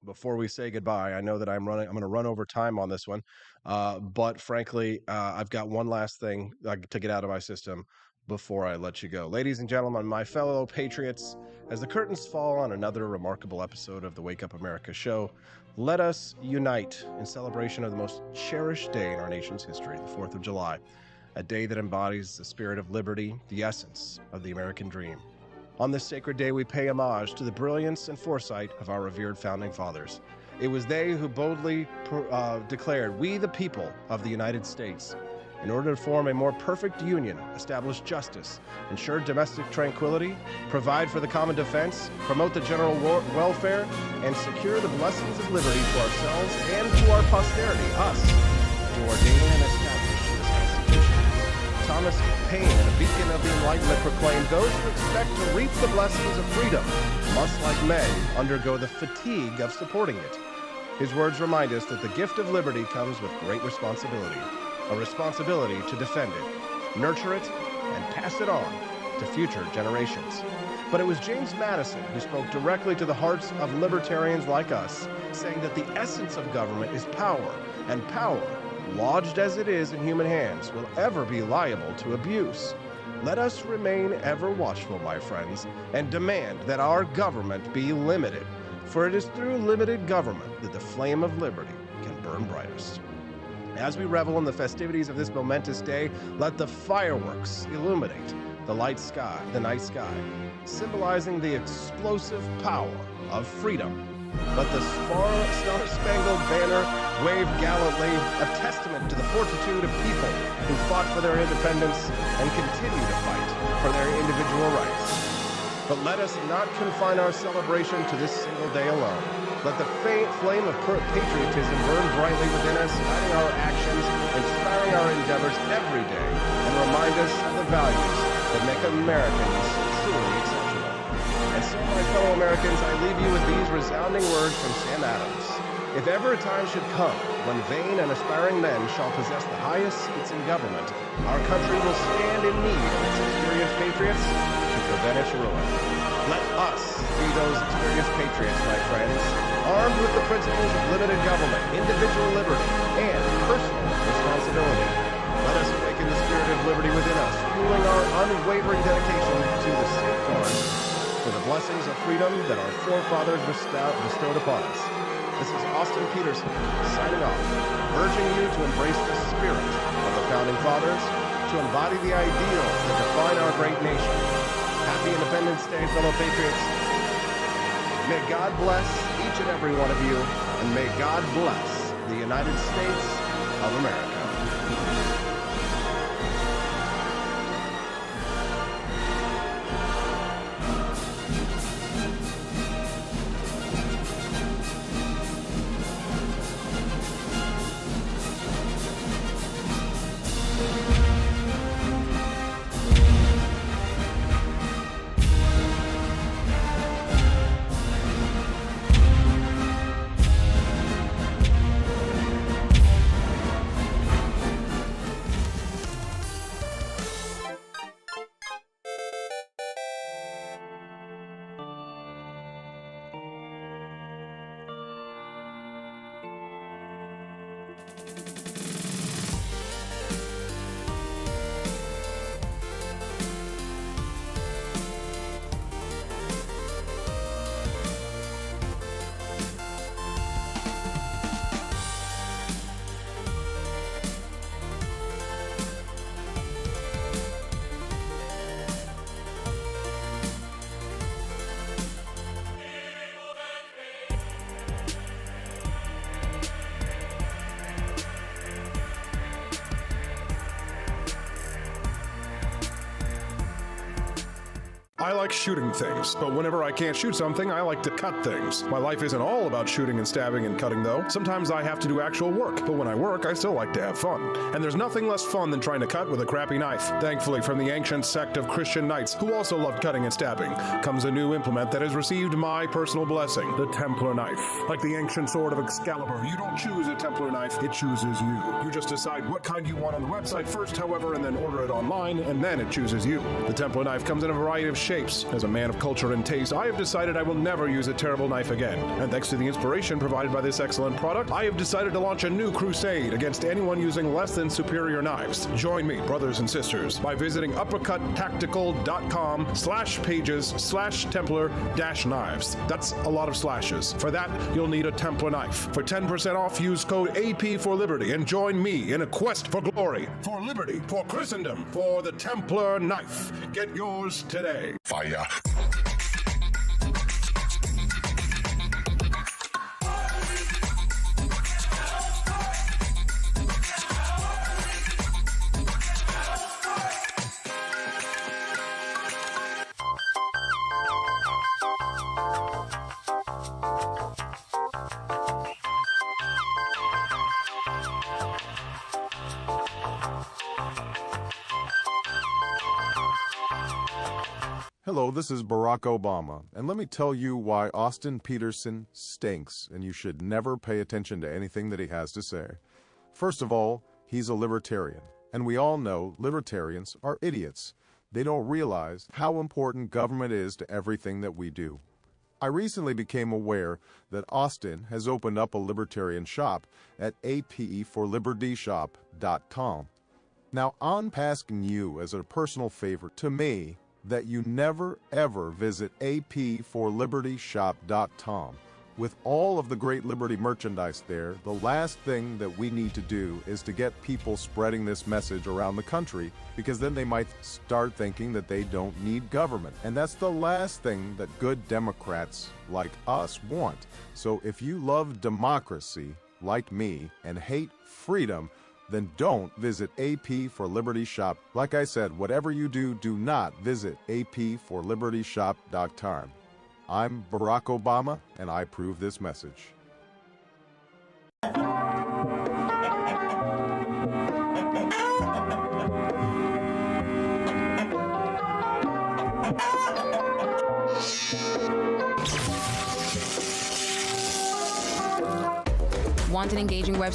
before we say goodbye. I know that I'm going to run over time on this one. But frankly, I've got one last thing to get out of my system before I let you go. Ladies and gentlemen, my fellow patriots, as the curtains fall on another remarkable episode of the Wake Up America show, let us unite in celebration of the most cherished day in our nation's history, the 4th of July, a day that embodies the spirit of liberty, the essence of the American dream. On this sacred day, we pay homage to the brilliance and foresight of our revered founding fathers. It was they who boldly declared, "We the people of the United States," in order to form a more perfect union, establish justice, ensure domestic tranquility, provide for the common defense, promote the general welfare, and secure the blessings of liberty to ourselves and to our posterity, us, to ordain and establish this Constitution. Thomas Paine, in A Beacon of the Enlightenment, proclaimed, "Those who expect to reap the blessings of freedom must, like men, undergo the fatigue of supporting it." His words remind us that the gift of liberty comes with great responsibility. A responsibility to defend it, nurture it, and pass it on to future generations. But it was James Madison who spoke directly to the hearts of libertarians like us, saying that the essence of government is power, and power, lodged as it is in human hands, will ever be liable to abuse. Let us remain ever watchful, my friends, and demand that our government be limited, for it is through limited government that the flame of liberty can burn brightest. As we revel in the festivities of this momentous day, let the fireworks illuminate the night sky, symbolizing the explosive power of freedom. Let the star-spangled banner wave gallantly, a testament to the fortitude of people who fought for their independence and continue to fight for their individual rights. But let us not confine our celebration to this single day alone. Let the flame of patriotism burn brightly within us, guiding our actions, inspiring our endeavors every day, and remind us of the values that make Americans truly exceptional. And so, my fellow Americans, I leave you with these resounding words from Sam Adams. If ever a time should come when vain and aspiring men shall possess the highest seats in government, our country will stand in need of its experienced patriots to prevent its ruin. Let us be those experienced patriots, my friends, armed with the principles of limited government, individual liberty, and personal responsibility. Let us awaken the spirit of liberty within us, fueling our unwavering dedication to the safeguard for the blessings of freedom that our forefathers bestowed upon us. This is Austin Peterson, signing off, urging you to embrace the spirit of the Founding Fathers, to embody the ideals that define our great nation. Happy Independence Day, fellow patriots. May God bless each and every one of you, and may God bless the United States of America. I like shooting things, but whenever I can't shoot something, I like to cut things. My life isn't all about shooting and stabbing and cutting, though. Sometimes I have to do actual work, but when I work, I still like to have fun. And there's nothing less fun than trying to cut with a crappy knife. Thankfully, from the ancient sect of Christian knights, who also loved cutting and stabbing, comes a new implement that has received my personal blessing, the Templar knife. Like the ancient sword of Excalibur, you don't choose a Templar knife, it chooses you. You just decide what kind you want on the website first, however, and then order it online, and then it chooses you. The Templar knife comes in a variety of shapes. As a man of culture and taste, I have decided I will never use a terrible knife again. And thanks to the inspiration provided by this excellent product, I have decided to launch a new crusade against anyone using less than superior knives. Join me, brothers and sisters, by visiting uppercuttactical.com/pages/Templar-knives. That's a lot of slashes. For that, you'll need a Templar knife. For 10% off, use code AP for Liberty and join me in a quest for glory, for liberty, for Christendom, for the Templar knife. Get yours today. Fire. Hello, this is Barack Obama, and let me tell you why Austin Peterson stinks, and you should never pay attention to anything that he has to say. First of all, he's a libertarian, and we all know libertarians are idiots. They don't realize how important government is to everything that we do. I recently became aware that Austin has opened up a libertarian shop at apforlibertyshop.com. Now, I'm asking you as a personal favor to me that you never ever visit apforlibertyshop.com. With all of the great Liberty merchandise there, the last thing that we need to do is to get people spreading this message around the country, because then they might start thinking that they don't need government. And that's the last thing that good Democrats like us want. So if you love democracy, like me, and hate freedom, then don't visit AP for Liberty Shop. Like I said, whatever you do, do not visit apforlibertyshop.com. I'm Barack Obama, and I approve this message. Want an engaging website